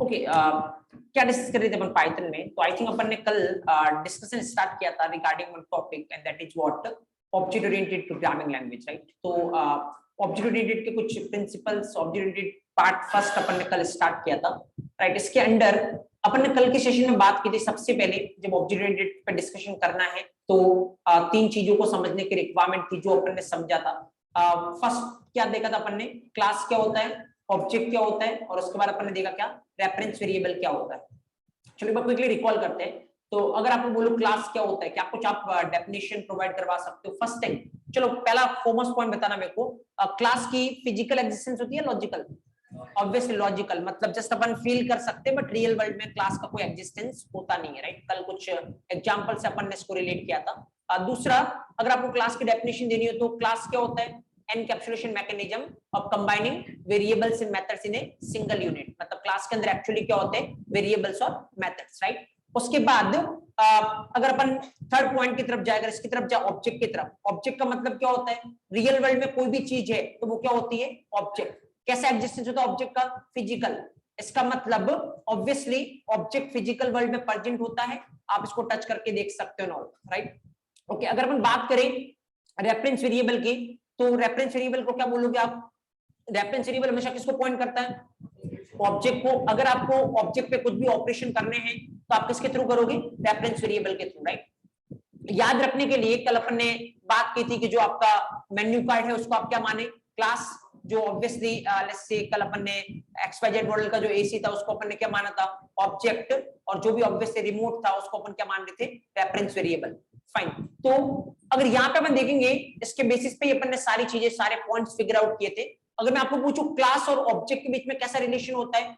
Okay, क्या discuss कर रहे थे अपन पाइथन में? तो आई थिंक अपन ने कल डिस्कशन स्टार्ट किया था regarding one topic and that is what object oriented programming language, right? तो ऑब्जेक्ट ओरिएंटेड के कुछ principles, object oriented part first अपन ने कल स्टार्ट किया था, राइट? इसके अंडर अपन ने कल के सेशन में बात की थी, सबसे पहले जब ऑब्जेक्ट ओरिएंटेड पे डिस्कशन करना है तो तीन चीजों को समझने की रिक्वायरमेंट थी जो अपन ने समझा था। फर्स्ट क्या देखा था अपन ने? क्लास क्या होता है, ऑब्जेक्ट क्या होता है, और उसके बाद अपन ने देखा क्या रेफरेंस वेरिएबल क्या होता है। चलिए एक बार क्विकली रिकॉल करते हैं। तो अगर आपको बोलो क्लास क्या होता है, क्या कुछ आप डेफिनेशन प्रोवाइड करवा सकते हो? फर्स्ट थिंग, चलो पहला फोमोस्ट पॉइंट बताना मेरे को, क्लास की फिजिकल एग्जिस्टेंस होती है लॉजिकल? ऑब्वियसली लॉजिकल, मतलब जस्ट अपन फील कर सकते हैं, बट रियल वर्ल्ड में क्लास का कोई एग्जिस्टेंस होता नहीं है, राइट? कल कुछ एग्जांपल से अपन ने इसको रिलेट किया था। दूसरा, अगर आपको क्लास की डेफिनेशन देनी हो तो क्लास क्या होता है? Encapsulation mechanism of combining variables and methods in a single unit. मतलब क्लास के अंदर एक्चुअली क्या होते हैं? वेरिएबल्स और मेथड्स, राइट? उसके बाद अगर अपन थर्ड पॉइंट की तरफ जाए, अगर इसकी तरफ जाए ऑब्जेक्ट की तरफ, ऑब्जेक्ट का मतलब क्या होता है? रियल वर्ल्ड में कोई भी चीज है तो वो क्या होती है? ऑब्जेक्ट। कैसा एग्जिस्टेंस होता है ऑब्जेक्ट का? फिजिकल। इसका मतलब ऑब्वियसली ऑब्जेक्ट फिजिकल वर्ल्ड में प्रेजेंट होता है, आप इसको टच करके देख सकते हो, राइट? ओके, अगर अपन बात करें रेफरेंस वेरिएबल की, तो रेफरेंस वेरिएबल को क्या बोलोगे आप? रेफरेंस वेरिएबल हमेशा किसको पॉइंट करता है? ऑब्जेक्ट को। अगर आपको ऑब्जेक्ट पे कुछ भी ऑपरेशन करने हैं तो आप किसके थ्रू करोगे? रेफरेंस वेरिएबल के थ्रू, राइट? याद रखने के लिए कल अपन ने बात की थी कि जो आपका मेन्यू कार्ड है उसको आप क्या माने? क्लास। जो ऑब्वियसली लेट्स से कल अपन ने XYZ मॉडल का जो एसी था उसको अपन ने क्या माना था? ऑब्जेक्ट। और जो भी ऑब्वियसली रिमोट था उसको अपन क्या मान रहे थे? Reference variable. फाइन। तो अगर यहाँ पे अपन देखेंगे, इसके बेसिस पे अपन ने सारी चीजें, सारे पॉइंट्स फिगर आउट किए थे। अगर मैं आपको पूछूं क्लास और ऑब्जेक्ट के बीच में कैसा रिलेशन होता है?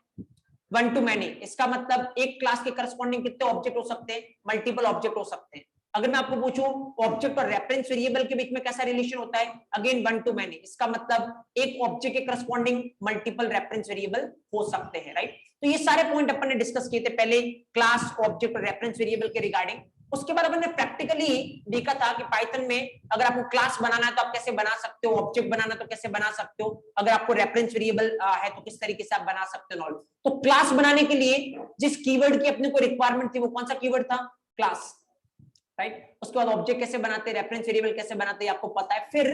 One two many. इसका मतलब एक क्लास के करस्पॉन्डिंग कितने ऑब्जेक्ट हो सकते हैं? मल्टीपल ऑब्जेक्ट हो सकते हैं। अगर मैं आपको पूछूं ऑब्जेक्ट और रेफरेंस वेरिएबल के बीच में कैसा रिलेशन होता है? Again one two many. इसका मतलब एक ऑब्जेक्ट के करस्पॉन्डिंग मल्टीपल रेफरेंस वेरिएबल हो सकते हैं, राइट? तो ये सारे पॉइंट अपन ने डिस्कस किए थे पहले, क्लास, ऑब्जेक्ट और रेफरेंस वेरिएबल के रिगार्डिंग। उसके बाद अपन ने प्रैक्टिकली देखा था कि पाइथन में अगर आपको क्लास बनाना है तो आप कैसे बना सकते हो, ऑब्जेक्ट बनाना तो कैसे बना सकते हो, अगर आपको रेफरेंस वेरिएबल है तो किस तरीके से आप बना सकते हो। तो क्लास बनाने के लिए जिस कीवर्ड की अपने को रिक्वायरमेंट थी वो कौन सा कीवर्ड था? Class, right? उसके बाद ऑब्जेक्ट कैसे बनाते हैं, रेफरेंस वेरिएबल कैसे बनाते हैं, आपको पता है। फिर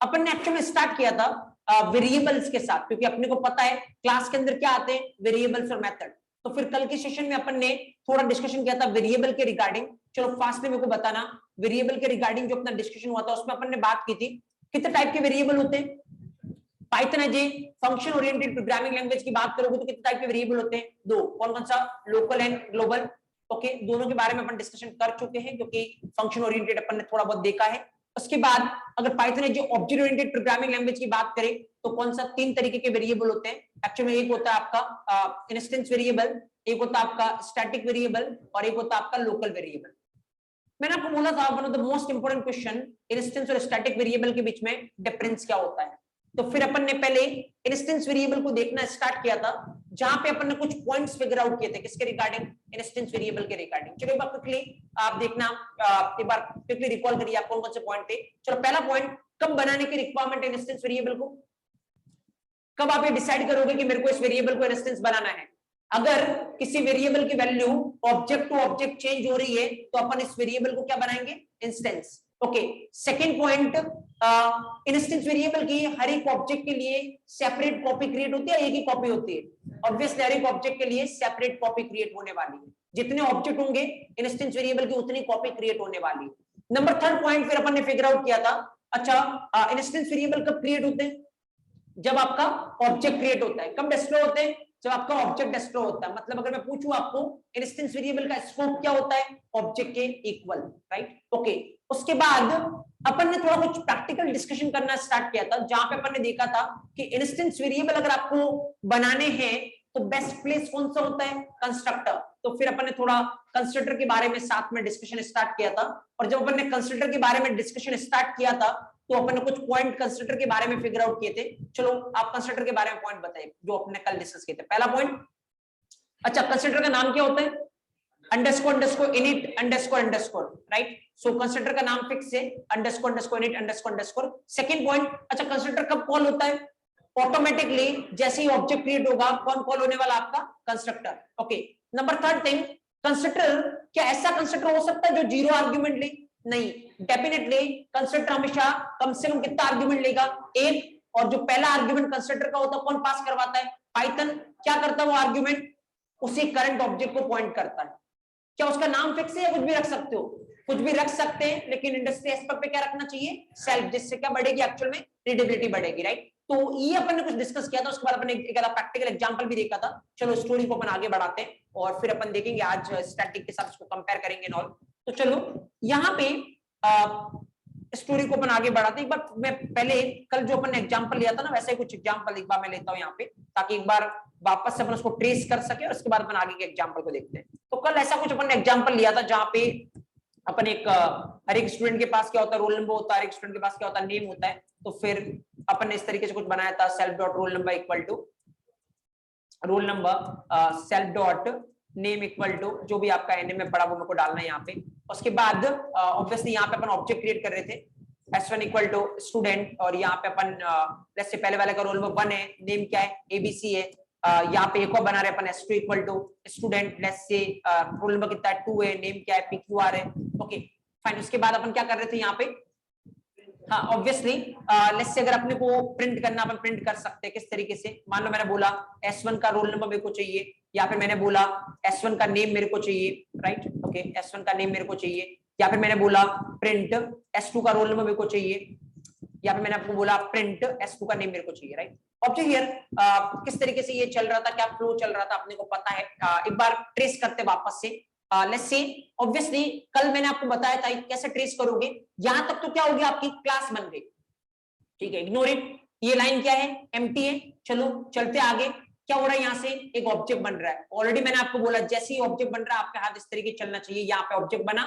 अपन ने एक्चुअली स्टार्ट किया था वेरिएबल्स के साथ, क्योंकि अपने को पता है क्लास के अंदर क्या आते हैं? वेरिएबल्स और मेथड। तो फिर कल के सेशन में अपन ने थोड़ा डिस्कशन किया था वेरिएबल के रिगार्डिंग। चलो फास्टली मेरे को बताना, वेरिएबल के रिगार्डिंग जो अपना डिस्कशन हुआ था उसमें अपन ने बात की थी कितने टाइप के वेरिएबल होते हैं? पाइथन है जी फंक्शन ओरिएंटेड प्रोग्रामिंग लैंग्वेज की बात करोगे तो कितने टाइप के वेरिएबल होते हैं? दो। कौन कौन सा? Local and global. ओके, दोनों के बारे में अपन डिस्कशन कर चुके हैं क्योंकि फंक्शन ओरिएंटेड अपन ने थोड़ा बहुत देखा है। उसके बाद अगर पाइथन है जो ऑब्जेक्ट ओरिएंटेड प्रोग्रामिंग लैंग्वेज की बात करें तो कौन सा? तीन तरीके के वेरिएबल होते हैं एक्चुअली। एक होता है आपका इंस्टेंस वेरिएबल, एक होता है आपका स्टैटिक वेरिएबल, और एक होता है आपका लोकल वेरिएबल। मैंने आपको बोला था one of the most important question, instance और स्टैटिक वेरिएबल के बीच में डिफरेंस क्या होता है। तो फिर अपन ने पहले इंस्टेंस वेरिएबल को देखना स्टार्ट किया था, जहां पे अपन ने कुछ पॉइंट्स फिगर आउट किए थे किसके रिगार्डिंग? इंस्टेंस वेरिएबल के रिगार्डिंग। चलो एक बार क्विकली आप देखना, एक बार क्विकली रिकॉल करिए आप कौन कौन से पॉइंट थे। चलो पहला पॉइंट, कब बनाने की रिक्वायरमेंट है इंस्टेंस वेरिएबल को? कब आप ये डिसाइड करोगे कि मेरे को इस वेरिएबल को इंस्टेंस बनाना है? अगर किसी वेरिएबल की value object to object change हो रही है तो अपन इस वेरिएबल को क्या बनाएंगे? Instance. Okay, second point, instance variable की हर एक ऑब्जेक्ट के लिए सेपरेट कॉपी क्रिएट होती है, एक ही कॉपी होती है? ऑब्वियसली हर एक ऑब्जेक्ट के लिए सेपरेट कॉपी क्रिएट होने वाली है। जितने ऑब्जेक्ट होंगे इंस्टेंस वेरिएबल की उतनी कॉपी क्रिएट होने वाली है। नंबर थर्ड पॉइंट फिर अपन ने फिगर आउट किया था, अच्छा इंस्टेंस वेरिएबल कब क्रिएट होते हैं? जब आपका ऑब्जेक्ट क्रिएट होता है। कब डिस्प्ले होते हैं? जब आपका ऑब्जेक्ट डिस्प्ले होता है। मतलब अगर मैं पूछूं आपको इंस्टेंस वेरिएबल का स्कोप क्या होता है? ऑब्जेक्ट के इक्वल, राइट? ओके, उसके बाद अपन ने थोड़ा कुछ प्रैक्टिकल डिस्कशन करना स्टार्ट किया था, जहां पे अपन ने देखा था कि इंस्टेंस वेरिएबल अगर आपको बनाने हैं तो बेस्ट प्लेस कौन सा होता है? कंस्ट्रक्टर। तो फिर अपन ने थोड़ा कंस्ट्रक्टर के बारे में साथ में डिस्कशन स्टार्ट किया था, और जब अपन ने कंस्ट्रक्टर के बारे में डिस्कशन स्टार्ट किया था तो अपन ने कुछ पॉइंट कंस्ट्रक्टर के बारे में फिगर आउट किए थे। चलो आप कंस्ट्रक्टर के बारे में पॉइंट बताइए जो अपने कल डिस्कस किए थे। पहला पॉइंट, अच्छा कंस्ट्रक्टर का नाम क्या होता है? Underscore underscore init underscore underscore, right? So constructor का नाम फिक्स है, underscore underscore init underscore underscore. Second point, अच्छा कंस्ट्रक्टर कब कॉल होता है? ऑटोमेटिकली जैसे ही ऑब्जेक्ट क्रिएट होगा कौन कॉल होने वाला आपका constructor. Okay, number third thing, constructor, क्या ऐसा कंस्ट्रक्टर हो सकता है जो जीरो आर्ग्यूमेंट ले? नहीं, डेफिनेटली कंस्ट्रक्टर हमेशा कम से कम कितना आर्ग्यूमेंट लेगा? एक, और जो पहला आर्ग्यूमेंट कंस्ट्रक्टर का होता है कौन पास करवाता है? पाइथन। क्या करता है वो आर्ग्यूमेंट? उसी करंट ऑब्जेक्ट को पॉइंट करता है। क्या उसका नाम फिक्स है या कुछ भी रख सकते हो? कुछ भी रख सकते हैं, लेकिन इंडस्ट्री एस्पेक्ट पे क्या रखना चाहिए? सेल्फ, जिससे क्या बढ़ेगी एक्चुअल में? रीडेबिलिटी बढ़ेगी, राइट? तो ये अपन ने कुछ डिस्कस किया था, उसके बाद अपन ने एक प्रैक्टिकल एग्जांपल भी देखा था। चलो स्टोरी को अपन आगे बढ़ाते हैं और फिर अपन देखेंगे आज स्टैटिक के साथ इसको कंपेयर करेंगे एंड ऑल। तो चलो यहाँ पे स्टोरी को अपन आगे बढ़ाते हैं। एक बार मैं पहले कल जो अपन ने एग्जांपल लिया था ना, वैसे ही कुछ एग्जांपल एक बार मैं लेता हूँ यहाँ पे, ताकि एक बार वापस से अपन उसको ट्रेस कर सके और उसके बाद अपन आगे के एग्जांपल को देखते हैं। तो कल ऐसा कुछ अपन ने एग्जांपल लिया था जहाँ पे अपन एक हर एक स्टूडेंट के पास क्या होता है? रोल नंबर होता है। हर एक स्टूडेंट के पास क्या होता है? नेम होता है। तो फिर अपन ने इस तरीके से कुछ बनाया था, self dot roll number equal to roll number self dot name equal to जो भी आपका एनएम में पड़ा वो मेरे को डालना है यहाँ पे। उसके बाद ऑब्वियसली यहाँ पे अपन ऑब्जेक्ट क्रिएट कर रहे थे, S1 इक्वल टू स्टूडेंट, और यहाँ पे अपन जैसे पहले वाले का रोल नंबर 1 है, नेम क्या है? ABC है। यहाँ पे एक और बना रहे अपन S2 equal to student, let's say roll number कितना है? 2 है, नेम क्या है? PQR है। Okay fine. उसके बाद अपन क्या कर रहे थे यहाँ पे? हाँ ऑब्वियसली लेट्स से अगर अपने को प्रिंट करना, अपन प्रिंट कर सकते हैं किस तरीके से? मान लो मैंने बोला S1 का रोल नंबर मेरे को चाहिए, या फिर मैंने बोला S1 का नेम मेरे को चाहिए, राइट? ओके, S1 का नेम मेरे को चाहिए, या फिर मैंने बोला प्रिंट S2 का रोल नंबर मेरे को चाहिए, या फिर मैंने आपको बोला प्रिंट S2 का नेम मेरे को चाहिए, राइट? ऑब्जेक्ट हियर किस तरीके से ये चल रहा था, क्या फ्लो चल रहा था अपने को पता है। एक बार ट्रेस करते वापस से। लेट्स सी, ऑब्वियसली कल मैंने आपको बताया था कैसे ट्रेस करोगे। यहां तक तो क्या हो गया? आपकी क्लास बन गई, ठीक है, इग्नोर इट। ये लाइन क्या है? एम्प्टी है। चलो चलते आगे। क्या हो रहा है? यहाँ से एक ऑब्जेक्ट बन रहा है। ऑलरेडी मैंने आपको बोला जैसे ही ऑब्जेक्ट बन रहा है आपके हाथ इस तरीके चलना चाहिए। यहाँ पे ऑब्जेक्ट बना,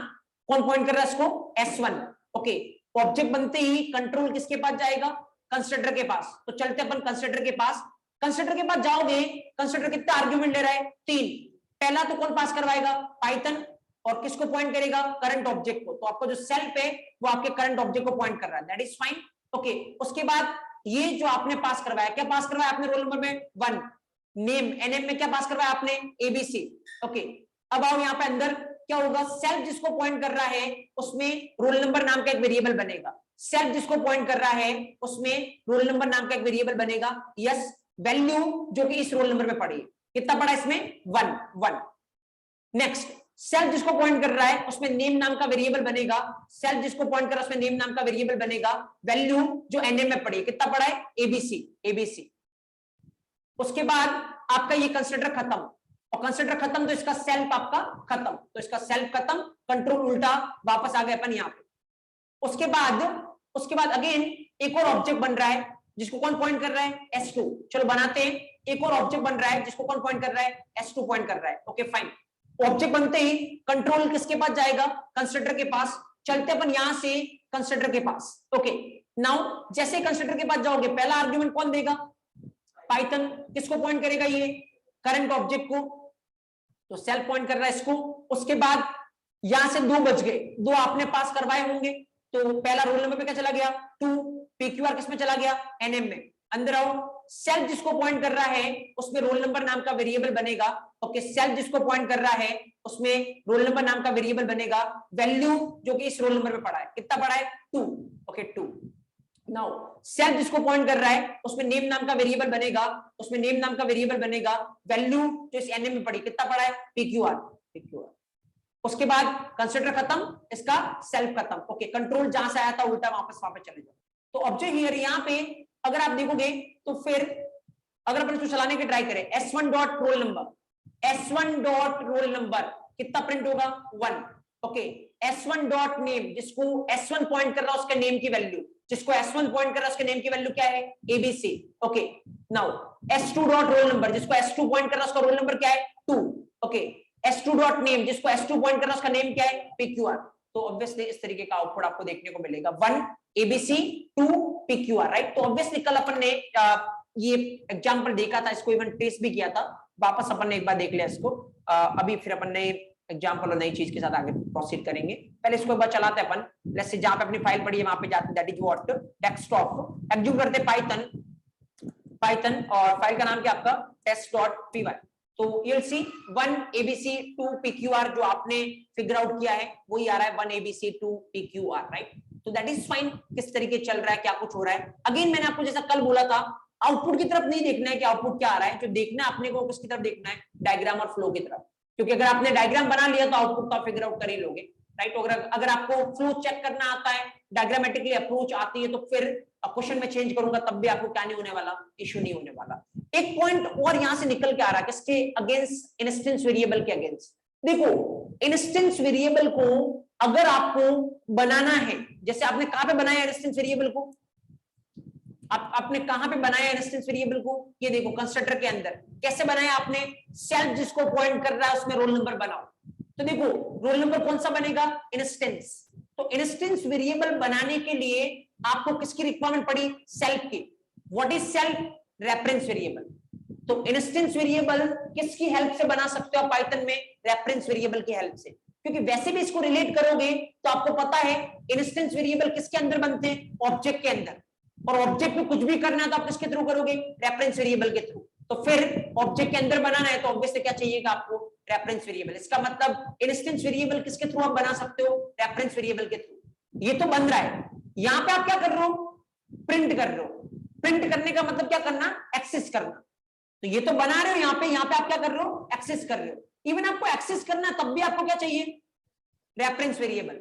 कौन पॉइंट कर रहा है इसको? S1। ओके, ऑब्जेक्ट बनते ही कंट्रोल किसके पास जाएगा? कंस्ट्रक्टर के पास। तो चलते अपन कंस्ट्रक्टर के पास। कंस्ट्रक्टर के पास जाओगे, कंस्ट्रक्टर कितना आर्ग्यूमेंट ले रहा है? 3। पहला तो कौन पास करवाएगा? पाइथन। और किसको पॉइंट करेगा? करंट ऑब्जेक्ट को। तो आपको जो सेल्फ है वो आपके करंट ऑब्जेक्ट को पॉइंट कर रहा है, दैट इज फाइन। ओके, उसके बाद ये जो आपने पास करवाया, क्या पास करवाया आपने? रोल नंबर में 1, नेम एनएम में क्या पास करवाया आपने? ABC। ओके, अब आओ यहाँ पे अंदर, क्या होगा? सेल्फ जिसको पॉइंट कर रहा है उसमें रोल नंबर नाम का एक वेरिएबल बनेगा। सेल्फ जिसको पॉइंट कर रहा है उसमें रोल नंबर नाम का एक वेरिएबल बनेगा। यस, वैल्यू जो कि इस रोल नंबर में पड़ी है, कितना पड़ा इसमें? 1। नेक्स्ट, सेल्फ जिसको पॉइंट कर रहा है उसमें नेम नाम का वेरिएबल बनेगा। सेल्फ जिसको पॉइंट कर रहा है उसमें नेम नाम का वेरिएबल बनेगा। वैल्यू जो एनएम में पड़ी है, कितना पड़ा है? ABC। उसके बाद आपका ये कंस्ट्रक्टर खत्म, और कंस्ट्रक्टर खत्म तो इसका सेल्फ आपका खत्म। तो इसका सेल्फ खत्म, कंट्रोल उल्टा, वापस आ गए अपन यहाँ पे। उसके बाद अगेन एक और ऑब्जेक्ट बन रहा है जिसको कौन पॉइंट कर रहा है? S2। चलो बनाते हैं। एक और ऑब्जेक्ट बन रहा है जिसको कौन पॉइंट कर रहा है? S2 पॉइंट कर रहा है। Okay fine. ऑब्जेक्ट बनते ही कंट्रोल किसके पास जाएगा? कंस्ट्रक्टर के पास। चलते अपन यहां से कंस्ट्रक्टर के पास। ओके, नाउ जैसे कंस्ट्रक्टर के पास जाओगे, पहला आर्ग्यूमेंट कौन देगा? पाइथन। किसको पॉइंट करेगा? ये करंट ऑब्जेक्ट को। तो सेल्फ पॉइंट कर रहा है इसको। उसके बाद यहां से 2 बच गए, 2 आपने पास करवाए होंगे। तो पहला रोल नंबर पे क्या चला गया? 2। PQR किसमें चला गया? NM में। अंदर आओ, सेल्फ जिसको पॉइंट कर रहा है उसमें रोल नंबर नाम का वेरिएबल बनेगा। ओके, सेल्फ जिसको पॉइंट कर रहा है उसमें रोल नंबर नाम का वेरिएबल बनेगा। वैल्यू जो कि इस रोल नंबर में पड़ा है, कितना पड़ा है? 2। ओके 2। नाउ सेल्फ जिसको पॉइंट कर रहा है उसमें नेम नाम का वेरिएबल बनेगा। उसमें नेम नाम का वेरिएबल बनेगा। वैल्यू जो इस NM में पड़ी, कितना पड़ा है? PQR। उसके बाद कंस्ट्रक्टर खत्म, इसका सेल्फ खत्म। ओके, कंट्रोल जहां से आया था उल्टा वापस वहां पे चले जाओ। तो ऑब्जेक्ट हियर यहाँ पे अगर आप देखोगे तो फिर अगर अपन इसको चलाने की ट्राई करें, S1 डॉट रोल नंबर कितना प्रिंट होगा? 1। ओके, S1 डॉट नेम, जिसको S1 पॉइंट कर रहा है उसके नेम की वैल्यू, जिसको S1 पॉइंट कर रहा है उसके नेम की वैल्यू क्या है? ABC। Okay, now S2 dot roll number, जिसको S2 पॉइंट कर रहा है उसका रोल नंबर क्या है? 2। ओके, S2 डॉट नेम, जिसको S2 पॉइंट कर रहा है उसका नेम क्या है? PQR। तो ऑब्वियसली इस तरीके का आउटपुट आपको देखने को मिलेगा, 1 ABC 2 PQR, राइट? तो ऑब्वियसली कल अपन ने ये एग्जांपल देखा था, इसको इवन टेस्ट भी किया था। वापस अपन ने एक बार देख लिया इसको। अभी फिर अपन ने एग्जांपल और नई चीज के साथ आगे प्रोसीड करेंगे। पहले इसको एक बार चलाते हैं अपन। लेट्स से जहां पे अपनी फाइल पड़ी है वहां पे जाते हैं, that is what? Desktop. Execute करते पाइथन पाइथन और फाइल का नाम क्या आपका test.py। तो you'll see 1 abc 2 pqr जो आपने फिगर आउट किया है वही आ रहा है 1 abc 2 pqr, राइट। तो दैट इज फाइन। किस तरीके चल रहा है, क्या कुछ हो रहा है। अगेन मैंने आपको जैसा कल बोला था, आउटपुट की तरफ नहीं देखना है कि आउटपुट क्या आ रहा है, जो देखना है अपने को किसकी तरफ देखना है, डायग्राम और फ्लो की तरफ। क्योंकि अगर आपने डायग्राम बना लिया तो आउटपुट तो आप फिगर आउट कर ही लोगे, राइट। अगर आपको फ्लो चेक करना आता है, डायग्रामेटिकली अप्रोच आती है, तो फिर क्वेश्चन में चेंज करूंगा तब भी आपको क्या नहीं होने वाला, इश्यू नहीं होने वाला। एक पॉइंट और यहां से निकल के आ रहा है, किसके अगेंस्ट, इंस्टेंस वेरिएबल के अगेंस्ट। देखो इंस्टेंस वेरिएबल को अगर आपको बनाना है, जैसे आपने कहां पे बनाया इंस्टेंस वेरिएबल को, आपने कहां पे बनाया इंस्टेंस वेरिएबल को, ये देखो कंस्ट्रक्टर के अंदर। कैसे बनाया आपने, सेल्फ जिसको पॉइंट कर रहा है उसमें रोल नंबर बनाओ। तो देखो रोल नंबर कौन सा बनेगा, इंस्टेंस। तो इंस्टेंस वेरिएबल बनाने के लिए आपको किसकी रिक्वायरमेंट पड़ी, सेल्फ की। What is self, reference variable. तो इंस्टेंस वेरिएबल किसकी हेल्प से बना सकते हो आप पाइथन में, रेफरेंस वेरिएबल की हेल्प से। क्योंकि वैसे भी इसको रिलेट करोगे तो आपको पता है इंस्टेंस वेरिएबल किसके अंदर बनते हैं, ऑब्जेक्ट के अंदर। और ऑब्जेक्ट में कुछ भी करना है तो आप किसके थ्रू करोगे, रेफरेंस वेरिएबल के थ्रू। तो फिर ऑब्जेक्ट के अंदर बनाना है तो ऑब्वियसली क्या चाहिएगा आपको, रेफरेंस वेरिएबल। इसका मतलब इंस्टेंस वेरिएबल किसके थ्रू आप बना सकते हो, रेफरेंस वेरिएबल के थ्रू। ये तो बन रहा है, यहां पे आप क्या कर रहे हो, प्रिंट कर रहे हो। प्रिंट करने का मतलब क्या करना, एक्सेस करना। तो ये तो बना रहे हो यहाँ पे आप क्या कर रहे हो, एक्सेस कर रहे हो। इवन आपको एक्सेस करना तब भी आपको क्या चाहिए, रेफरेंस वेरिएबल।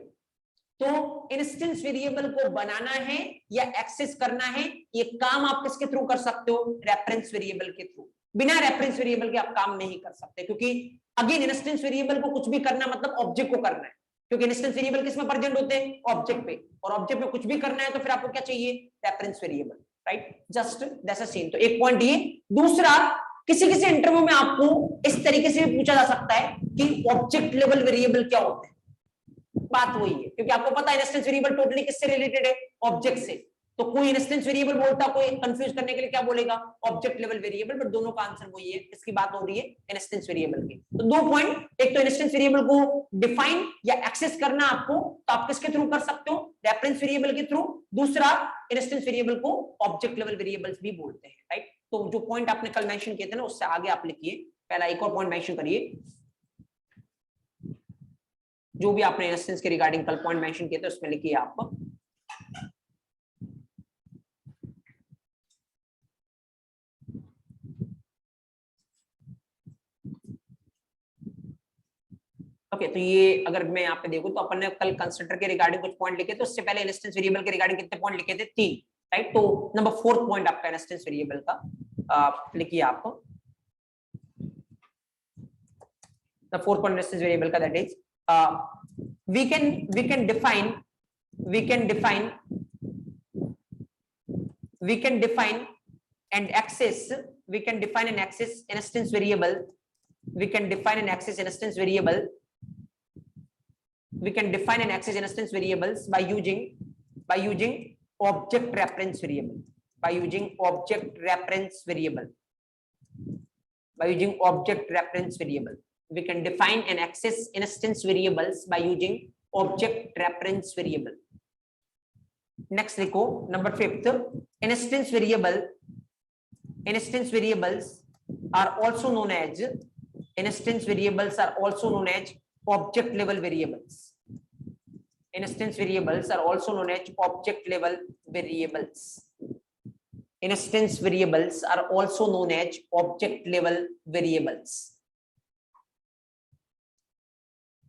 तो इंस्टेंस वेरिएबल को बनाना है या एक्सेस करना है, ये काम आप किसके थ्रू कर सकते हो, रेफरेंस वेरिएबल के थ्रू। बिना रेफरेंस वेरिएबल के आप काम नहीं कर सकते, क्योंकि अगेन इंस्टेंस वेरिएबल को कुछ भी करना मतलब ऑब्जेक्ट को करना है। क्योंकि इंस्टेंस वेरिएबल किसमें प्रेजेंट होते हैं, ऑब्जेक्ट पे। और ऑब्जेक्ट में कुछ भी करना है तो फिर आपको क्या चाहिए, reference variable, right. Just that's a scene. तो एक पॉइंट ये। दूसरा, किसी किसी इंटरव्यू में आपको इस तरीके से भी पूछा जा सकता है कि ऑब्जेक्ट लेवल वेरिएबल क्या होते हैं। बात वही है, क्योंकि आपको पता है इंस्टेंस वेरिएबल टोटली किससे रिलेटेड है, ऑब्जेक्ट से। तो कोई इंस्टेंस वेरिएबल बोलता, कोई कंफ्यूज करने के लिए क्या बोलेगा, ऑब्जेक्ट लेवल वेरिएबल। बट दोनों का आंसर वही है, इसकी बात हो रही है इंस्टेंस वेरिएबल की। तो दो पॉइंट, एक तो इंस्टेंस वेरिएबल को डिफाइन या एक्सेस करना आपको, तो आप किसके थ्रू कर सकते हो, रेफरेंस वेरिएबल के थ्रू। दूसरा, इंस्टेंस वेरिएबल को ऑब्जेक्ट लेवल वेरिएबल्स भी बोलते हैं, राइट। तो जो पॉइंट आपने कल मेंशन किए थे ना, उससे आगे आप लिखिए। पहला एक और पॉइंट मेंशन करिए, जो भी आपने इंस्टेंस के रिगार्डिंग कल पॉइंट मेंशन किए थे उसमें लिखिए आप। ओके, तो ये अगर मैं यहाँ पे देखूं तो अपन ने कल कंस्ट्रक्टर के रिगार्डिंग कुछ पॉइंट लिखे थे, उससे पहले इंस्टेंस वेरिएबल के रिगार्डिंग कितने पॉइंट लिखे थे, 3, राइट। तो नंबर 4 पॉइंट आपका इंस्टेंस वेरिएबल का लिखिए आप। The fourth point instance variable का, that is we can define and access instance variable. We can define and access instance variable. We can define and access instance variables by using object reference variable. By using object reference variable. We can define and access instance variables by using object reference variable. Next लिखो number 5th, instance variables are also known as object level variables. Instance variables are also known as object level variables. Instance variables are also known as object level variables.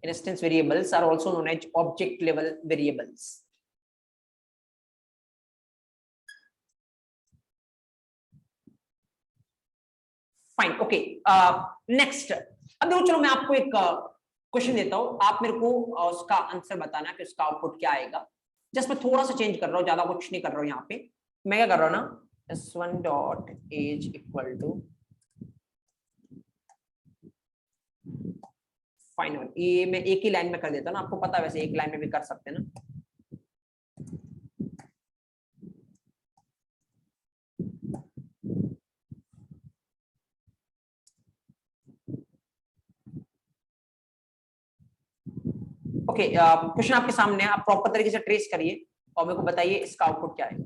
Instance variables are also known as object level variables. Fine, okay. Next, अब देखो, चलो मैं आपको एक question देता हूं, आप मेरे को उसका आंसर बताना कि उसका आउटपुट क्या आएगा। जस्ट मैं थोड़ा सा चेंज कर रहा हूँ, ज्यादा कुछ नहीं कर रहा हूँ यहाँ पे। मैं क्या कर रहा हूँ ना, s1 dot age equal to final. ये मैं एक ही लाइन में कर देता हूँ ना, आपको पता है वैसे एक लाइन में भी कर सकते हैं ना। ओके, क्वेश्चन आपके सामने है, आप प्रॉपर तरीके से ट्रेस करिए और मेरे को बताइए इसका आउटपुट क्या है।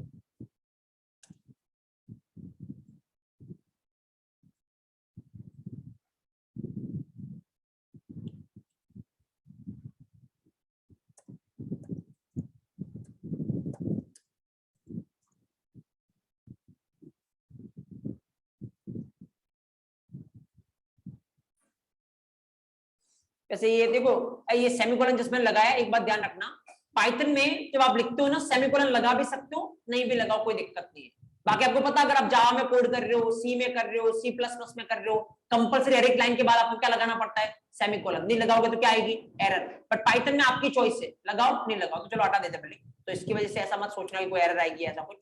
वैसे ये देखो, ये सेमीकोलन जिसमें लगाया, एक बात ध्यान रखना, पाइथन में जब आप लिखते हो ना, सेमीकोलन लगा भी सकते हो, नहीं भी लगाओ, कोई दिक्कत नहीं है। बाकी आपको पता, अगर आप जावा में कोड कर रहे हो, सी में कर रहे हो, सी प्लस प्लस में कर रहे हो, कंपलसरी हर एक लाइन के बाद आपको क्या लगाना पड़ता है, सेमीकोलन। नहीं लगाओगे तो क्या आएगी, एरर। बट पाइथन में आपकी चॉइस है, लगाओ नहीं लगाओ, तो चलो हटा देते पहले। तो इसकी वजह से ऐसा मत सोचना कि कोई एरर आएगी, ऐसा कुछ,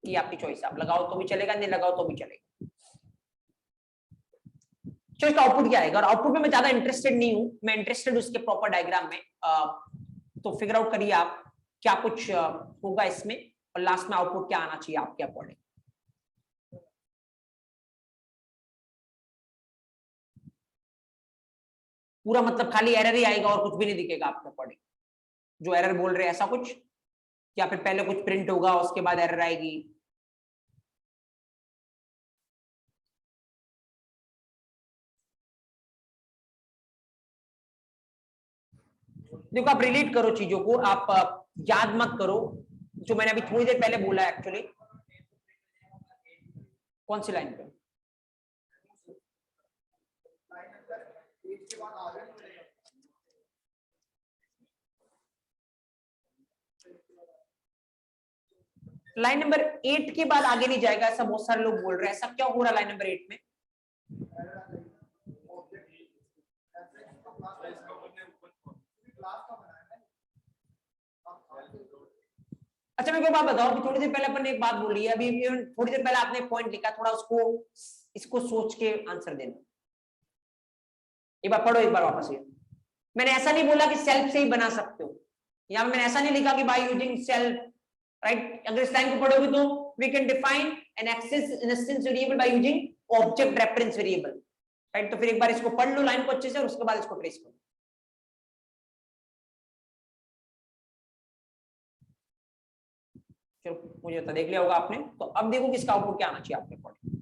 ये आपकी चॉइस है, आप लगाओ तो भी चलेगा, नहीं लगाओ तो भी चलेगा। चलो इसका आउटपुट क्या आएगा, और आउटपुट में मैं ज्यादा इंटरेस्टेड नहीं हूं, मैं इंटरेस्टेड उसके प्रॉपर डायग्राम में। तो फिगर आउट करिए आप क्या कुछ होगा इसमें, और लास्ट में आउटपुट क्या आना चाहिए आपके अकॉर्डिंग। पूरा मतलब खाली एरर ही आएगा और कुछ भी नहीं दिखेगा आपके अकॉर्डिंग, जो एरर बोल रहे हैं ऐसा कुछ, या फिर पहले कुछ प्रिंट होगा उसके बाद एरर आएगी। देखो आप रिलेट करो चीजों को, आप याद मत करो जो मैंने अभी थोड़ी देर पहले बोला है एक्चुअली। कौन सी लाइन पे, लाइन नंबर 8 के बाद आगे नहीं जाएगा, ऐसा बहुत सारे लोग बोल रहे हैं, ऐसा क्या हो रहा है लाइन नंबर 8 में? अच्छा मेरे को बात बताओ, अभी थोड़ी देर पहले अपन ने एक बात बोली है, अभी थोड़ी देर पहले आपने पॉइंट लिखा, थोड़ा उसको इसको सोच के आंसर देना। एक बार पढ़ो एक बार वापस ये। मैंने ऐसा नहीं बोला कि सेल्फ से ही बना सकते हो, यहाँ मैंने ऐसा नहीं लिखा कि बाय यूजिंग सेल्फ, राइट। अगर इस लाइन को पढ़ोगे तो we can define an access instance variable by using object reference variable, right. तो फिर एक बार इसको पढ़ लो लाइन को अच्छे से, और उसके बाद इसको ट्रेस करो। चलो मुझे तो देख लिया होगा आपने, तो अब देखो कि इसका आउटपुट क्या आना चाहिए आपके अकॉर्डिंग।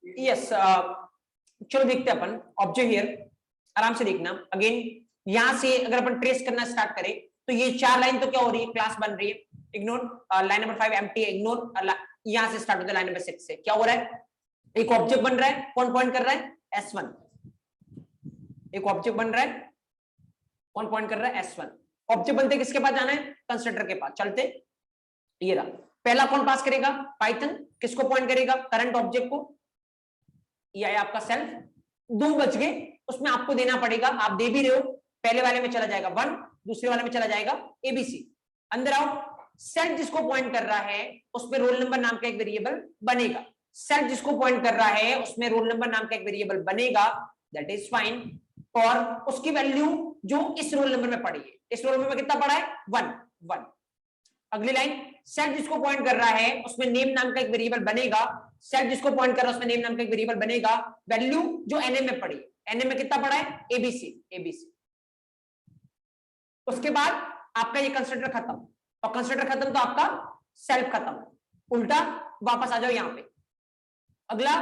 यस चलो देखते हैं अपन ऑब्जेक्ट हियर, आराम से देखना। अगेन यहां से अगर अपन ट्रेस करना स्टार्ट करें तो ये 4 लाइन तो क्या हो रही है, क्लास बन रही है, इग्नोर लाइन नंबर 5 एम्प्टी है, इग्नोर। यहां से स्टार्ट होता है लाइन नंबर 6 से, क्या हो रहा है, एक ऑब्जेक्ट बन रहा है, कौन पॉइंट कर रहा है, S1। एक ऑब्जेक्ट बन रहा है, कौन पॉइंट कर रहा है, S1। ऑब्जेक्ट बनते किसके पास जाना है, कंस्ट्रक्टर के पास। चलते ये रहा, पहला कौन पास करेगा, पाइथन, किसको पॉइंट करेगा, करंट ऑब्जेक्ट को, ये है आपका सेल्फ। 2 बच गए, उसमें आपको देना पड़ेगा, आप दे भी रहे हो, पहले वाले में चला जाएगा 1, दूसरे वाले में चला जाएगा ABC। अंदर आओ, सेल्फ जिसको पॉइंट कर रहा है उसमें रोल नंबर नाम का एक वेरिएबल बनेगा, सेल्फ जिसको पॉइंट कर रहा है उसमें रोल नंबर नाम का एक वेरिएबल बनेगा, दैट इज फाइन। और उसकी वैल्यू जो इस रोल नंबर में पड़ी है, इस रोल नंबर में कितना पड़ा है, 1। अगली लाइन, सेल्फ जिसको पॉइंट कर रहा है उसमें नेम नाम का एक वेरिएबल बनेगा, सेल्फ जिसको पॉइंट कर रहा है उसमें नेम नाम का एक वेरिएबल बनेगा, वैल्यू जो NM में पड़ी, NM में कितना पड़ा है, ABC। उसके बाद आपका ये कंस्ट्रक्टर खत्म, और कंस्ट्रक्टर खत्म तो आपका सेल्फ खत्म। उल्टा वापस आ जाओ यहाँ पे, अगला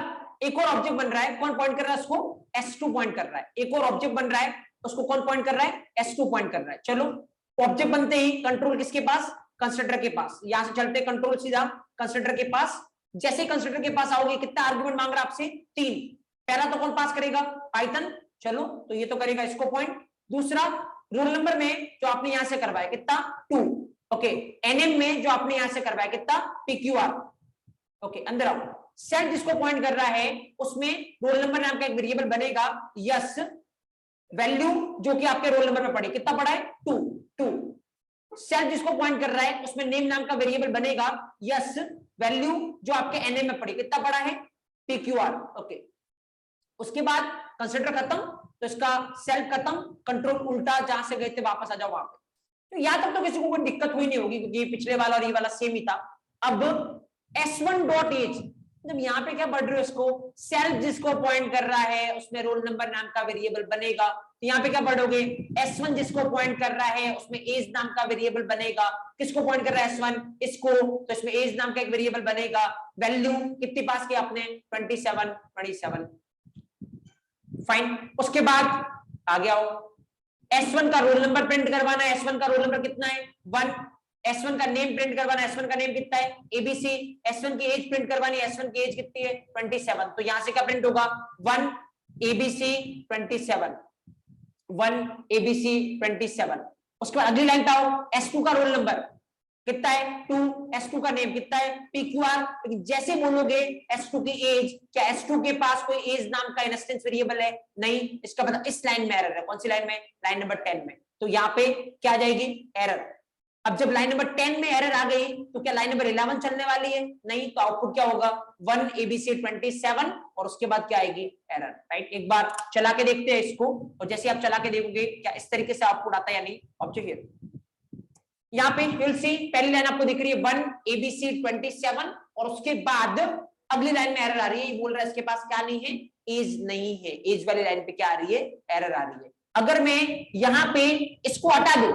एक और ऑब्जेक्ट बन रहा है, कौन पॉइंट कर रहा है उसको, S2 पॉइंट कर रहा है। एक और ऑब्जेक्ट बन रहा है, उसको कौन पॉइंट कर रहा है, S2 पॉइंट कर रहा है। चलो ऑब्जेक्ट बनते ही कंट्रोल किसके पास, कंस्ट्रक्टर के पास। यहां से चलते कंट्रोल सीधा कंस्ट्रक्टर के पास। जैसे ही कंस्ट्रक्टर के पास आओगे, कितना आर्गुमेंट मांग रहा है आपसे, 3। पहला तो कौन पास करेगा, पाइथन, चलो तो ये तो करेगा इसको पॉइंट। दूसरा रोल नंबर में जो आपने यहां से करवाया कितना, 2। ओके, NM में जो आपने यहां से करवाया कितना, PQR। ओके, अंदर आओ, सेल्फ जिसको पॉइंट कर रहा है उसमें रोल नंबर नाम का एक वेरिएबल बनेगा, यस। वैल्यू जो कि आपके रोल नंबर में पड़ी, कितना पड़ा है, 2। सेल्फ जिसको पॉइंट कर रहा है उसमें नेम नाम का वेरिएबल बनेगा, यस। वैल्यू जो आपके NM में पड़ी, कितना पड़ा है, PQR। ओके, उसके बाद कंसिडर खत्म, तो इसका सेल्फ खत्म, कंट्रोल उल्टा, जहां से गए थे वापस आ जाओ वहां पे। तो यहाँ तक तो किसी को कोई दिक्कत हुई नहीं होगी क्योंकि पिछले वाला और ये वाला सेम ही था। अब s1 डॉट एज, जब यहाँ पे क्या बढ़ रहे हो, इसको सेल्फ जिसको पॉइंट कर रहा है उसमें रोल नंबर नाम का वेरिएबल बनेगा, तो यहाँ पे क्या पढ़ोगे, s1 जिसको पॉइंट कर रहा है उसमें एज नाम का वेरिएबल बनेगा। किसको पॉइंट कर रहा है s1, इसको, तो इसमें एज नाम का एक वेरिएबल बनेगा। वैल्यू कितनी पास की आपने, 27, फाइन। उसके बाद आ गया हो, S1 का रोल नंबर प्रिंट करवाना है, S1 का रोल नंबर कितना है 1, S1 का नेम प्रिंट करवाना है, S1 का नेम कितना है ABC, S1 की एज प्रिंट करवानी है, S1 की एज कितनी है 27, तो यहां से क्या प्रिंट होगा 1 ABC 27, 1 ABC 27। उसके बाद अगली लाइन पे आओ, S2 का रोल नंबर कितना है 2, S2 का नेम कितना है PQR। जैसे बोलोगे S2 की एज, क्या S2 के पास कोई एज नाम का इंस्टेंस वेरिएबल है, नहीं, इसका मतलब इस लाइन में एरर है। कौन सी लाइन में, लाइन नंबर 10 में, तो यहाँ पे क्या आ जाएगी एरर। अब जब लाइन नंबर 10 में एरर आ गई तो क्या लाइन नंबर 11 चलने वाली है, नहीं, तो आउटपुट क्या होगा 1 ABC 27 और उसके बाद क्या आएगी एरर, राइट। एक बार चला के देखते हैं इसको, और जैसे आप चला के देखोगे क्या इस तरीके से आउटपुट आता है या नहीं। ऑब्जेक्ट यहाँ पे विल सी, पहली लाइन आपको दिख रही है 1 ABC 27 और उसके बाद अगली लाइन में एरर आ रही है, ये बोल रहा है इसके पास क्या नहीं है, एज नहीं है। एज वाली लाइन पे क्या आ रही है, एरर आ रही है। अगर मैं यहाँ पे इसको हटा दूं,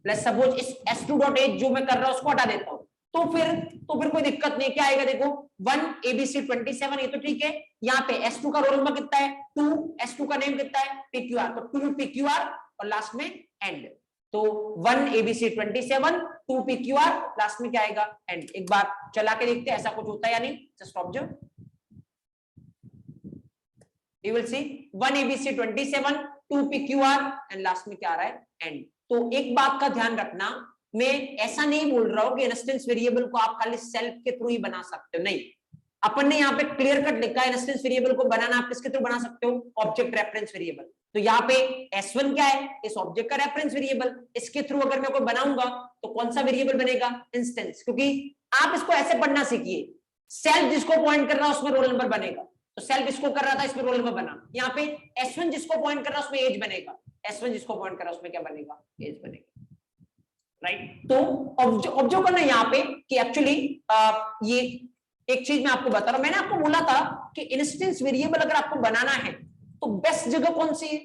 लेट्स सपोज इस s2.h जो मैं कर रहा हूं उसको हटा देता हूं, तो फिर कोई दिक्कत नहीं। क्या आएगा देखो 1 ABC 27, ये तो ठीक है। यहाँ पे S2 का रोल नंबर कितना है 2, S2 का नेम कितना है PQR, तो 2 PQR और लास्ट में एंड, तो 1 ABC 27 2 PQR, लास्ट में क्या आएगा एंड। एक बार चला के देखते हैं ऐसा कुछ होता है या नहीं, just observe, you will C 1 ABC 27 2 PQR and last में क्या आ रहा है एंड। तो एक बात का ध्यान रखना, मैं ऐसा नहीं बोल रहा हूं कि इंस्टेंस वेरिएबल को आप खाली सेल्फ के थ्रू ही बना सकते हो, नहीं, अपन ने यहाँ पे क्लियर कट लिखा है इंस्टेंस वेरिएबल को बनाना आप किसके थ्रू बना सकते हो, ऑब्जेक्ट रेफरेंस वेरिएबल। तो यहाँ पे S1 क्या है, इस ऑब्जेक्ट का रेफरेंस वेरिएबल, इसके थ्रू अगर मैं कोई बनाऊंगा तो कौन सा वेरिएबल बनेगा इंस्टेंस, क्योंकि आप इसको ऐसे पढ़ना सीखिए, सेल्फ जिसको पॉइंट कर रहा है उसमें रोल नंबर बनेगा, तो सेल्फ इसको कर रहा था इसमें रोल नंबर बना। यहाँ पे S1 जिसको पॉइंट कर रहा है उसमें एज बनेगा, S1 जिसको पॉइंट कर रहा है उसमें क्या बनेगा, एज बनेगा, राइट। तो ऑब्जर्व करना यहाँ पे कि एक्चुअली ये एक चीज मैं आपको बता रहा हूं, मैंने आपको बोला था कि इंस्टेंस वेरिएबल अगर आपको बनाना है तो बेस्ट जगह कौन सी है,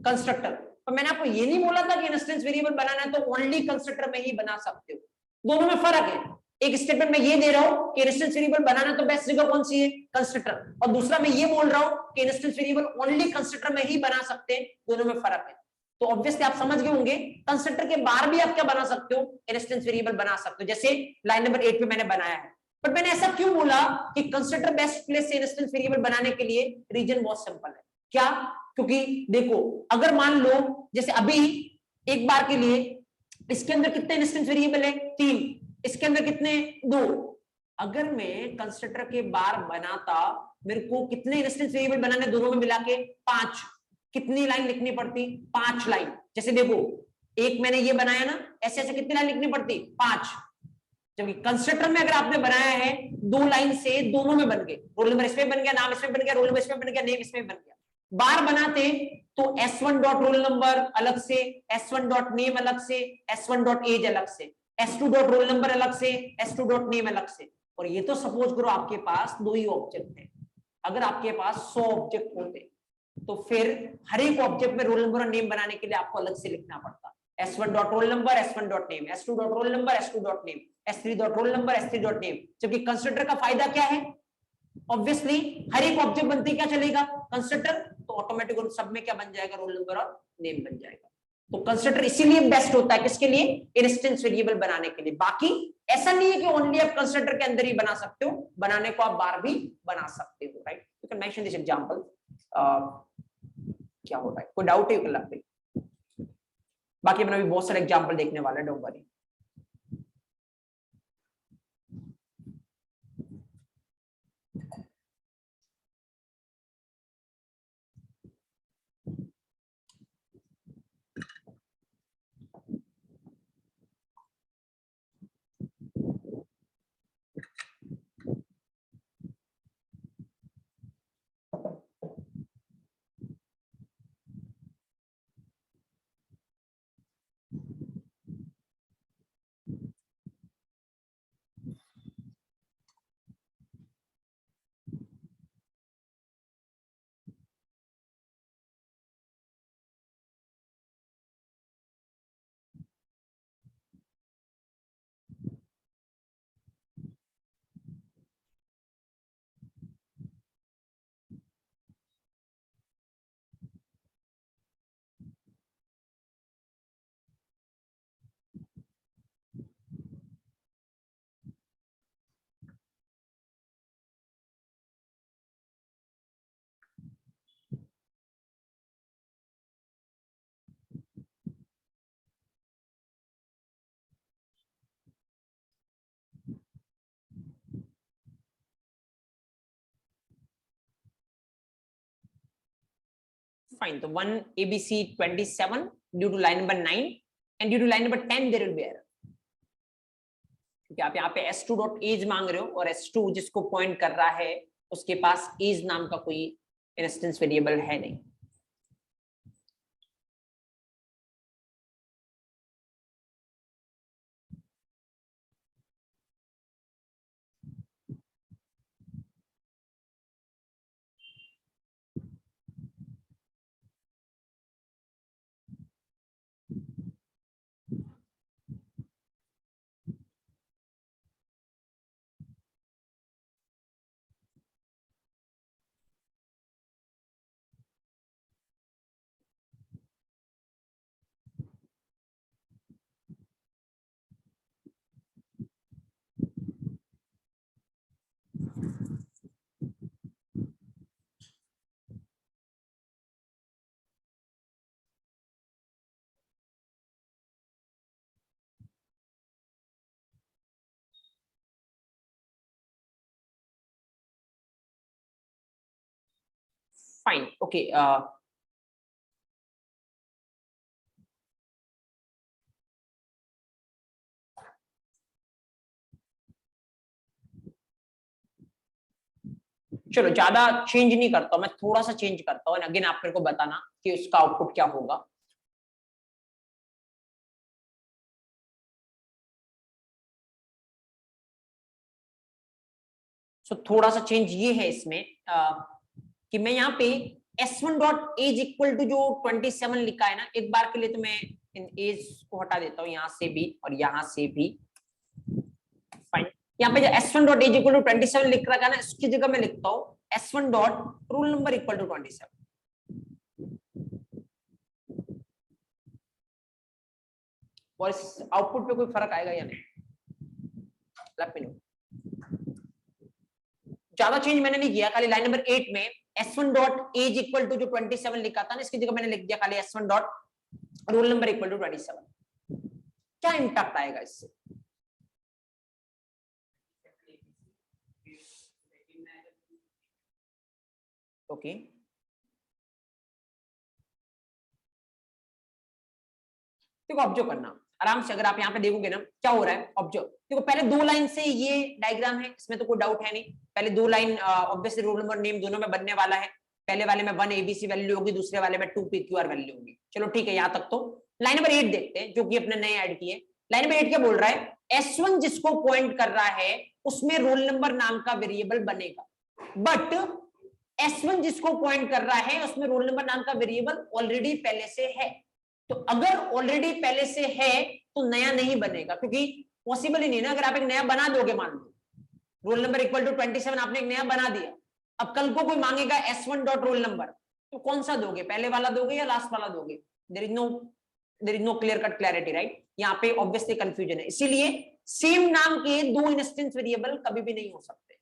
कंस्ट्रक्टर। तो मैंने आपको ये नहीं बोला था कि इंस्टेंस वेरिएबल बनाना है तो ओनली कंस्ट्रक्टर में ही बना सकते हो, दोनों में फर्क है। एक स्टेटमेंट में ये दे रहा हूं कि इंस्टेंस वेरिएबल बनाना तो बेस्ट जगह कौन सी है, कंस्ट्रक्टर, और दूसरा मैं ये बोल रहा हूं कि इंस्टेंस वेरिएबल ओनली कंस्ट्रक्टर में ही बना सकते हैं, दोनों में फर्क है। तो ऑब्वियसली आप समझ गए होंगे कंस्ट्रक्टर के बाहर भी आप क्या बना सकते हो, इंस्टेंस वेरिएबल बना सकते हो, जैसे लाइन नंबर 8 पे मैंने बनाया है। बट मैंने ऐसा क्यों बोला कि कंस्ट्रक्टर बेस्ट प्लेस से इंस्टेंस वेरिएबल बनाने के लिए, रीजन बहुत सिंपल है, क्या, क्योंकि देखो अगर मान लो जैसे अभी एक बार के लिए इसके अंदर कितने इंस्टेंस वेरिएबल है 3, इसके अंदर कितने 2, अगर मैं कंस्ट्रक्टर के बार बनाता मेरे को कितने इंस्टेंस वेरिएबल बनाने, दोनों में मिला के 5, कितनी लाइन लिखनी पड़ती 5 लाइन। जैसे देखो एक मैंने ये बनाया ना, ऐसे ऐसे कितनी लाइन लिखनी पड़ती 5, जबकि कंस्ट्रक्टर में अगर आपने बनाया है 2 लाइन से दोनों में बन गए, रोल नंबर इसमें बन गया, नाम इसमें बन गया, रोल नंबर इसमें बन गया, नेम इसमें बन गया। बार बनाते तो S1 डॉट रोल नंबर अलग से, S1 डॉट नेम अलग से, S1 डॉट एज अलग से, S2 डॉट रोल नंबर अलग से, S2 डॉट नेम अलग से। और ये तो सपोज करो आपके पास 2 ही ऑब्जेक्ट है, अगर आपके पास 100 ऑब्जेक्ट होते तो फिर हर एक ऑब्जेक्ट में रोल नंबर और नेम बनाने के लिए आपको अलग से लिखना पड़ता, S1 dot roll number, S1 dot name, S2 dot roll number, S2 dot name, S3 dot roll number, S3 dot name. जबकि कंस्ट्रक्टर का फायदा क्या है, ऑब्वियसली हर एक ऑब्जेक्ट बनते क्या चलेगा कंस्ट्रक्टर, तो ऑटोमेटिक उन सब में क्या बन जाएगा, रोल नंबर और नेम बन जाएगा। तो कंस्ट्रक्टर इसीलिए बेस्ट होता है किसके लिए, इंस्टेंस वेरिएबल बनाने के लिए। बाकी ऐसा नहीं है कि ओनली आप कंस्ट्रक्टर के अंदर ही बना सकते हो, बनाने को आप बाहर भी बना सकते हो, right. You can mention this example. क्या हो रहा है, कोई डाउट है कल पे, बाकी अपना भी बहुत सारे एग्जांपल देखने वाले हैं, डोंट वरी। Fine. तो 1 ABC 27 due to line number 9 and due to line number 10 there will be error. क्योंकि आप यहाँ पे S2 डॉट एज मांग रहे हो और S2 जिसको पॉइंट कर रहा है उसके पास एज नाम का कोई इंस्टेंस वेरिएबल है नहीं. Fine. Okay. चलो ज्यादा चेंज नहीं करता हूं मैं, थोड़ा सा चेंज करता हूं. अगेन आप मेरे को बताना कि उसका आउटपुट क्या होगा. सो थोड़ा सा चेंज ये है इसमें कि मैं यहाँ पे S1 dot age equal to जो 27 लिखा है ना, एक बार के लिए तो मैं इन एज को हटा देता हूँ यहाँ से भी और यहाँ से भी. फाइन. यहाँ पे जो S1 dot age equal to 27 लिख रखा है ना, इसकी जगह मैं लिखता हूँ S1 dot roll number equal to 27. और इस आउटपुट पे कोई फर्क आएगा या नहीं? Let me know. ज्यादा चेंज मैंने नहीं किया, खाली लाइन नंबर 8 में S1 dot age equal to जो 27 लिखा था ना, इसकी जगह मैंने लिख दिया खाली S1 dot roll number equal to 27. क्या इंपैक्ट आएगा इससे? ओके. देखो ऑब्जर्व करना आराम से, अगर आप यहाँ पे देखोगे ना क्या हो रहा है. ऑब्जर्व देखो, पहले 2 लाइन से ये डायग्राम है, इसमें तो कोई डाउट है नहीं. पहले 2 line obviously roll number name दोनों में बनने वाला है. पहले वाले में 1 ABC वैल्यू होगी, दूसरे वाले में 2 PQR वैल्यू होगी. चलो ठीक है, यहाँ तक तो. लाइन नंबर 8 देखते हैं जो कि अपने नए ऐड किए. लाइन नंबर 8 क्या बोल रहा है? S1 जिसको पॉइंट कर रहा है उसमें रोल नंबर नाम का वेरिएबल बनेगा, बट S1 जिसको पॉइंट कर रहा है उसमें रोल नंबर नाम का वेरिएबल ऑलरेडी पहले से है. तो अगर ऑलरेडी पहले से है तो नया नहीं बनेगा, क्योंकि पॉसिबल ही नहीं ना. अगर आप एक नया बना दोगे, मान लो रोल नंबर इक्वल टू 27 आपने एक नया बना दिया, अब कल को कोई मांगेगा S1 डॉट रोल नंबर, तो कौन सा दोगे? पहले वाला दोगे या लास्ट वाला दोगे? There is no clear cut clarity, right? यहाँ पे ऑब्वियसली कंफ्यूजन है. इसीलिए सेम नाम के 2 इंस्टेंस वेरिएबल कभी भी नहीं हो सकते,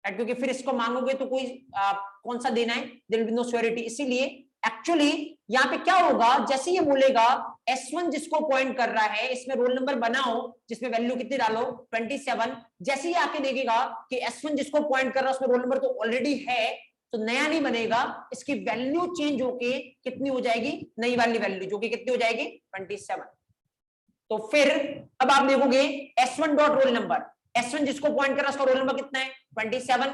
राइट? क्योंकि फिर इसको मांगोगे तो कोई कौन सा देना है, there will be no surety. इसीलिए एक्चुअली यहाँ पे क्या होगा, जैसे ये बोलेगा S1 जिसको पॉइंट कर रहा है इसमें रोल नंबर बनाओ जिसमें वैल्यू कितनी डालो 27. जैसे ही आके देखेगा कि S1 जिसको पॉइंट कर रहा है उसमें रोल नंबर तो ऑलरेडी है, तो नया नहीं बनेगा. इसकी वैल्यू चेंज होके कितनी हो जाएगी? नई वाली वैल्यू जो कि कितनी हो जाएगी? 27. तो फिर अब आप देखोगे S1 dot roll number, S1 जिसको पॉइंट कर रहा है उसका रोल नंबर कितना है? 27.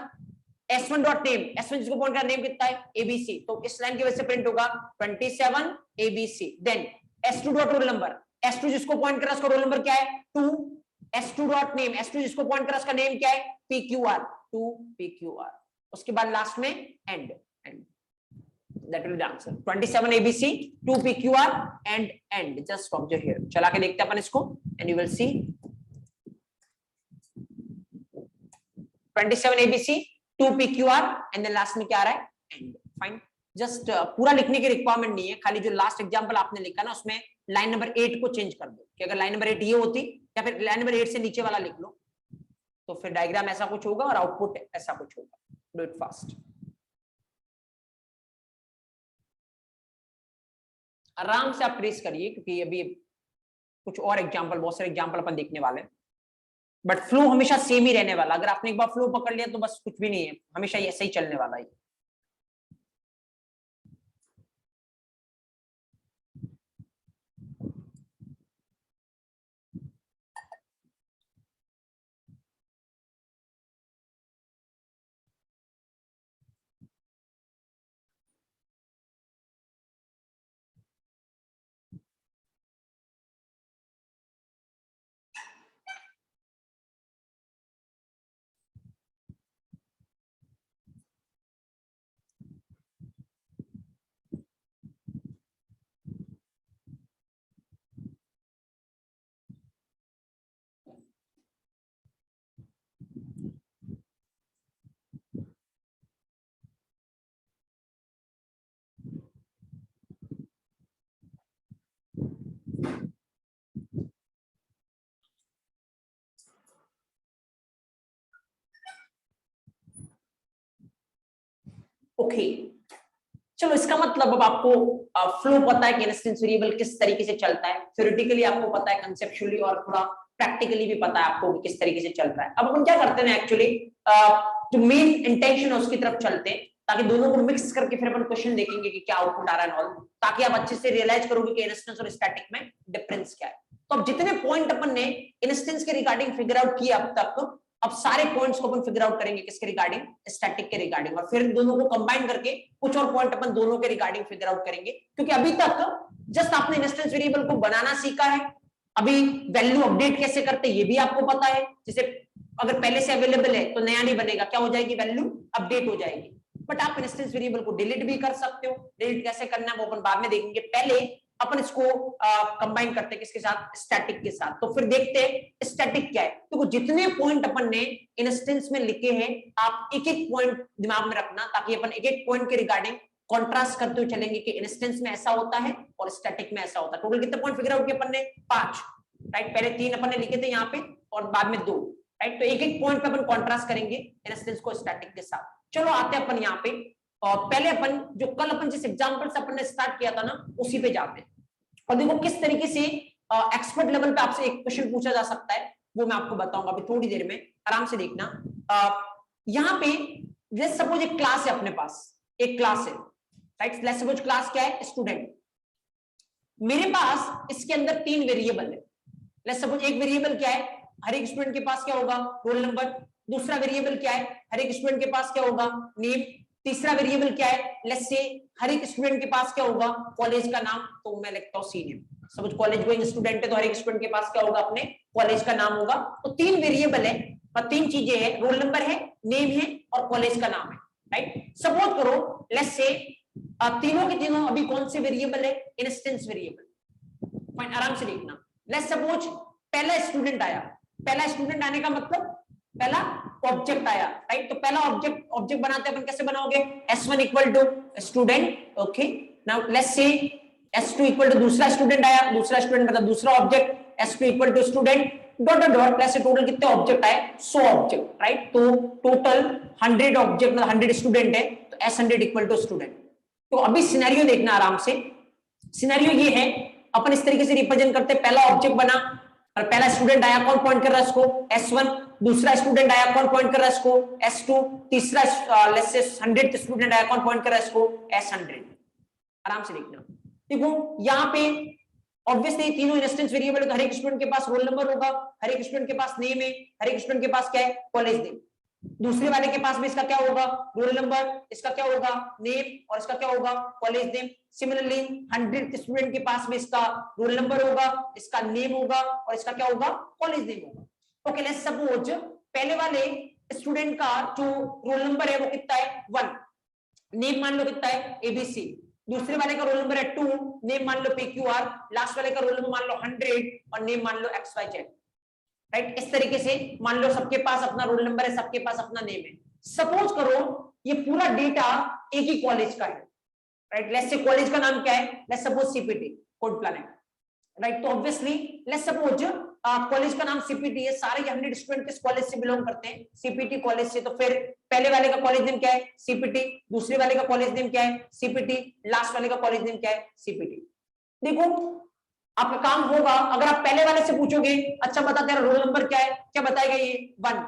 S1 डॉट नेम, S1 जिसको पॉइंट कर नेम कितना है? ABC. तो इस लाइन की वजह से प्रिंट होगा 27 ABC. Then S2 dot roll number, S2 जिसको पॉइंट कर रहा है उसका रोल नंबर क्या है? 2. S2 डॉट नेम, S2 जिसको पॉइंट कर रहा है उसका नेम क्या है? PQR. 2 PQR. उसके बाद लास्ट में and. That will be the answer. 27 ABC, 2 PQR and end. Just observe here. चला के देखते हैं अपन इसको and you will see 27 ABC, 2 PQR and then last में क्या आ रहा है? End. Fine. Just पूरा लिखने की रिक्वायरमेंट नहीं है, खाली जो लास्ट एग्जांपल आपने लिखा ना उसमें लाइन नंबर 8 को चेंज कर दो कि अगर लाइन नंबर 8 ये होती या फिर लाइन नंबर 8 से नीचे वाला लिख लो, तो फिर डायग्राम ऐसा कुछ होगा और आउटपुट ऐसा कुछ होगा. Do it fast. आराम से आप ट्रेस करिए क्योंकि अभी कुछ और एग्जांपल, बहुत सारे एग्जांपल अपन देखने वाले हैं, बट फ्लो हमेशा सेम ही रहने वाला. अगर आपने एक बार फ्लो पकड़ लिया तो बस कुछ भी नहीं है, हमेशा ऐसे ही चलने वाला है. ओके, चलो इसका मतलब अब आपको फ्लो पता है कि इंस्टेंस वेरिएबल किस तरीके से चलता है, थ्योरेटिकली आपको पता है, कंसेप्चुअली और थोड़ा प्रैक्टिकली भी पता है आपको कि किस तरीके से चल रहा है। अब अपन क्या करते हैं एक्चुअली, जो मेन इंटेंशन है उसकी तरफ चलते हैं, ताकि दोनों को मिक्स करके फिर अपन क्वेश्चन देखेंगे कि क्या आउटपुट आ रहा है ऑल, ताकि आप अच्छे से रियलाइज करोगे कि इंस्टेंस और स्टैटिक में डिफरेंस क्या है। तो अब जितने पॉइंट अपन ने इंस्टेंस के रिगार्डिंग फिगर आउट किया अब तक, अब सारे पॉइंट्स को अपन फिगर आउट करेंगे किसके रिगार्डिंग, स्टैटिक के रिगार्डिंग, और फिर दोनों को कंबाइन करके कुछ और पॉइंट अपन दोनों के रिगार्डिंग फिगर आउट करेंगे। क्योंकि अभी तक जस्ट आपने इंस्टेंस वेरिएबल को बनाना सीखा है, अभी वैल्यू अपडेट कैसे करते ये भी आपको पता है, जैसे अगर पहले से अवेलेबल है तो नया नहीं बनेगा, क्या हो जाएगी, वैल्यू अपडेट हो जाएगी। बट आप इंस्टेंस वेरिएबल को डिलीट भी कर सकते हो, डिलीट कैसे करना है वो अपन बाद में देखेंगे, पहले अपन इसको कंबाइन करते हैं किसके साथ, स्टैटिक के साथ। तो फिर देखते हैं स्टैटिक क्या है। तो जितने पॉइंट अपन ने इंस्टेंस में लिखे हैं, आप एक एक पॉइंट दिमाग में रखना, ताकि अपन एक एक पॉइंट के रिगार्डिंग कॉन्ट्रास्ट करते हुए चलेंगे कि इंस्टेंस में ऐसा होता है और स्टैटिक में ऐसा होता है। टोटल कितने पॉइंट फिगर आउट किए अपन ने, 5, राइट। पहले 3 अपन ने लिखे थे यहाँ पे और बाद में 2, राइट। तो एक एक पॉइंट पे अपन कॉन्ट्रास्ट करेंगे इंस्टेंस को स्टैटिक के साथ। चलो आते हैं अपन यहाँ पे, और पहले अपन जो कल अपन जिस एग्जांपल से अपन ने स्टार्ट किया था ना, उसी पे जाते हैं। और देखो किस तरीके से एक्सपर्ट लेवल पे आपसे एक क्वेश्चन पूछा जा सकता है, वो मैं आपको बताऊंगा अभी थोड़ी देर में, आराम से देखना। यहाँ पे लेट्स सपोज एक क्लास है अपने पास, एक क्लास है, राइट। लेट्स सपोज क्लास क्या है, स्टूडेंट। मेरे पास इसके अंदर 3 वेरिएबल है। लेट्स सपोज एक वेरिएबल क्या है, हर एक स्टूडेंट के पास क्या होगा, रोल नंबर। दूसरा वेरिएबल क्या है, हर एक स्टूडेंट के पास क्या होगा, नेम। तीसरा वेरिएबल क्या है, लेट्स से हर एक स्टूडेंट के पास क्या होगा, कॉलेज का नाम। तो मैं लिखता हूं C name. Suppose college going student है तो हर एक स्टूडेंट के पास क्या होगा, अपने कॉलेज का नाम होगा। तो 3 वेरिएबल है और 3 चीजें हैं, रोल नंबर है, नेम है और कॉलेज का नाम है, राइट। सपोज करो लेट्स से तीनों के तीनों अभी कौन से वेरिएबल है, इंस्टेंस वेरिएबल। फाइन, आराम से देखना। लेट्स सपोज पहला स्टूडेंट आया। पहला स्टूडेंट आने का मतलब पहला ऑब्जेक्ट आया, राइट। तो पहला ऑब्जेक्ट बनाते अपन कैसे बनाओगे, s1 equal to student, okay. Now let's say s2 equal to दूसरा स्टूडेंट आया, दूसरा स्टूडेंट मतलब दूसरा object, s2 equal to student dot dot dot. Let's say total कितने ऑब्जेक्ट आए, 100 ऑब्जेक्ट, राइट। तो टोटल 100 ऑब्जेक्ट मतलब 100 स्टूडेंट है, तो s100 इक्वल टू स्टूडेंट। तो अभी सिनेरियो देखना आराम से। सिनेरियो ये है, अपन इस तरीके से रिप्रेजेंट करते हैं, पहला ऑब्जेक्ट बना और पहला स्टूडेंट आया, कौन पॉइंट कर रहा है इसको, s1। दूसरा स्टूडेंट आया, कौन पॉइंट कर रहा है इसको, s2। तीसरा लेट्स से 100th स्टूडेंट आया, कौन पॉइंट कर रहा है इसको, s100। आराम से देखना। देखो यहाँ पे ऑब्वियसली तीनों इंस्टेंस वेरिएबल है, तो हर एक स्टूडेंट के पास रोल नंबर होगा, हर एक स्टूडेंट के पास नेम है, हर एक स्टूडेंट के पास क्या है, कॉलेज नेम। दूसरे वाले के पास भी इसका क्या होगा, रोल नंबर, इसका क्या होगा, नेम, और इसका क्या होगा, college name. Similarly 100th student के पास में इसका रोल नंबर होगा, इसका नेम होगा और इसका क्या होगा, कॉलेज नेम होगा। ओके, लेट्स सपोज पहले वाले स्टूडेंट का जो रोल नंबर है वो कितना है, 1। नेम मान लो कितना है, ABC। दूसरे वाले का रोल नंबर है 2, नेम मान लो PQR। लास्ट वाले का रोल नंबर मान लो 100 और नेम मान लो XYZ, राइट। इस तरीके से मान लो सबके पास अपना रोल नंबर है, सबके पास अपना नेम है। सपोज करो ये पूरा डेटा एक ही कॉलेज का है, राइट। लेट्स से कॉलेज का नाम क्या है, let's suppose CPT code planet, right. तो ऑब्वियसली लेट्स सपोज कॉलेज का नाम CPT है, सारे 100 स्टूडेंट किस कॉलेज से बिलोंग करते हैं, CPT कॉलेज से। तो फिर पहले वाले का कॉलेज नेम क्या है, CPT। दूसरे वाले का कॉलेज नेम क्या है, CPT। लास्ट वाले का कॉलेज नेम क्या है, CPT। देखो आपका काम होगा, अगर आप पहले वाले से पूछोगे, अच्छा बता तेरा रोल नंबर क्या है, क्या बताएगा ये, 1।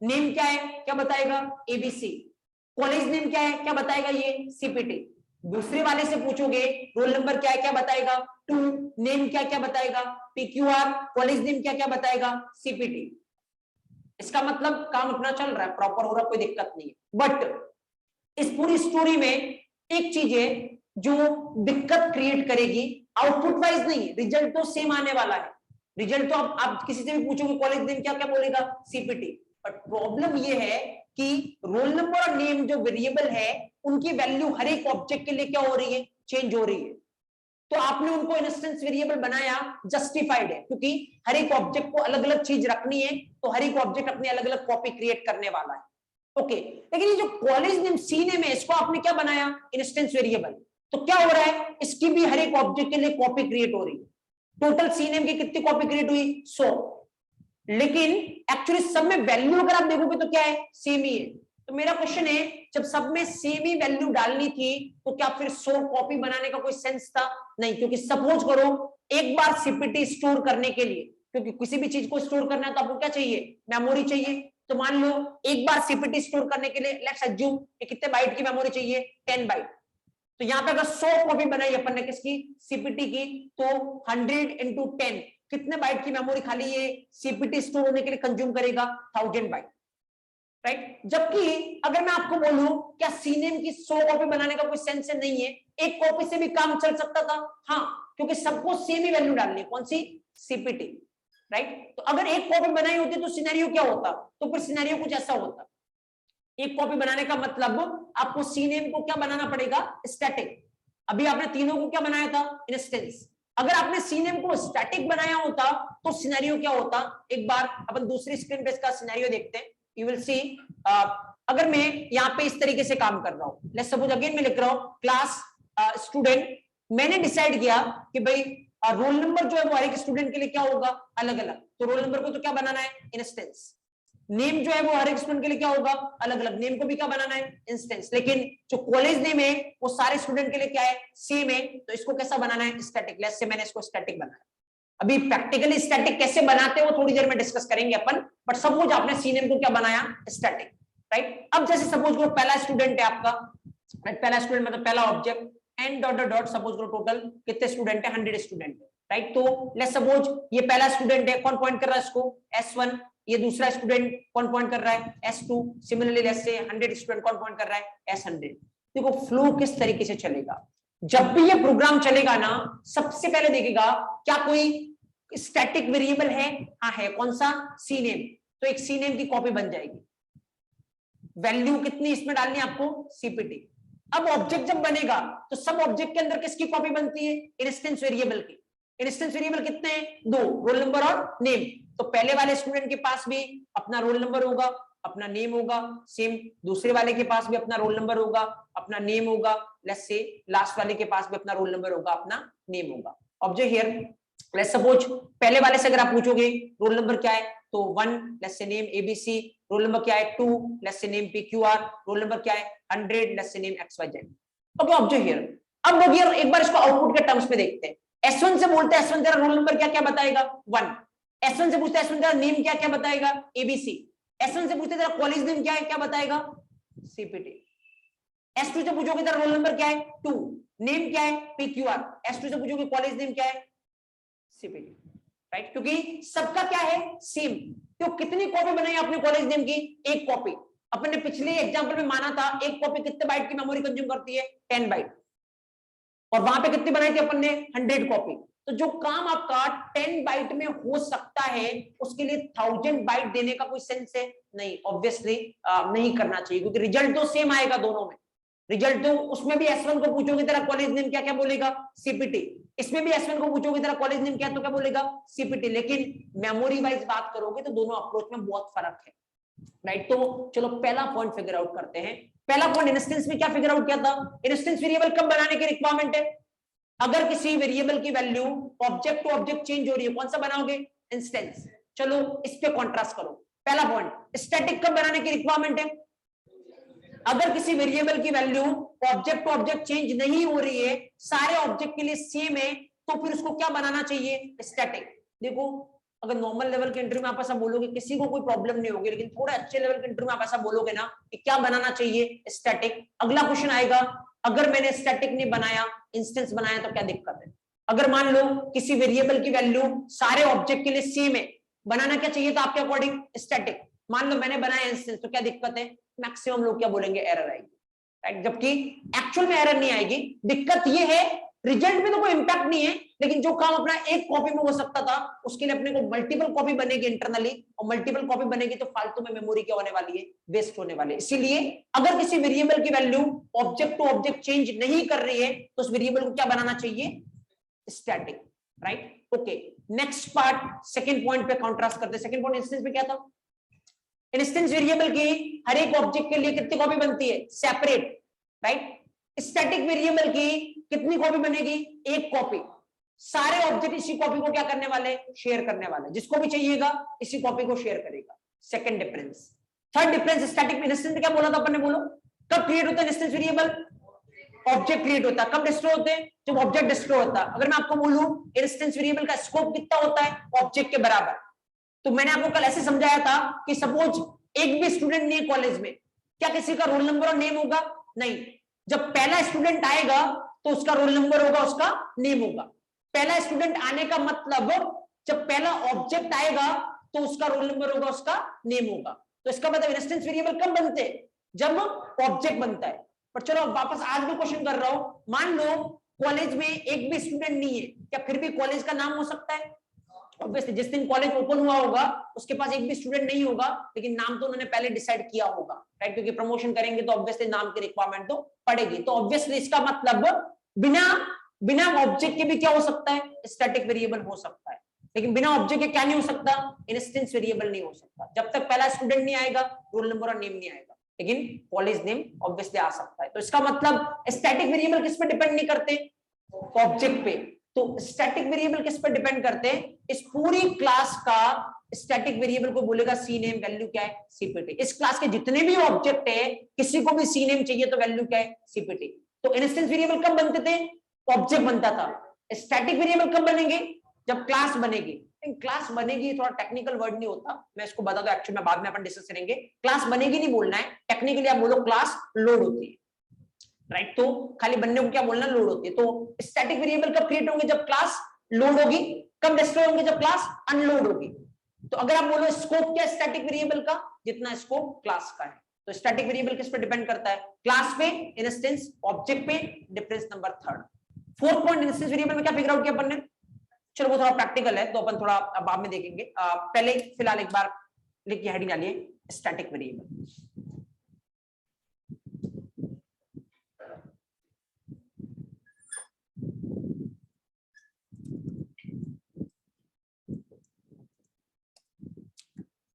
नेम क्या है, क्या बताएगा, ABC। कॉलेज नेम क्या है, क्या बताएगा ये, CPT। दूसरे वाले से पूछोगे रोल नंबर क्या है, क्या बताएगा, 2। नेम क्या क्या बताएगा, PQR। कॉलेज नेम क्या क्या बताएगा, CPT। इसका मतलब काम अपना चल रहा है, प्रॉपर हो रहा, कोई दिक्कत नहीं है। बट इस पूरी स्टोरी में एक चीज है जो दिक्कत क्रिएट करेगी, आउटपुट वाइज नहीं, रिजल्ट तो सेम आने वाला है। रिजल्ट तो आप किसी से भी पूछोगे कॉलेज नेम क्या क्या बोलेगा, CPT। बट प्रॉब्लम ये है कि रोल नंबर और नेम जो वेरिएबल है, उनकी वैल्यू हर एक ऑब्जेक्ट के लिए क्या हो रही है, चेंज हो रही है। तो आपने उनको इंस्टेंस वेरिएबल बनाया, जस्टिफाइड है, क्योंकि हर एक ऑब्जेक्ट को अलग अलग चीज रखनी है, तो हर एक ऑब्जेक्ट अपनी अलग अलग कॉपी क्रिएट करने वाला है। ओके, लेकिन ये जो कॉलेज नेम सी नेम है, इसको आपने क्या बनाया, इंस्टेंस वेरिएबल। तो क्या हो रहा है, इसकी भी हर एक ऑब्जेक्ट के लिए कॉपी क्रिएट हो रही है। टोटल सी नेम की कितनी कॉपी क्रिएट हुई, 100। लेकिन एक्चुअली सब में वैल्यू अगर आप देखोगे तो क्या है, सेम ही है। तो मेरा क्वेश्चन है जब सब में सेम ही वैल्यू डालनी थी तो क्या फिर 100 कॉपी बनाने का कोई सेंस था? नहीं, क्योंकि सपोज करो एक बार सीपीटी स्टोर करने के लिए, क्योंकि किसी भी चीज को स्टोर करना है तो आपको क्या चाहिए? मेमोरी चाहिए। तो मान लो एक बार सीपीटी स्टोर करने के लिए लेट्स अज्यूम कितने बाइट की मेमोरी चाहिए? 10 बाइट। तो यहाँ पे अगर 100 कॉपी बनाई अपन ने किसकी? सीपीटी की, तो 100 into 10 कितने बाइट की मेमोरी खाली ये सीपीटी स्टोर होने के लिए कंज्यूम करेगा? 1000 बाइट, राइट। जबकि अगर मैं आपको बोलूं क्या सीनेम की 100 कॉपी बनाने का कोई सेंस नहीं है, एक कॉपी से भी काम चल सकता था। हाँ, क्योंकि सबको सेम ही वैल्यू डालनी है, कौन सी? CPT, right. तो अगर एक कॉपी बनाई होती तो सिनेरियो क्या होता? तो फिर सिनेरियो कुछ ऐसा होता, एक कॉपी बनाने का मतलब आपको सीनेम को क्या बनाना पड़ेगा? स्टैटिक। अभी आपने तीनों को क्या बनाया था? इंस्टेंस। अगर आपने सीनेम को स्टैटिक बनाया होता तो सिनेरियो क्या होता? एक बार अपन दूसरी स्क्रीन पे इसका सिनेरियो देखते हैं। यू विल सी, अगर मैं यहाँ पे इस तरीके से काम कर रहा हूं, लेट्स सपोज अगेन मैं लिख रहा हूं क्लास स्टूडेंट, मैंने डिसाइड किया कि भाई रोल नंबर जो है वो हर एक स्टूडेंट के लिए क्या होगा? अलग अलग। तो रोल नंबर को तो क्या बनाना है? इंस्टेंस। नेम जो है वो हर एक स्टूडेंट के लिए क्या होगा? अलग अलग। नेम को भी क्या बनाना है? इंस्टेंस। लेकिन जो कॉलेज नेम है वो सारे स्टूडेंट के लिए क्या है? सेम है। तो इसको कैसा बनाना है? स्टैटिक। लेट्स से मैंने इसको स्टैटिक बनाया। अभी प्रैक्टिकली स्टैटिक कैसे बनाते हैं वो थोड़ी देर में डिस्कस करेंगे अपन, बट सपोज आपने सी नेम को क्या बनाया? Static, right. अब जैसे सपोज करो पहला स्टूडेंट है आपका, पहला स्टूडेंट मतलब पहला object, and dot dot dot, suppose करो टोटल कितने स्टूडेंट है? 100 स्टूडेंट है, राइट। तो लेट्स सपोज ये पहला स्टूडेंट है, कौन पॉइंट कर रहा है इसको? S1। ये दूसरा स्टूडेंट कौन पॉइंट कर रहा है? S2। Similarly let's say 100 student कौन पॉइंट कर रहा है? S100। देखो फ्लो किस तरीके से चलेगा। जब भी ये प्रोग्राम चलेगा ना, सबसे पहले देखेगा क्या कोई स्टैटिक वेरिएबल है? हाँ है। कौन सा? C name. तो एक सी नेम की कॉपी बन जाएगी। वैल्यू कितनी इसमें डालनी है आपको? सीपीटी। अब ऑब्जेक्ट जब बनेगा तो सब ऑब्जेक्ट के अंदर किसकी कॉपी बनती है? इंस्टेंस वेरिएबल की। इंस्टेंस वेरिएबल कितने हैं? 2, रोल नंबर और नेम। तो पहले वाले स्टूडेंट के पास भी अपना रोल नंबर होगा, अपना नेम होगा, सेम दूसरे वाले के पास भी अपना रोल नंबर होगा, अपना नेम होगा, लेट्स से लास्ट वाले के पास भी अपना रोल नंबर होगा, अपना नेम होगा। ऑब्जेक्ट हियर, लेट्स सपोज पहले वाले से अगर आप पूछोगे रोल नंबर क्या है, तो 1, let's say name ABC. Roll number क्या है? 2, let's say name PQR. Roll number क्या है? 100, let's say name XYZ। Okay, object here. अब लोग यार एक बार इसको आउटपुट के टर्म्स में देखते हैं। S1 से बोलते हैं S1 तेरा रोल नंबर क्या क्या बताएगा? 1। S1 से पूछते हैं S1 तेरा नेम क्या क्या बताएगा? ABC। S1 से पूछते तेरा कॉलेज नेम क्या है, क्या बताएगा? CPT। S2 से पूछोगे तेरा रोल नंबर क्या है? 2। नेम क्या है? PQR। S2 से पूछोगे कॉलेज नेम क्या है? CPT, right. क्योंकि सबका क्या है? सेम। तो कितनी कॉपी बनाई आपने कॉलेज नेम की? एक कॉपी। अपन ने पिछले एग्जांपल में माना था एक कॉपी कितने बाइट की मेमोरी कंज्यूम करती है? 10 बाइट। और वहां पे कितनी बनाई थी अपन ने? 100 कॉपी। तो जो काम आपका 10 बाइट में हो सकता है उसके लिए 1000 बाइट देने का कोई सेंस है? नहीं, ऑब्वियसली नहीं करना चाहिए, क्योंकि रिजल्ट तो सेम आएगा दोनों में। रिजल्ट तो उसमें भी S1 को पूछोगे तेरा कॉलेज नेम क्या क्या बोलेगा? CPT। इसमें भी S1 को पूछोगे तेरा कॉलेज नेम क्या तो क्या बोलेगा? CPT। लेकिन मेमोरी वाइज बात करोगे तो दोनों अप्रोच में बहुत फर्क है, राइट। तो चलो पहला पॉइंट फिगर आउट करते हैं। पहला पॉइंट इंस्टेंस में क्या फिगर आउट किया था? इंस्टेंस वेरिएबल कब बनाने की रिक्वायरमेंट है? अगर किसी वेरिएबल की value object to object change हो रही है, कौन सा बनाओगे? इंस्टेंस। चलो इस पे कॉन्ट्रास्ट करो। पहला पॉइंट, स्टैटिक कब बनाने की रिक्वायरमेंट है? अगर किसी वेरिएबल की value object to object change नहीं हो रही है, सारे ऑब्जेक्ट के लिए सेम है, तो फिर उसको क्या बनाना चाहिए? स्टैटिक। देखो अगर नॉर्मल लेवल के इंटरव्यू में आप ऐसा बोलोगे किसी को कोई प्रॉब्लम नहीं होगी, लेकिन थोड़े अच्छे लेवल के इंटरव्यू में आप ऐसा बोलोगे ना कि क्या बनाना चाहिए? स्टैटिक। अगला क्वेश्चन आएगा, अगर मैंने स्टैटिक नहीं बनाया, इंस्टेंस बनाया, तो क्या दिक्कत है? अगर मान लो किसी वेरिएबल की वैल्यू सारे ऑब्जेक्ट के लिए सेम है, बनाना क्या चाहिए था आपके अकॉर्डिंग? स्टैटिक। मान लो मैंने बनाया इंस्टेंस, तो क्या दिक्कत है? मैक्सिमम लोग क्या बोलेंगे? एरर आएगी, राइट। जबकि एक्चुअल में एरर नहीं आएगी। दिक्कत ये है रिजल्ट में तो कोई इंपैक्ट नहीं है, लेकिन जो काम अपना एक कॉपी में हो सकता था उसके लिए अपने को मल्टीपल कॉपी बनेगी इंटरनली, और मल्टीपल कॉपी बनेगी तो फालतू में मेमोरी क्या होने वाली है? वेस्ट होने वाली है। इसीलिए अगर किसी वेरिएबल की value object to object change नहीं कर रही है तो उस वेरिएबल को क्या बनाना चाहिए? Static, right. Okay, next part second point पे कॉन्ट्रास्ट करते हैं। सेकंड पॉइंट इंस्टेंस में क्या था? इंस्टेंस वेरिएबल की हर एक ऑब्जेक्ट के लिए कितनी कॉपी बनती है? Separate, right. स्टैटिक वेरिएबल की कितनी कॉपी बनेगी? एक कॉपी। सारे ऑब्जेक्ट इसी कॉपी को क्या करने वाले? शेयर करने वाले। जिसको भी चाहिएगा इसी कॉपी को शेयर करेगा। Second difference. Third difference, static instance में क्या बोला था अपन ने? बोलो। कब क्रिएट होता है इंस्टेंस वेरिएबल? ऑब्जेक्ट क्रिएट होता है। कब डिस्ट्रॉय होते हैं? जब ऑब्जेक्ट डिस्ट्रॉय होता है। अगर मैं आपको बोलूं इंस्टेंस वेरिएबल का स्कोप कितना होता है? ऑब्जेक्ट के बराबर। तो मैंने आपको कल ऐसे समझाया था कि सपोज एक भी स्टूडेंट नहीं है कॉलेज में, क्या किसी का रोल नंबर और नेम होगा? नहीं। जब पहला स्टूडेंट आएगा तो उसका रोल नंबर होगा, उसका नेम होगा। पहला स्टूडेंट आने का मतलब जब पहला ऑब्जेक्ट आएगा तो उसका रोल नंबर होगा, उसका नेम होगा। तो इसका मतलब इंस्टेंस वेरिएबल कब बनते हैं? जब ऑब्जेक्ट बनता है। पर चलो वापस आज भी क्वेश्चन कर रहा हूं, मान लो कॉलेज में एक भी स्टूडेंट नहीं है, क्या फिर भी कॉलेज का नाम हो सकता है? ऑब्वियसली जिस दिन कॉलेज ओपन हुआ होगा उसके पास एक भी स्टूडेंट नहीं होगा, लेकिन नाम तो उन्होंने पहले डिसाइड किया होगा, राइट? क्योंकि प्रमोशन करेंगे तो ऑब्वियसली नाम की रिक्वायरमेंट तो पड़ेगी। तो ऑब्वियसली इसका मतलब बिना बिना ऑब्जेक्ट के भी क्या हो सकता है? स्टैटिक वेरिएबल हो सकता है। लेकिन बिना ऑब्जेक्ट के क्या नहीं हो सकता? इंस्टेंस वेरिएबल नहीं हो सकता। जब तक पहला स्टूडेंट नहीं आएगा रोल नंबर और नेम नहीं आएगा, लेकिन कॉलेज नेम ऑब्वियसली आ सकता है। तो इसका मतलब स्टैटिक वेरिएबल किस पे डिपेंड नहीं करते? ऑब्जेक्ट पे। तो स्टैटिक वेरिएबल किस पे डिपेंड करते हैं? इस पूरी क्लास का स्टैटिक वेरिएबल को बोलेगा सी नेम, वैल्यू क्या है? सीपीटी। इस क्लास के जितने भी ऑब्जेक्ट है किसी को भी सी नेम चाहिए तो वैल्यू क्या है? सीपीटी। तो इंस्टेंस वेरिएबल कब बनते थे? ऑब्जेक्ट बनता था। स्टैटिक वेरिएबल कब बनेंगे? जब क्लास बनेगी। क्लास बनेगी थोड़ा टेक्निकल वर्ड नहीं होता, मैं इसको बता दूं, एक्चुअली में बाद में अपन डिस्कस करेंगे। क्लास बनेगी नहीं बोलना है, टेक्निकली आप बोलो क्लास लोड होती है, राइट? तो खाली बनने को क्या बोलना? लोड होती है। तो स्टैटिक वेरिएबल कब क्रिएट होंगे? जब क्लास लोड होगी। कब डिस्ट्रॉय होंगे? जब क्लास अनलोड होगी। तो अगर आप बोलो स्कोप क्या स्टैटिक वेरिएबल का? जितना स्कोप क्लास का है। तो स्टैटिक वेरिएबल किस पे डिपेंड करता है? क्लास पे, इंस्टेंस, ऑब्जेक्ट पे। Difference number third. Fourth point, instance variable में क्या फिगर आउट किया अपन ने? चलो वो थोड़ा प्रैक्टिकल है तो अपन थोड़ा बाद में देखेंगे। पहले फिलहाल एक बार लिखिए, हेडिंग डालिए static variable.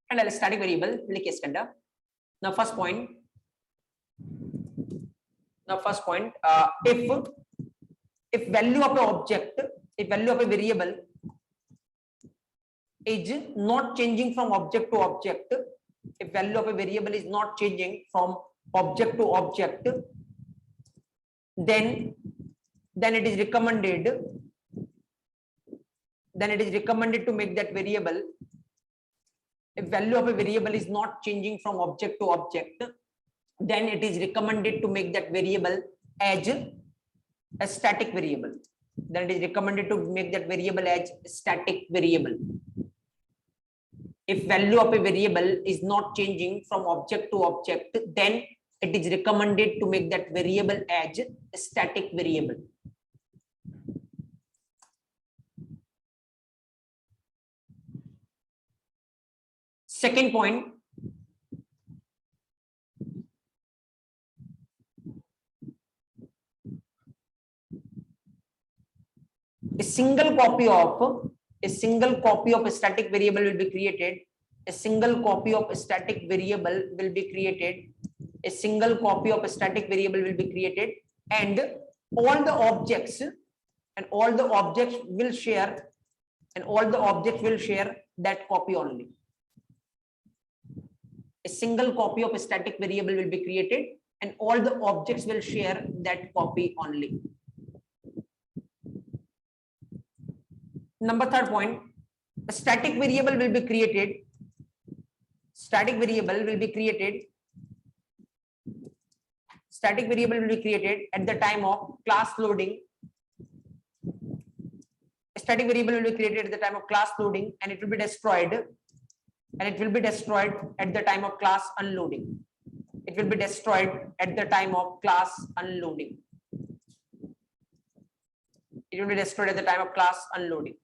and a static variable लिखिए इसके अंदर। now first point if value of a object, if value of a variable is not changing from object to object, if value of a variable is not changing from object to object, then it is recommended to make that variable, if value of a variable is not changing from object to object, then it is recommended to make that variable as a static variable. Then it is recommended to make that variable as static variable. If value of a variable is not changing from object to object, then it is recommended to make that variable as a static variable. Second point, a single copy of a static variable will be created. A single copy of a static variable will be created. A single copy of a static variable will be created, and all the objects will share, that copy only. A single copy of a static variable will be created, and all the objects will share that copy only. Number third point, a static variable will be created. Static variable will be created at the time of class loading. A static variable will be created at the time of class loading, and it will be destroyed at the time of class unloading. It will be destroyed at the time of class unloading. It will be destroyed at the time of class unloading.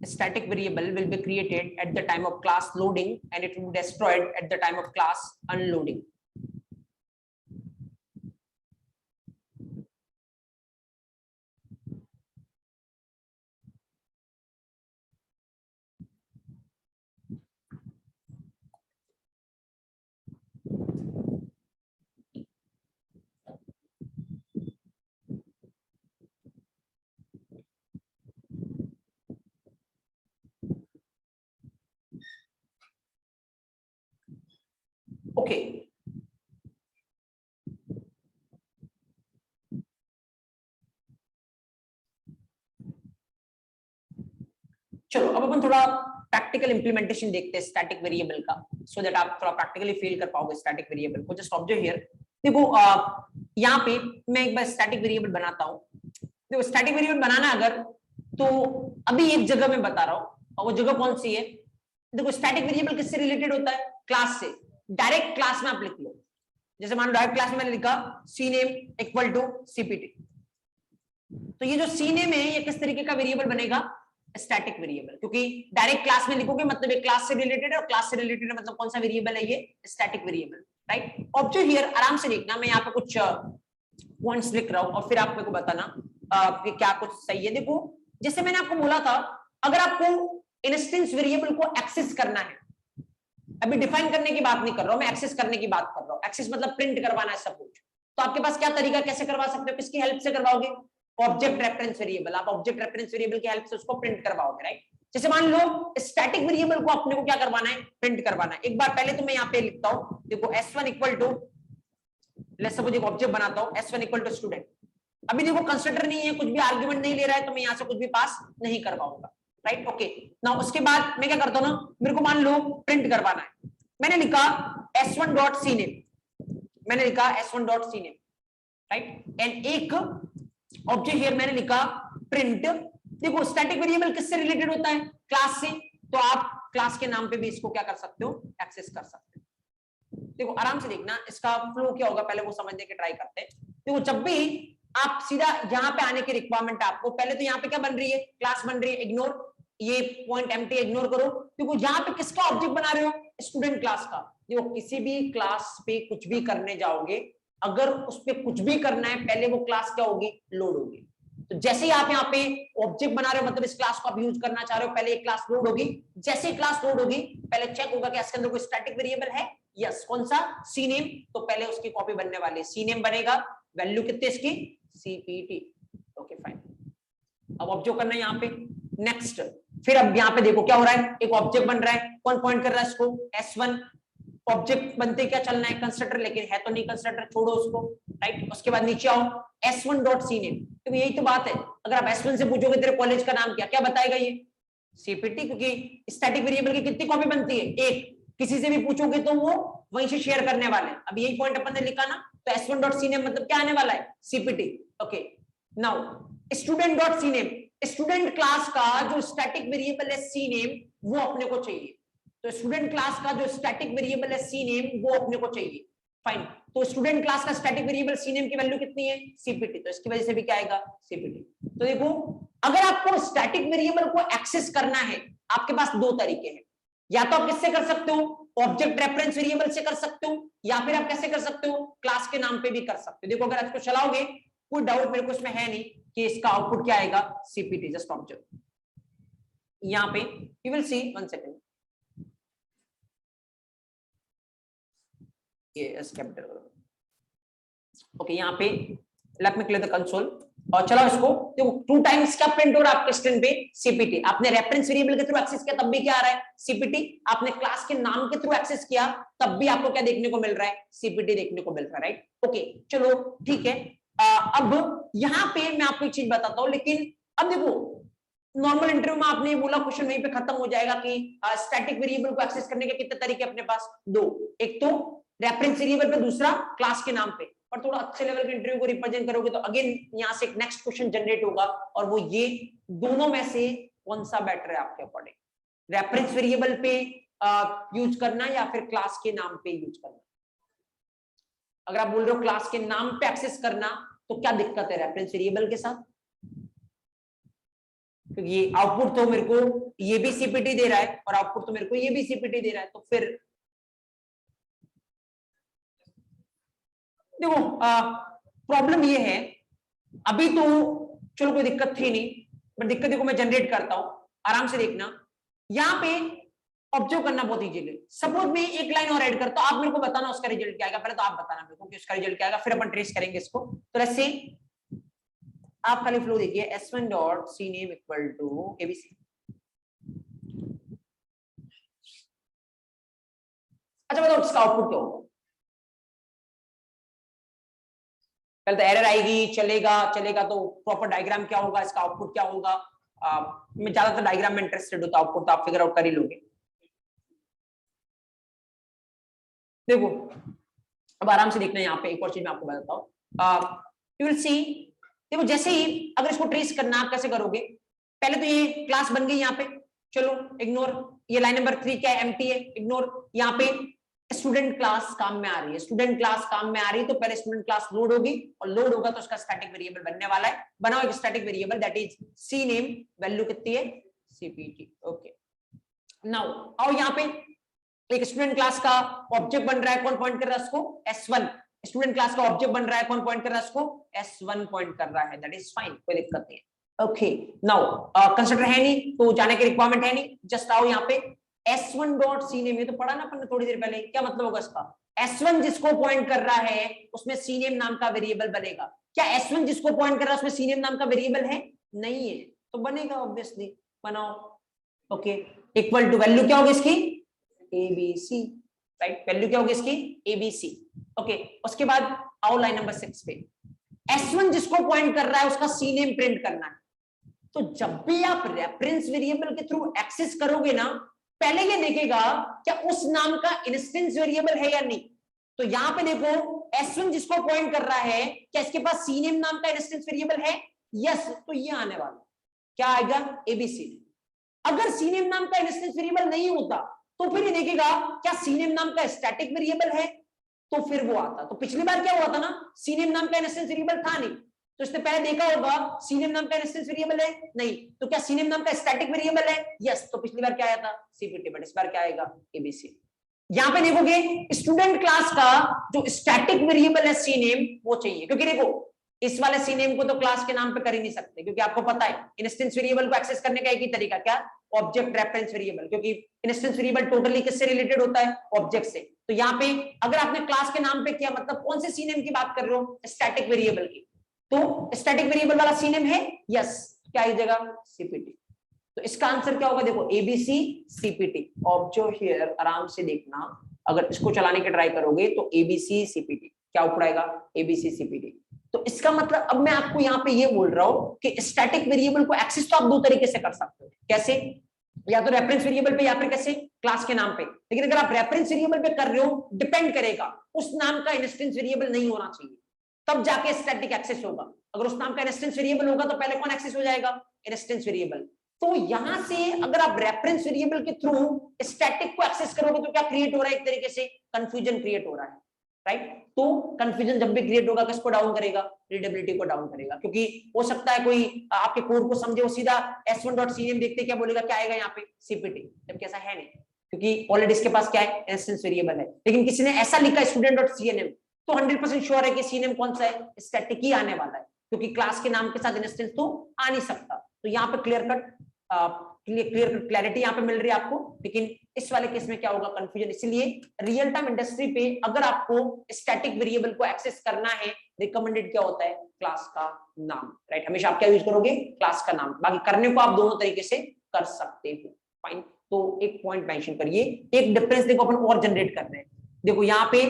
A static variable will be created at the time of class loading, and it will be destroyed at the time of class unloading. Okay, चलो अब अपन थोड़ा practical implementation देखते हैं static variable का, so that आप थोड़ा practically feel कर पाओगे स्टैटिक वेरिएबल को। जस्ट ऑब्जर्व हियर, देखो यहाँ पे मैं एक बार स्टैटिक वेरिएबल बनाता हूँ। देखो स्टैटिक वेरिएबल बनाना अगर, तो अभी एक जगह मैं बता रहा हूँ, और वो जगह कौन सी है? देखो स्टैटिक वेरिएबल किससे रिलेटेड होता है? क्लास से। डायरेक्ट क्लास में आप लिख लो, जैसे मान लो डायरेक्ट क्लास में मैंने लिखा C name equal to CPT, तो ये जो सी नेम है ये किस तरीके का वेरिएबल बनेगा? स्टैटिक वेरिएबल, क्योंकि डायरेक्ट क्लास में लिखोगे मतलब एक क्लास से रिलेटेड है, और क्लास से रिलेटेड मतलब कौन सा वेरिएबल है? ये static variable, right? Observe here, आराम से देखना, मैं यहाँ पे कुछ पॉइंट्स लिख रहा हूँ और फिर आप मेरे को बताना कि क्या कुछ सही है। देखो जैसे मैंने आपको बोला था, अगर आपको इंस्टेंस वेरिएबल को एक्सेस करना है, अभी डिफाइन करने की बात नहीं कर रहा हूं मैं, एक्सेस करने की बात कर रहा हूं। एक्सेस मतलब प्रिंट करवाना है सब कुछ, तो आपके पास क्या तरीका, कैसे करवा सकते हो? किसकी हेल्प से करवाओगे? Object reference variable. आप ऑब्जेक्ट रेफरेंस वेरिएबल की हेल्प से उसको प्रिंट करवाओगे, राइट? जैसे मान लो स्टैटिक वेरिएबल को अपने को क्या करवाना है? प्रिंट करवाना है। एक बार पहले तो मैं यहाँ पे लिखता हूँ, देखो s1 equal to, let's suppose एक ऑब्जेक्ट बनाता हूँ s1 इक्वल टू स्टूडेंट। अभी देखो कंस्ट्रक्टर नहीं है, कुछ भी आर्ग्यूमेंट नहीं ले रहा है, तो मैं यहाँ से कुछ भी पास नहीं कर पाऊंगा, राइट? ओके, नाउ उसके बाद मैं क्या करता हूँ ना, मेरे को मान लो प्रिंट करवाना है, मैंने लिखा s1 डॉट सी नेम, मैंने लिखा s1 dot C name, right? And एक ऑब्जेक्ट हियर मैंने लिखा प्रिंट। देखो स्टैटिक वेरिएबल किससे रिलेटेड होता है? क्लास से, तो आप क्लास के नाम पे भी इसको क्या कर सकते हो? एक्सेस कर सकते हो। देखो आराम से देखना, इसका फ्लो क्या होगा पहले वो समझने की ट्राई करते हैं। देखो जब भी आप सीधा यहाँ पे आने की रिक्वायरमेंट आपको, पहले तो यहाँ पे क्या बन रही है? क्लास बन रही है, इग्नोर ये पॉइंट एम्प्टी इग्नोर करो। देखो यहाँ पे किसका ऑब्जेक्ट बना रहे हो? स्टूडेंट क्लास का। देखो किसी भी क्लास पे कुछ भी करने जाओगे, अगर उस पे कुछ भी करना है, पहले वो क्लास क्या होगी? लोड होगी। तो जैसे ही आप यहाँ पे ऑब्जेक्ट बना रहे हो, मतलब इस क्लास को आप यूज करना चाह रहे हो, पहले एक क्लास लोड होगी। जैसे ही क्लास लोड होगी, पहले चेक होगा कि इसके अंदर कोई स्टैटिक वेरिएबल है। यस, कौन सा? C name. तो पहले उसकी कॉपी बनने वाली है, सी नेम बनेगा, वैल्यू कितनी इसकी? सीपीटी। ओके फाइन, अब ऑब्जेक्ट करना है यहाँ पे। नेक्स्ट, फिर अब यहाँ पे देखो क्या हो रहा है, एक ऑब्जेक्ट बन रहा है, कौन पॉइंट कर रहा है इसको? S1। ऑब्जेक्ट बनते क्या चलना है? कंस्ट्रक्टर, लेकिन है तो नहीं कंस्ट्रक्टर, छोड़ो उसको, राइट? उसके बाद नीचे आओ, S1 डॉट सी नेम। तो यही तो बात है, अगर आप S1 से पूछोगे तेरे कॉलेज का नाम क्या, क्या बताएगा ये? सीपीटी, क्योंकि स्टैटिक वेरिएबल की कितनी कॉपी बनती है? एक। किसी से भी पूछोगे तो वो वहीं से शेयर करने वाले हैं। अब यही पॉइंट अपन ने लिखा ना, तो S1 डॉट सी नेम मतलब क्या आने वाला है? CPT. Okay, now student dot C name, student class का जो स्टैटिक वेरिएबल है सी नेम, वो अपने को चाहिए। तो स्टूडेंट क्लास का जो स्टैटिक वेरिएबल है सी नेम, वो अपने को चाहिए। फाइन, तो स्टूडेंट क्लास का स्टैटिक वेरिएबल सी नेम की वैल्यू कितनी है? सीपीटी। तो इसकी वजह से भी क्या आएगा? सीपीटी। तो देखो अगर आपको स्टैटिक वेरिएबल को एक्सेस करना है, आपके पास दो तरीके हैं। या तो आप किससे कर सकते हो? ऑब्जेक्ट रेफरेंस वेरिएबल से कर सकते हो, या फिर आप कैसे कर सकते हो? क्लास के नाम पे भी कर सकते हो। देखो अगर इसको चलाओगे, कोई डाउट मेरे को इसमें है नहीं कि इसका आउटपुट क्या आएगा? सीपीटी। जस्ट ऑब्जर्व यहाँ पे, यू विल सी, 1 सेकेंड, ये एस कैपिटल। ओके, यहाँ पे let me clear the console, और चलो इसको देखो, 2 टाइम्स क्या प्रिंट हो रहा है आपके स्क्रीन पे? सीपीटी। आपने रेफरेंस वेरिएबल के थ्रू एक्सेस किया तब भी क्या आ रहा है? सीपीटी। आपने क्लास के नाम के थ्रू एक्सेस किया तब भी आपको क्या देखने को मिल रहा है? सीपीटी देखने को मिल रहा है, राइट? ओके चलो ठीक है। अब यहाँ पे मैं आपको एक चीज बताता हूँ, लेकिन अब देखो नॉर्मल इंटरव्यू में आपने बोला क्वेश्चन वहीं पे खत्म हो जाएगा कि स्टैटिक वेरिएबल को एक्सेस करने के कितने तरीके अपने पास? 2। एक तो रेफरेंस वेरिएबल पे, दूसरा क्लास के नाम पे। पर थोड़ा अच्छे लेवल के इंटरव्यू को रिप्रेजेंट करोगे तो अगेन यहाँ से एक नेक्स्ट क्वेश्चन जनरेट होगा, और वो ये, दोनों में से कौन सा बेटर है आपके अकॉर्डिंग? रेफरेंस वेरिएबल पे यूज करना या फिर क्लास के नाम पे यूज करना? अगर आप बोल रहे हो क्लास के नाम पे एक्सेस करना, तो क्या दिक्कत है रेफरेंस वेरिएबल के साथ? क्योंकि ये आउटपुट तो मेरे को ये भी सीपीटी दे रहा है, और आउटपुट तो मेरे को ये भी सीपीटी दे रहा है, तो फिर देखो प्रॉब्लम ये है, अभी तो चलो कोई दिक्कत थी नहीं, बट दिक्कत देखो मैं जनरेट करता हूं, आराम से देखना। यहाँ पे ऑब्जर्व करना बहुत इजी है। सपोज मैं एक लाइन और ऐड करता हूं, आप मेरे को बताना उसका रिजल्ट क्या आएगा। पहले तो आप बताना मेरे को कि उसका रिजल्ट क्या आएगा, फिर अपन ट्रेस करेंगे इसको। तो लेट्स से आप खाली फ्लो देखिए, s1 dot C name equal to ABC. अच्छा बताओ इसका आउटपुट क्या होगा? पहले तो एरर आएगी, चलेगा, चलेगा तो प्रॉपर डायग्राम क्या होगा, इसका आउटपुट क्या होगा, मैं ज्यादातर डायग्राम में इंटरेस्टेड होता हूं, तो आप फिगर आउट कर ही लोगे। देखो अब आराम से देखना, यहाँ पे एक और चीज मैं आपको बताता हूँ, यू विल सी। देखो जैसे ही अगर इसको ट्रेस करना आप कैसे करोगे, पहले तो ये क्लास बन गई यहाँ पे, चलो इग्नोर, ये लाइन नंबर 3 क्या है, एम्प्टी है, इग्नोर। यहाँ पे स्टूडेंट क्लास काम में आ रही है, स्टूडेंट क्लास काम में आ रही है, तो पहले स्टूडेंट क्लास लोड होगी, और लोड होगा तो उसका स्टैटिक वेरिएबल बनने वाला है। बनाओ एक static variable, that is C name, value कितनी है, सीपीटी। ओके, नाउ आओ यहाँ पे एक स्टूडेंट क्लास का ऑब्जेक्ट बन रहा है, कौन पॉइंट कर रहा है उसको, S1। स्टूडेंट क्लास का ऑब्जेक्ट बन रहा है, कौन पॉइंट कर रहा है उसको, S1 पॉइंट कर रहा है, दैट इज फाइन, कोई दिक्कत नहीं है। ओके, नाउ कंसिडर है नहीं तो जाने की रिक्वायरमेंट है नहीं, जस्ट आओ यहाँ पे S1 डॉट सी नेम, ये तो पढ़ा ना अपन ने थोड़ी देर पहले, क्या मतलब होगा इसका, S1 जिसको पॉइंट कर रहा है उसमें सी नेम नाम का वेरिएबल बनेगा। क्या S1 जिसको पॉइंट कर रहा है उसमें सी नेम नाम का वेरिएबल है, नहीं है, तो बनेगा ऑब्वियसली, बनाओ। ओके, इक्वल टू वैल्यू क्या होगी इसकी, ABC, राइट, वैल्यू क्या होगी इसकी, ABC। ओके, उसके बाद आओ लाइन नंबर 6 पे, S1 जिसको पॉइंट कर रहा है उसका सी नेम प्रिंट करना है। तो जब भी आप रेफरेंस वेरिएबल के थ्रू एक्सेस करोगे ना, पहले ये देखेगा क्या उस नाम का इंस्टेंस वेरिएबल है या नहीं। तो यहां पे देखो S1 जिसको पॉइंट कर रहा है, क्या इसके पास सी नेम नाम का इंस्टेंस वेरिएबल है, यस, तो ये आने वाला क्या आएगा, ABC। अगर सी नेम नाम का इंस्टेंस वेरिएबल नहीं होता तो फिर ये देखेगा क्या सी नेम नाम का स्टैटिक वेरिएबल है, तो फिर वो आता। तो पिछली बार क्या हुआ था ना, सी नेम नाम का इंस्टेंस वेरिएबल था नहीं, तो इसने पहले देखा होगा सी नेम नाम का इंस्टेंस वेरिएबल है नहीं, तो क्या सी नेम नाम का स्टैटिक वेरिएबल है, यस, तो पिछली बार क्या आया था, सीपीटी, बट इस बार क्या आएगा, ABC। यहां पे देखोगे स्टूडेंट क्लास का जो स्टैटिक वेरिएबल है सी नेम, वो चाहिए, क्योंकि देखो इस वाले सी नेम को तो क्लास के नाम पे कर ही नहीं सकते, क्योंकि आपको पता है इंस्टेंस वेरिएबल को एक्सेस करने का एक ही तरीका, क्या, ऑब्जेक्ट रेफरेंस वेरिएबल, क्योंकि इंस्टेंस वेरिएबल टोटली किससे रिलेटेड होता है, ऑब्जेक्ट से। तो यहाँ पे अगर आपने क्लास के नाम पे किया, मतलब कौन से सी नेम की बात कर रहे हो, स्टैटिक वेरिएबल की, तो स्टैटिक वेरिएबल वाला सी नेम है, यस, क्या आई जगह, सीपीटी। तो इसका आंसर क्या होगा, देखो ABC CPT, ऑब्जर्व हियर, आराम से देखना, अगर इसको चलाने के ट्राई करोगे तो ABC CPT क्या ऊपर आएगा, ABC CPT। तो इसका मतलब अब मैं आपको यहाँ पे ये बोल रहा हूं कि स्टैटिक वेरिएबल को एक्सेस तो आप दो तरीके से कर सकते हो, कैसे, या तो रेफरेंस वेरिएबल पे या फिर कैसे, क्लास के नाम पे। लेकिन अगर आप रेफरेंस वेरिएबल पे कर रहे हो, डिपेंड करेगा, उस नाम का इंस्टेंस वेरिएबल नहीं होना चाहिए, तब जाके स्टैटिक एक्सेस होगा। अगर उस नाम का इंस्टेंस वेरिएबल होगा तो पहले कौन एक्सेस हो जाएगा, इंस्टेंस वेरिएबल। तो यहां से अगर आप रेफरेंस वेरिएबल के थ्रू स्टैटिक को एक्सेस करोगे तो क्या क्रिएट हो रहा है, एक तरीके से कंफ्यूजन क्रिएट हो रहा है, राइट। तो कंफ्यूजन जब भी क्रिएट होगा किसको डाउन करेगा, रीडेबिलिटी को डाउन करेगा, क्योंकि हो सकता है कोई आपके कोड को समझे, वो सीधा s1.cname देखते क्या बोलेगा, क्या आएगा यहाँ पे, CPT, जबकि ऐसा है नहीं, क्योंकि ऑलरेडी इसके पास क्या है, इंस्टेंस वेरिएबल है। लेकिन किसी ने ऐसा लिखा student.cname, तो 100% श्योर है कि सीनेम कौन सा है, स्टैटिक ही आने वाला है, क्योंकि क्लास के नाम के साथ इंस्टेंस तो आ नहीं सकता। तो यहाँ पे क्लैरिटी यहाँ पे मिल रही है आपको। लेकिन इस वाले केस में क्या होगा, कंफ्यूजन। इसलिए रियल टाइम इंडस्ट्री पे अगर आपको स्टैटिक वेरिएबल को एक्सेस करना है, रिकमेंडेड क्या होता है, क्लास का नाम, राइट। हमेशा आप क्या यूज करोगे, क्लास का नाम। बाकी करने को आप दोनों तरीके से कर सकते हो, फाइन। तो एक पॉइंट मेंशन करिए, एक डिफरेंस देखो अपन और जनरेट कर रहे हैं। देखो यहाँ पे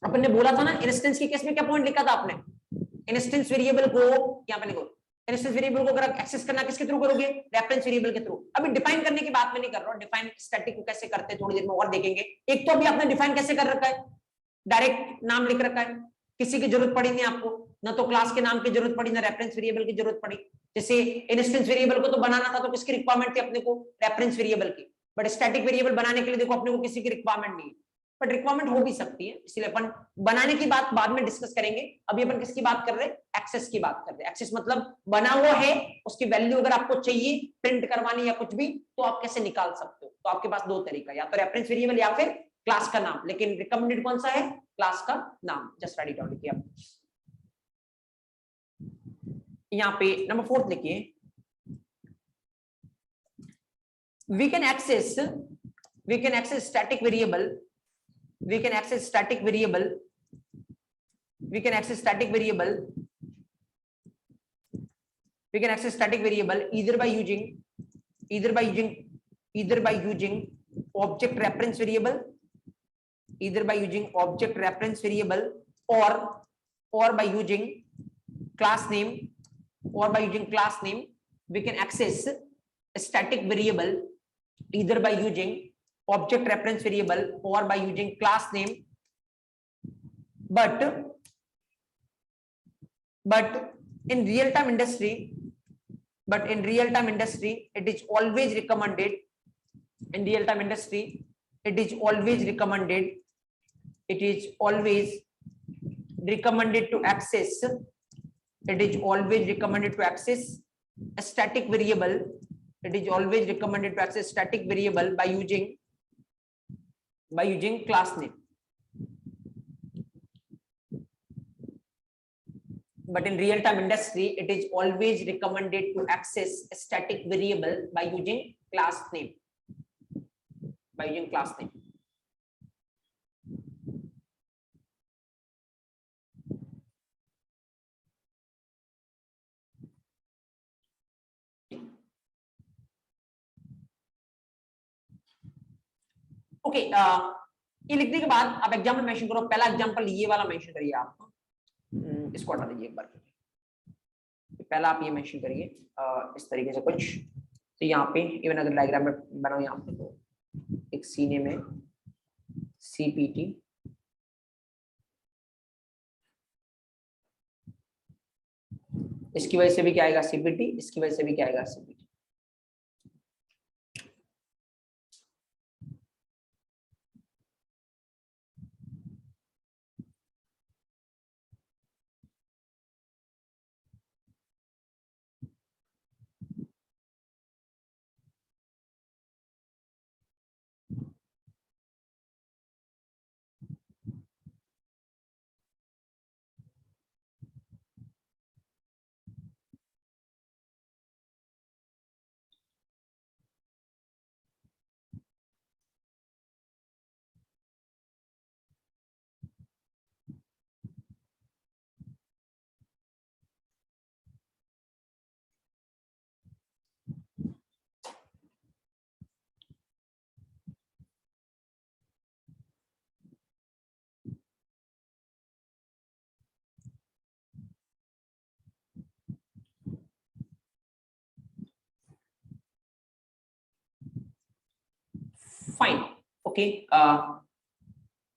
अपन ने बोला था ना, इंस्टेंस के केस में क्या पॉइंट लिखा था आपने, इंस्टेंस वेरिएबल को यहाँ पे लिखो, इंस्टेंस वेरिएबल को अगर एक्सेस करना किसके थ्रू करोगे, रेफरेंस वेरिएबल के थ्रू। अभी डिफाइन करने की बात मैं नहीं कर रहा हूँ, डिफाइन स्टैटिक को कैसे करते हैं थोड़ी देर में और देखेंगे। एक तो अभी आपने डिफाइन कैसे कर रखा है, डायरेक्ट नाम लिख रखा है, किसी की जरूरत पड़ी नहीं आपको, ना तो क्लास के नाम की जरूरत पड़ी, ना रेफरेंस वेरिएबल की जरूरत पड़ी। जैसे इंस्टेंस वेरिएबल को तो बनाना था तो किसकी रिक्वायरमेंट थी अपने को, रेफरेंस वेरिएबल की। बट स्टैटिक वेरिएबल बनाने के लिए देखो अपने को किसी की रिक्वायरमेंट नहीं है, बट रिक्वायरमेंट हो भी सकती है, इसलिए अपन बनाने की बात बाद में डिस्कस करेंगे। अभी अपन किसकी बात कर रहे हैं, एक्सेस की बात कर रहे हैं। एक्सेस मतलब बना हुआ है, उसकी वैल्यू अगर आपको चाहिए प्रिंट करवानी या कुछ भी, तो आप कैसे निकाल सकते हो। तो आपके पास दो तरीका, या तो रेफरेंस वेरिएबल या फिर क्लास का नाम। लेकिन रिकमेंडेड कौन सा है, क्लास का नाम। जस्ट राइट इट डाउन लिखिए आप यहाँ पे। नंबर 4 लिखिए, we can access static variable, we can access static variable either by using object reference variable, or by using class name, we can access a static variable either by using object reference variable or by using class name, but in real time industry it is always recommended to access a static variable. By using class name. But in real time industry it is always recommended to access a static variable by using class name. Okay, ये लिखने के बाद आप example mention करो। पहला example ये वाला mention करिए आप, इसको हटा दीजिए एक बार। पहला आप ये मेंशन करिए इस तरीके से कुछ। तो यहाँ पे इवन अगर डायग्राम में बनाओ यहाँ पे, तो एक सीने में CPT, इसकी वजह से भी क्या आएगा CPT, इसकी वजह से भी क्या आएगा CPT। Fine, okay.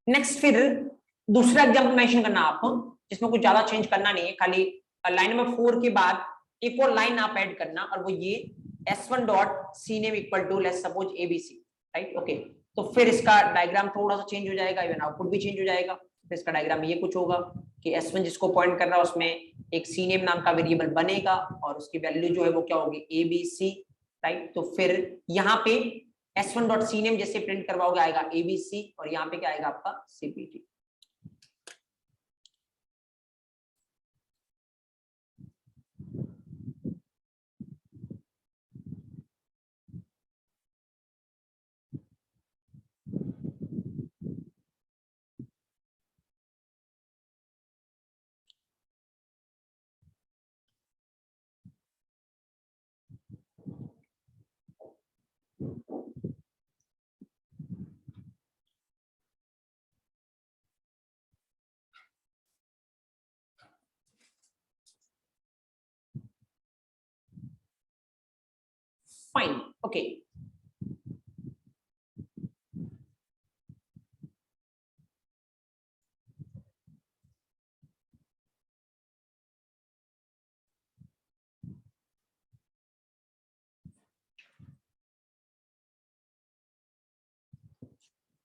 नेक्स्ट फिर दूसरा एग्जाम्पल मेंशन करना आपको, जिसमें कुछ ज्यादा चेंज करना नहीं है, खाली लाइन नंबर 4 के बाद एक और लाइन आप ऐड करना, और वो ये s1 dot cname equal to let's suppose abc, right, okay. तो फिर इसका डायग्राम थोड़ा सा चेंज हो जाएगा, इवन आउटपुट भी चेंज हो जाएगा। फिर इसका डायग्राम ये कुछ होगा कि s1 जिसको पॉइंट कर रहा है उसमें एक cname नाम का वेरिएबल बनेगा, और उसकी वैल्यू जो है वो क्या होगी abc, राइट। तो फिर यहाँ पे s1.cname जैसे प्रिंट करवाओगे आएगा abc, और यहाँ पे क्या आएगा आपका cpt। Fine, okay.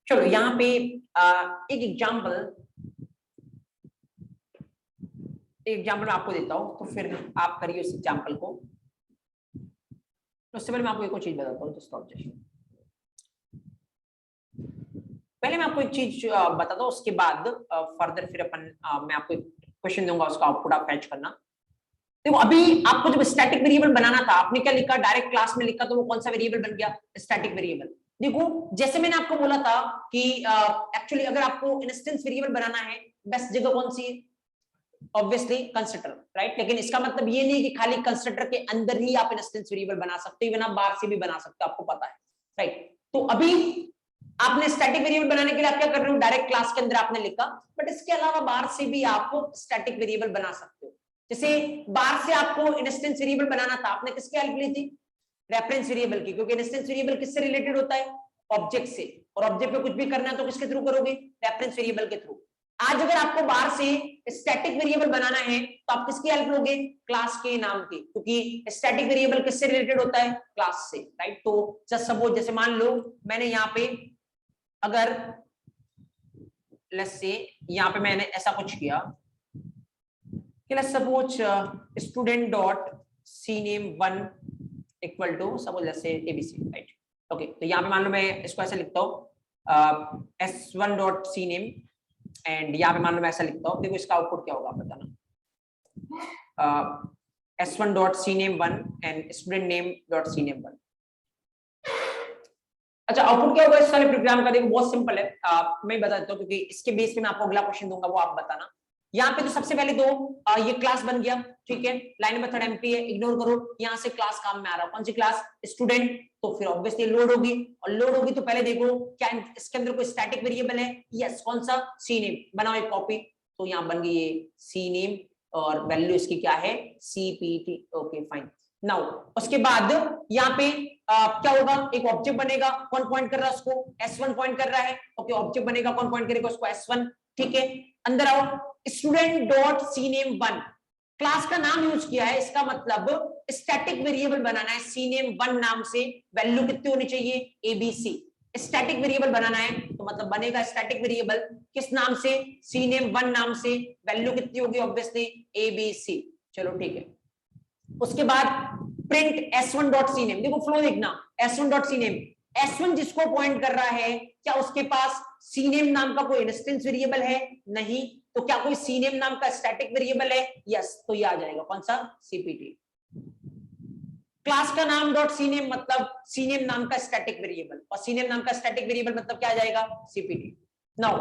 चलो यहाँ पे एक एग्जाम्पल मैं आपको देता हूं, तो फिर आप करिए उस एग्जाम्पल को। उससे पहले मैं आपको एक और चीज बताता हूँ, जस्ट ऑब्जर्वेशन। पहले मैं आपको एक चीज बताता हूँ, उसके बाद फर्दर फिर मैं आपको एक क्वेश्चन दूंगा, उसका आउटपुट आप फैच करना। देखो अभी आपको जब स्टैटिक वेरिएबल बनाना था, आपने क्या लिखा, डायरेक्ट क्लास में लिखा, तो वो कौन सा वेरिएबल बन गया, स्टैटिक वेरिएबल। देखो जैसे मैंने आपको बोला था कि एक्चुअली अगर आपको इंस्टेंस वेरिएबल बनाना है, बेस्ट जगह कौन सी है, ऑब्वियसली कंस्ट्रक्टर, राइट। लेकिन इसका मतलब ये नहीं कि खाली कंस्ट्रक्टर के अंदर ही आप इंस्टेंस वेरिएबल बना सकते हो, इवन आप बाहर से भी बना सकते हो, आपको पता है, राइट। तो अभी आपने स्टैटिक वेरिएबल बनाने के लिए आप क्या कर रहे हो, डायरेक्ट क्लास के अंदर आपने लिखा, बट इसके अलावा बाहर से भी आप स्टैटिक वेरिएबल बना सकते हो। जैसे बाहर से आपको इंस्टेंस वेरिएबल बनाना था, आपने किसकी हेल्प ली थी? रेफरेंस वेरिएबल की, क्योंकि इंस्टेंस वेरिएबल किससे रिलेटेड होता है? ऑब्जेक्ट से, और ऑब्जेक्ट पे कुछ भी करना है तो किसके थ्रू करोगे? रेफरेंस वेरिएबल के थ्रू। आज अगर आपको बाहर से स्टैटिक वेरिएबल बनाना है तो आप किसकी हेल्प लोगे? क्लास के नाम की, क्योंकि स्टैटिक वेरिएबल किससे रिलेटेड होता है? क्लास से, राइट। तो जस्ट सपोज, जैसे मान लो मैंने यहाँ पे अगर लेट्स से यहाँ पे मैंने ऐसा कुछ किया कि let's suppose student dot C name 1 equal to suppose let's say ABC, right. Okay, तो यहाँ पे मान लो मैं इसको ऐसे लिखता हूँ s1 dot C name, and यहाँ पे मान लो मैं ऐसा लिखता हूँ, देखो इसका आउटपुट क्या होगा बताना। s1 dot C name 1 and student name dot C name 1। अच्छा, आउटपुट क्या होगा इस वाले प्रोग्राम का? देखो बहुत सिंपल है, मैं बता देता हूँ, क्योंकि इसके बेस पे मैं आपको अगला क्वेश्चन दूंगा, वो आप बताना। यहाँ पे तो सबसे पहले दो ये क्लास बन गया, ठीक है, लाइन मेथड एम्प्टी है, इग्नोर करो। यहाँ से क्लास काम में आ रहा है, कौन सी क्लास? स्टूडेंट। तो फिर ऑब्वियसली लोड होगी, और लोड होगी तो पहले देखो क्या इसके अंदर कोई स्टैटिक वेरिएबल है? यस, कौन सा? C name. बनाओ एक कॉपी, तो यहाँ बन गई ये सी नेम, और वैल्यू इसकी क्या है? CPT। Okay fine. नाउ उसके बाद यहाँ पे क्या होगा? एक ऑब्जेक्ट बनेगा, कौन पॉइंट कर रहा है उसको? S1 पॉइंट कर रहा है। ओके, ऑब्जेक्ट बनेगा, कौन पॉइंट करेगा उसको? S1, ठीक है। अंदर आओ, student dot C name 1, class का नाम यूज किया है, इसका मतलब स्टैटिक वेरिएबल बनाना है सी नेम 1 नाम से। वैल्यू कितनी होनी चाहिए? ABC। स्टैटिक वेरिएबल बनाना है तो मतलब बनेगा स्टैटिक वेरिएबल किस नाम से? सी नेम 1 नाम से। वैल्यू कितनी होगी? Obviously ABC। चलो ठीक है। उसके बाद print S1 dot C name. देखो फ्लो देखना, S1 dot C name, S1 जिसको पॉइंट कर रहा है, क्या उसके पास सी नेम नाम का कोई इंस्टेंस वेरिएबल है? नहीं। तो क्या कोई सी नेम नाम का स्टैटिक वेरिएबल है? यस, तो ये आ जाएगा कौन सा? CPT। क्लास का नाम डॉट सी नेम मतलब सी नेम नाम का स्टैटिक वेरिएबल, और सी नेम नाम का स्टैटिक वेरिएबल मतलब क्या आ जाएगा? CPT। नाउ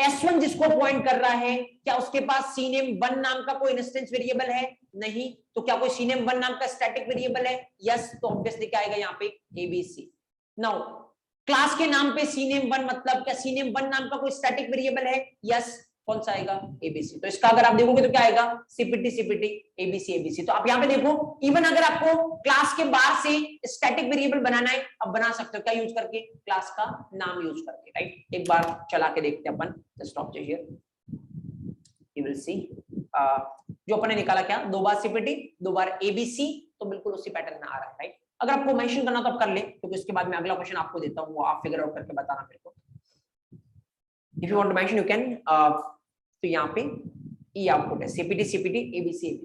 S1 जिसको पॉइंट कर रहा है, क्या उसके पास सी नेम 1 नाम का कोई इंस्टेंस वेरिएबल है? नहीं। तो क्या कोई सी नेम 1 नाम का स्टैटिक वेरिएबल है? यस, तो ऑब्वियसली क्या आएगा यहाँ पे? ABC। नाउ क्लास के नाम पे सी नेम 1 मतलब क्या सी नेम 1 नाम का कोई स्टैटिक वेरिएबल है? यस, कौन सा आएगा? ABC। तो इसका अगर आप देखोगे तो क्या आएगा? CPT ABC। तो आप यहाँ पे देखो, इवन अगर आपको क्लास के बाहर से स्टैटिक वेरिएबल बनाना है, अब बना सकते हो, क्या यूज करके? क्लास का नाम यूज करके, राइट। एक बार चला के देखते हैं अपन, just observe here, you will see. जो अपन ने निकाला क्या? 2 बार CPT, 2 बार ABC, तो बिल्कुल उसी पैटर्न में आ रहा है, राइट। अगर आपको मेंशन करना तो आप कर ले, क्योंकि उसके बाद मैं अगला क्वेश्चन आपको देता हूँ, वो आप फिगर आउट करके बताना मेरे को। If you want to mention you can. तो यहाँ पे ये आउटपुट है CPT ABC।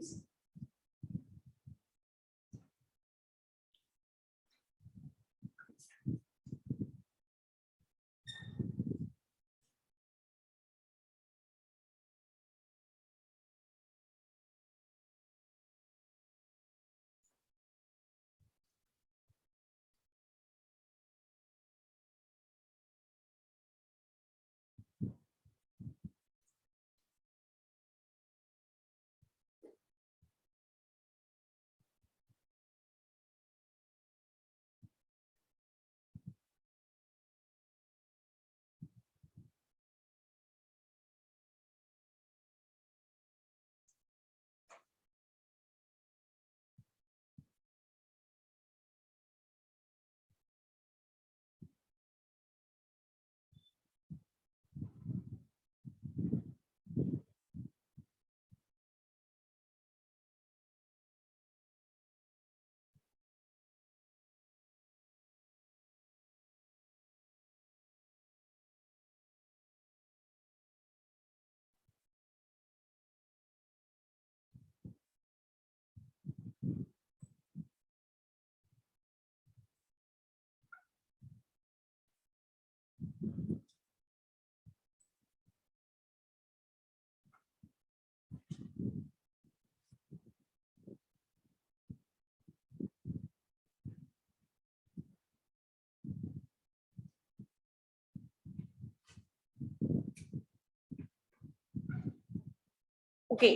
ओके,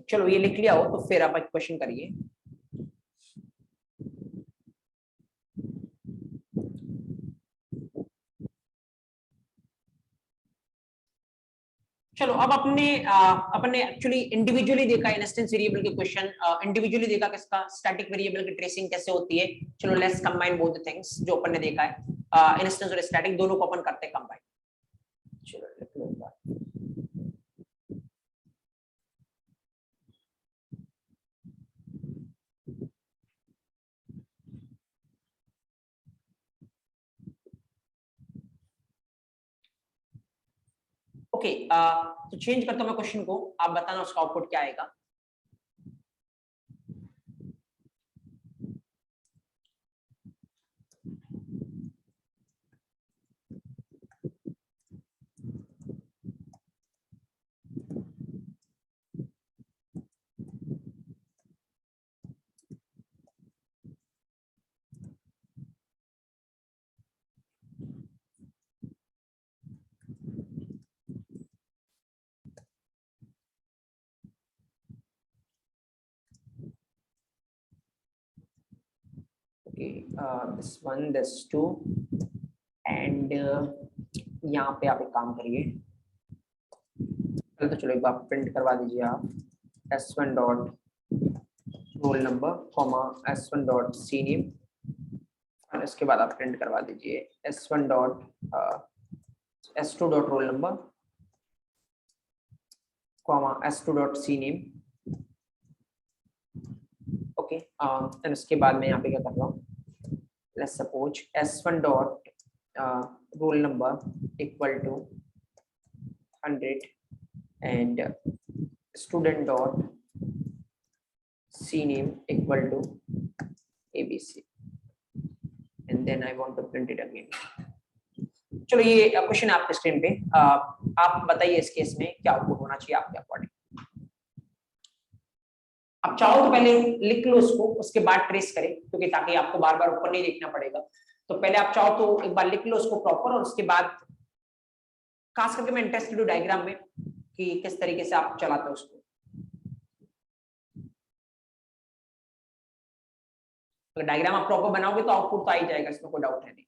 चलो ये लिख लिया हो तो फिर आप एक क्वेश्चन करिए। चलो अब अपने एक्चुअली इंडिविजुअली देखा इंस्टेंस वेरिएबल के क्वेश्चन, इंडिविजुअली देखा किसका स्टैटिक वेरिएबल की ट्रेसिंग कैसे होती है। चलो let's combine both the things जो अपन ने देखा है, इंस्टेंस और स्टैटिक दोनों को अपन करते हैं कंबाइन। चलो लिख लो एक बार। ओके, तो चेंज करता हूं मैं क्वेश्चन को, आप बताना उसका आउटपुट क्या आएगा। This one this two and यहाँ पे आप एक काम करिए, तो चलो एक बार प्रिंट करवा दीजिए आप s1 dot roll number comma s1 dot C name, और इसके बाद आप प्रिंट करवा दीजिए s1 dot s2 dot roll number comma s2 dot C name. Okay, and उसके बाद मैं यहाँ पे क्या कर रहा हूँ, let's suppose s1 dot roll number equal to 100 and student dot c name equal to abc and then I want to print it again। चलो ये क्वेश्चन आपके स्क्रीन पे, आप बताइए इस केस में क्या आउटपुट होना चाहिए आपके अकॉर्डिंग। आप चाहो तो पहले लिख लो उसको, उसके बाद ट्रेस करें, क्योंकि ताकि आपको बार बार ऊपर नहीं देखना पड़ेगा। तो पहले आप चाहो तो एक बार लिख लो उसको प्रॉपर, और उसके बाद खास करके मैं इंटरेस्टेड हूँ डायग्राम में कि किस तरीके से आप चलाते हो उसको। अगर डायग्राम आप प्रॉपर बनाओगे तो आउटपुट तो आ ही जाएगा, इसमें कोई डाउट है नहीं।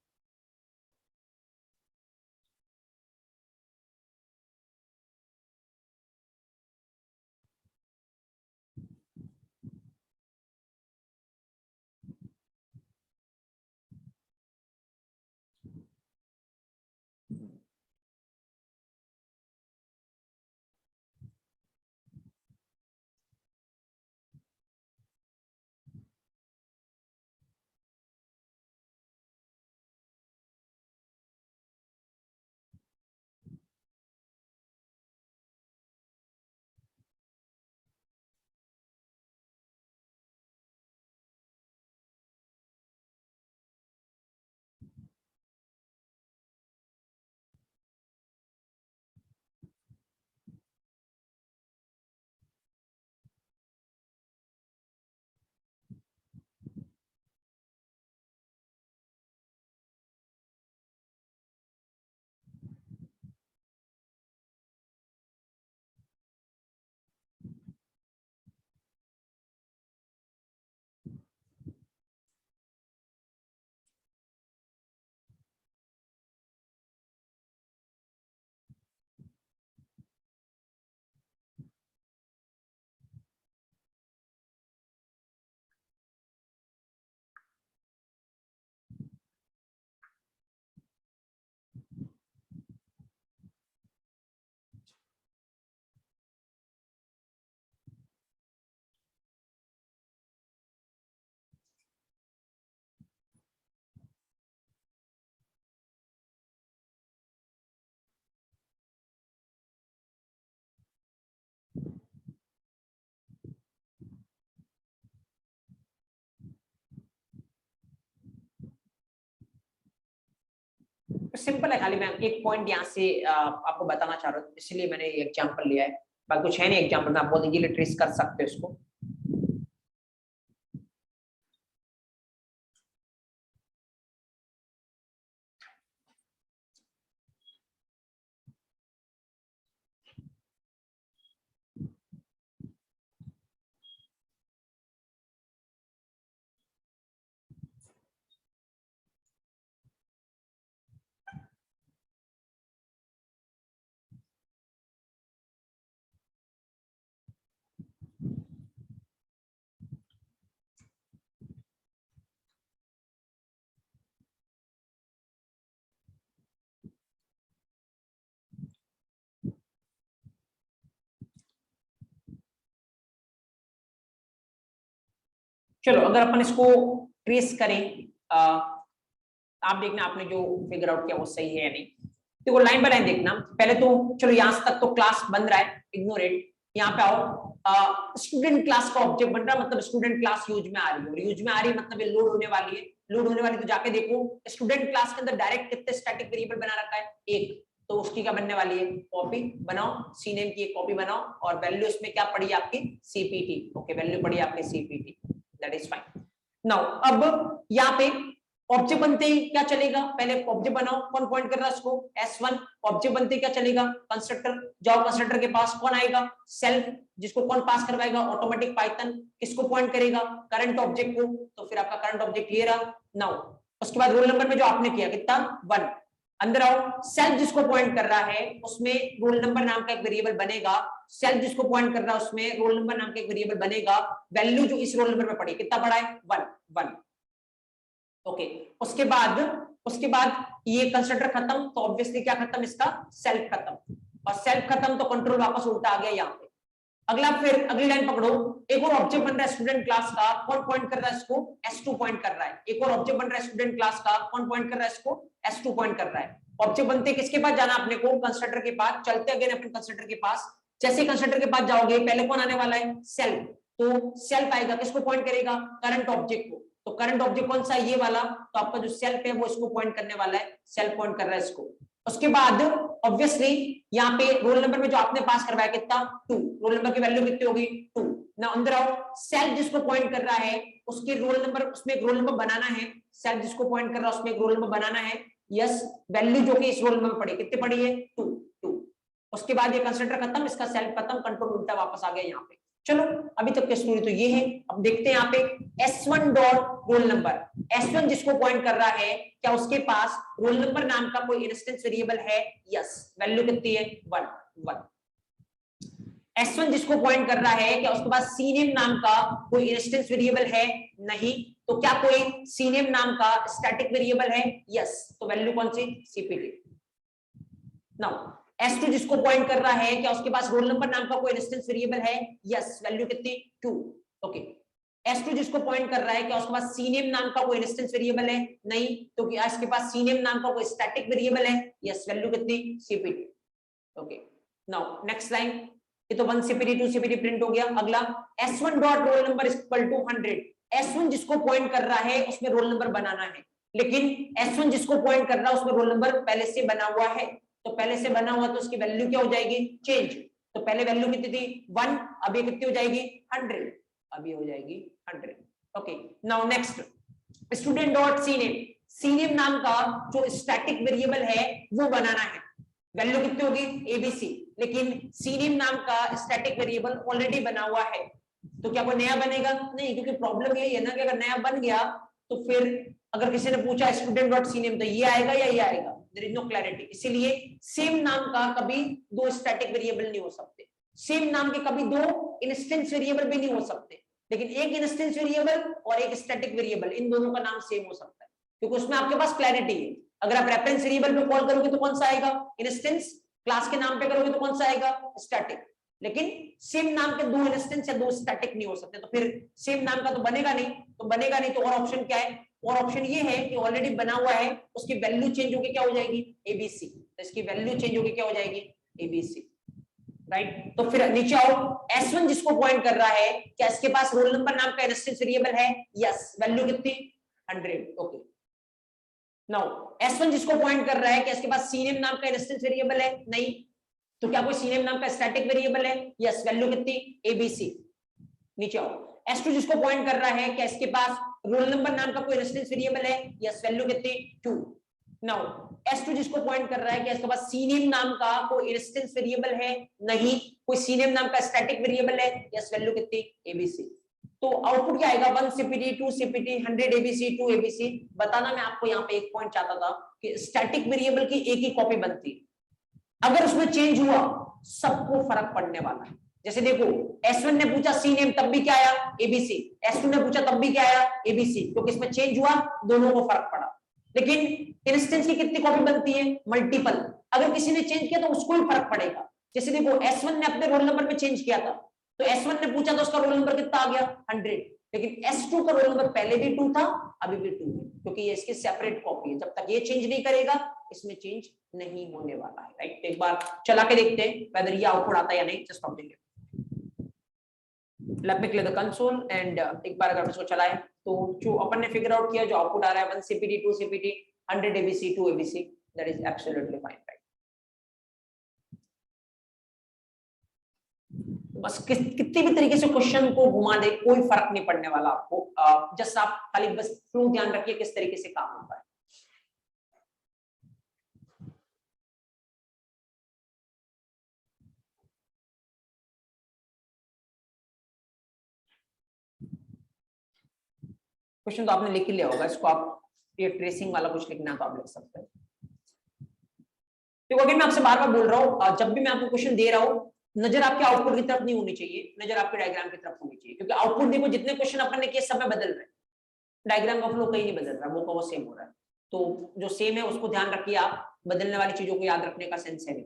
सिंपल है, खाली मैं एक पॉइंट यहाँ से आपको बताना चाह रहा हूँ, इसलिए मैंने ये एग्जांपल लिया है। बाकी कुछ है नहीं एग्जांपल में, आप बहुत इजीली ट्रेस कर सकते हो इसको। चलो अगर अपन इसको ट्रेस करें, आप देखना आपने जो फिगर आउट किया वो सही है या नहीं। देखो लाइन बाय लाइन देखना, पहले तो चलो यहां तक तो क्लास बन रहा है, इग्नोर इट। यहाँ पे आओ, स्टूडेंट क्लास का ऑब्जेक्ट बन रहा है, मतलब स्टूडेंट क्लास यूज में आ रही है, और यूज में आ रही है मतलब ये लोड होने वाली है। लोड होने वाली तो जाके देखो स्टूडेंट क्लास के अंदर डायरेक्ट कितने स्टैटिक वेरिएबल बना रखा है, एक, तो उसकी क्या बनने वाली है, कॉपी बनाओ, सी नेम की एक कॉपी बनाओ, और वैल्यू इसमें क्या पड़ी आपकी, सीपीटी। ओके, वैल्यू पड़ी आपकी CPT, that is fine. Now अब यहाँ पे ऑब्जेक्ट बनते ही क्या चलेगा, पहले ऑब्जेक्ट बनाओ, कौन पॉइंट कर रहा है उसको, S1। ऑब्जेक्ट बनते ही क्या चलेगा, कंस्ट्रक्टर, जाओ कंस्ट्रक्टर के पास कौन आएगा, सेल्फ, जिसको कौन पास करवाएगा, ऑटोमेटिक पाइथन, किसको पॉइंट करेगा, करंट ऑब्जेक्ट को, तो फिर आपका करंट ऑब्जेक्ट क्लियर है। नाउ उसके बाद रोल नंबर में जो आपने किया कितना, 1, अंदर आओ, सेल्फ जिसको पॉइंट कर रहा है उसमें रोल नंबर नाम का एक वेरिएबल बनेगा, सेल्फ जिसको पॉइंट कर रहा है उसमें रोल नंबर नाम का एक वेरिएबल बनेगा, वैल्यू जो इस रोल नंबर में पड़ी कितना पड़ा है, 1 ओके। उसके बाद ये कंस्ट्रक्टर खत्म, तो ऑब्वियसली क्या खत्म, इसका सेल्फ खत्म, और सेल्फ खत्म तो कंट्रोल वापस उल्टा आ गया यहाँ पे। अगला फिर अगली लाइन पकड़ो, एक और ऑब्जेक्ट बन रहा है स्टूडेंट क्लास का, कौन पॉइंट कर रहा है इसको, S2 पॉइंट कर रहा है। एक और ऑब्जेक्ट बन रहा है स्टूडेंट क्लास का, कौन पॉइंट कर रहा है इसको, S2 पॉइंट कर रहा है। ऑब्जेक्ट बनते किसके पास जाना अपने को, कंस्ट्रक्टर के पास। चलते अगेन अपन कंस्ट्रक्टर के पास, जैसे कंस्ट्रक्टर के पास जाओगे पहले कौन आने वाला है, सेल्फ, तो सेल्फ आएगा, किसको पॉइंट करेगा, करंट ऑब्जेक्ट को। तो करंट ऑब्जेक्ट कौन सा है, ये वाला, तो आपका जो सेल्फ है वो इसको पॉइंट करने वाला है, सेल्फ पॉइंट कर रहा है इसको। उसके बाद ऑब्वियसली यहाँ पे रोल नंबर में जो आपने पास करवाया कितना, 2, रोल नंबर की वैल्यू कितनी होगी, 2। ना अंदर आओ, सेल्फ जिसको पॉइंट कर रहा है उसके रोल नंबर, उसमें एक रोल नंबर बनाना है, सेल्फ जिसको पॉइंट कर रहा है उसमें एक रोल नंबर बनाना है, यस, वैल्यू जो कि इस रोल नंबर में पड़ी कितनी पड़ी है, 2। उसके बाद ये कंस्ट्रक्टर खत्म, इसका सेल्फ खत्म, कंट्रोल उल्टा वापस आ गया यहाँ पे। चलो अभी तक की स्टोरी तो ये है। अब देखते हैं यहाँ पे S1 dot roll number, S1 जिसको पॉइंट कर रहा है, क्या उसके पास रोल नंबर नाम का कोई इंस्टेंस वेरिएबल है, यस, वैल्यू कितनी है, 1। S1 जिसको पॉइंट कर रहा है, क्या उसके पास सीनेम नाम का कोई इंस्टेंस वेरिएबल है, नहीं, तो क्या कोई सीनेम नाम का स्टैटिक वेरिएबल है, यस, तो वैल्यू कौन सी, सीपीटी। नाउ S2 जिसको पॉइंट कर रहा है, क्या उसके पास रोल नंबर नाम का कोई इंस्टेंस वेरिएबल है, यस, वैल्यू कितनी, 2 ओके। S2 जिसको पॉइंट कर रहा है, क्या उसके पास सीनेम नाम का कोई इंस्टेंस वेरिएबल है, नहीं, तो क्या इसके पास सीनेम नाम का कोई स्टैटिक वेरिएबल है, यस, वैल्यू कितनी, CPT okay. Now next line, ये तो 1 सीपीटी 2 सीपीटी प्रिंट हो गया। अगला S1 dot roll number is equal to 100, S1 जिसको पॉइंट कर रहा है उसमें रोल नंबर बनाना है, लेकिन S1 जिसको पॉइंट कर रहा है उसमें रोल नंबर पहले से बना हुआ है, तो पहले से बना हुआ तो उसकी वैल्यू क्या हो जाएगी, चेंज, तो पहले वैल्यू कितनी थी, 1, अब ये कितनी हो जाएगी, 100, अब ये हो जाएगी 100 okay. Now next, student dot cname, cname नाम का जो स्टैटिक वेरिएबल है वो बनाना है, वैल्यू कितनी होगी, एबीसी, लेकिन सीनेम नाम का स्टैटिक वेरिएबल ऑलरेडी बना हुआ है, तो क्या कोई नया बनेगा, नहीं, क्योंकि प्रॉब्लम यही है ना कि अगर नया बन गया तो फिर अगर किसी ने पूछा स्टूडेंट डॉट सीनेम तो ये आएगा या ये आएगा, देयर इज नो क्लैरिटी। इसीलिए सेम नाम का कभी दो स्टैटिक वेरिएबल नहीं हो सकते, सेम नाम के कभी दो इंस्टेंस वेरिएबल भी नहीं हो सकते, लेकिन एक इंस्टेंस वेरिएबल और एक स्टैटिक वेरिएबल, इन दोनों का नाम सेम हो सकता है, क्योंकि उसमें आपके पास क्लैरिटी है। अगर आप रेफरेंस वेरिएबल पे कॉल करोगे तो कौन सा आएगा, इंस्टेंस, क्लास के नाम पे करोगे तो कौन सा आएगा, स्टैटिक, लेकिन सेम नाम के दो इंस्टेंस या दो स्टैटिक नहीं हो सकते, तो फिर सेम नाम का तो बनेगा नहीं, तो और ऑप्शन क्या है, और ऑप्शन ये है कि ऑलरेडी बना हुआ है, उसकी वैल्यू चेंज होकर क्या हो जाएगी, एबीसी, तो इसकी वैल्यू चेंज होकर क्या हो जाएगी, एबीसी, राइट। तो फिर नीचे आओ, S1 जिसको पॉइंट कर रहा है, क्या इसके पास रोल नंबर नाम का इंस्टेंस वेरिएबल है, यस, वैल्यू कितनी, 100 ओके। नाउ S1 जिसको पॉइंट कर रहा है, क्या इसके पास सीनेम नाम का इंस्टेंस वेरिएबल है, नहीं, तो क्या कोई सीनेम नाम का स्टैटिक वेरिएबल है, यस, वैल्यू कितनी, एबीसी। नीचे आओ, S2 जिसको पॉइंट कर रहा है, क्या इसके पास रोल नंबर नाम का कोई इंस्टेंस वेरिएबल है, यस, वैल्यू कितनी, 2। नाउ S2 जिसको पॉइंट कर रहा है, क्या इसके पास सीनेम नाम का कोई इंस्टेंस वेरिएबल है, नहीं, कोई सीनेम नाम का स्टैटिक वेरिएबल है, यस, वैल्यू कितनी, एबीसी। तो आउटपुट क्या आएगा, 1 सीपीटी 2 सीपीटी 100 एबीसी 2 एबीसी। बताना मैं आपको यहाँ पे एक पॉइंट चाहता था कि स्टैटिक वेरिएबल की एक ही कॉपी बनती है, अगर उसमें चेंज हुआ सबको फर्क पड़ने वाला है। जैसे देखो, S1 ने पूछा सी नेम तब भी क्या आया, एबीसी, S2 ने पूछा तब भी क्या आया, एबीसी, क्योंकि इसमें चेंज हुआ, दोनों को फर्क पड़ा। लेकिन इंस्टेंस की कितनी कॉपी बनती है, मल्टीपल, अगर किसी ने चेंज किया तो उसको ही फर्क पड़ेगा। जैसे देखो, S1 ने अपने रोल नंबर में चेंज किया था, तो S1 ने पूछा तो उसका रोल नंबर कितना आ गया, 100, लेकिन S2 का रोल नंबर पहले भी 2 था, अभी भी 2 है, क्योंकि ये इसकी सेपरेट कॉपी है। जब तक ये चेंज नहीं करेगा इसमें चेंज नहीं होने वाला है, राइट। एक बार चला के देखते हैं वेदर ये आउटपुट आता है या नहीं। Just observe, let me clear the console and एक बार अगर इसको चलाएं तो जो अपन ने फिगर आउट किया, जो आउटपुट आ रहा है 1 CPT 2 CPT 100 ABC 2 ABC, that is absolutely fine, right. बस कितनी भी तरीके से क्वेश्चन को घुमा दे कोई फर्क नहीं पड़ने वाला आपको। जस्ट आप खाली बस फ्लो ध्यान रखिए किस तरीके से काम होता है। क्वेश्चन तो आपने लिख ही लिया होगा, इसको आप ये ट्रेसिंग वाला कुछ लिखना तो आप लिख सकते हैं। देखो अगर मैं आपसे बार बार बोल रहा हूँ, जब भी मैं आपको क्वेश्चन दे रहा हूँ नजर आपके आउटपुट की तरफ नहीं होनी चाहिए, नजर आपके डायग्राम की तरफ होनी चाहिए, क्योंकि आउटपुट देखो जितने क्वेश्चन अपन ने किए सब में बदल रहे हैं, डायग्राम का फ्लो कहीं नहीं बदल रहा, वो का वो सेम हो रहा है। तो जो सेम है उसको ध्यान रखिए आप, बदलने वाली चीजों को याद रखने का सेंस है नहीं।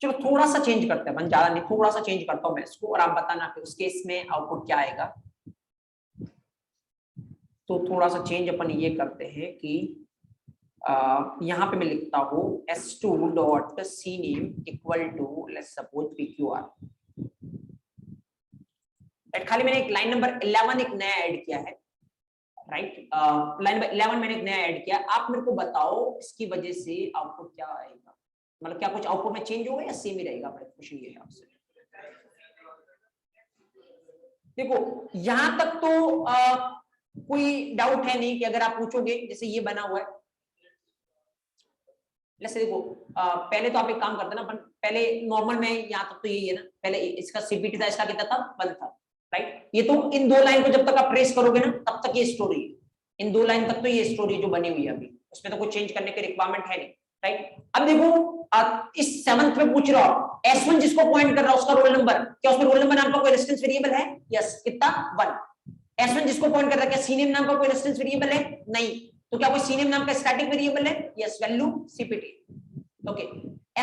चलो थोड़ा सा चेंज करते हैं, ज्यादा नहीं, थोड़ा सा चेंज करता हूं मैं इसको और आप बताना कि उस केस में आउटपुट क्या आएगा। तो थोड़ा सा चेंज अपन ये करते हैं कि यहाँ पे मैं लिखता हूँ S2 dot CNAME equal to let's suppose PQR, खाली मैंने एक लाइन नंबर 11 एक नया ऐड किया है, राइट। लाइन नंबर 11 मैंने एक नया ऐड किया। आप मेरे को बताओ इसकी वजह से आउटपुट क्या आएगा, मतलब क्या कुछ आउटपुट में चेंज होगा या सेम ही रहेगा। क्वेश्चन ये है आपसे। देखो यहां तक तो कोई डाउट है नहीं कि अगर आप पूछोगे जैसे ये बना हुआ है, जैसे देखो पहले तो आप एक काम करते ना, अपन पहले नॉर्मल में यहाँ तक तो यही है ना, पहले इसका CPT था, इसका कितना था 1 था, राइट। ये तो इन दो लाइन को जब तक आप ट्रेस करोगे ना तब तक ये स्टोरी है, इन दो लाइन तक तो ये स्टोरी जो बनी हुई है अभी, उसमें तो कोई चेंज करने की रिक्वायरमेंट है नहीं, राइट। अब देखो इस 7th में पूछ रहा हूं S1 जिसको पॉइंट कर रहा है उसका रोल नंबर, क्या उसमें रोल नंबर नाम का कोई रेजिस्टेंस वेरिएबल है? यस, कितना 1। S1 जिसको पॉइंट कर रहा है क्या CNAME नाम का कोई रेजिस्टेंस वेरिएबल है? नहीं। तो क्या कोई CNAME नाम का स्टैटिक वेरिएबल है? Yes, value CPT। Okay,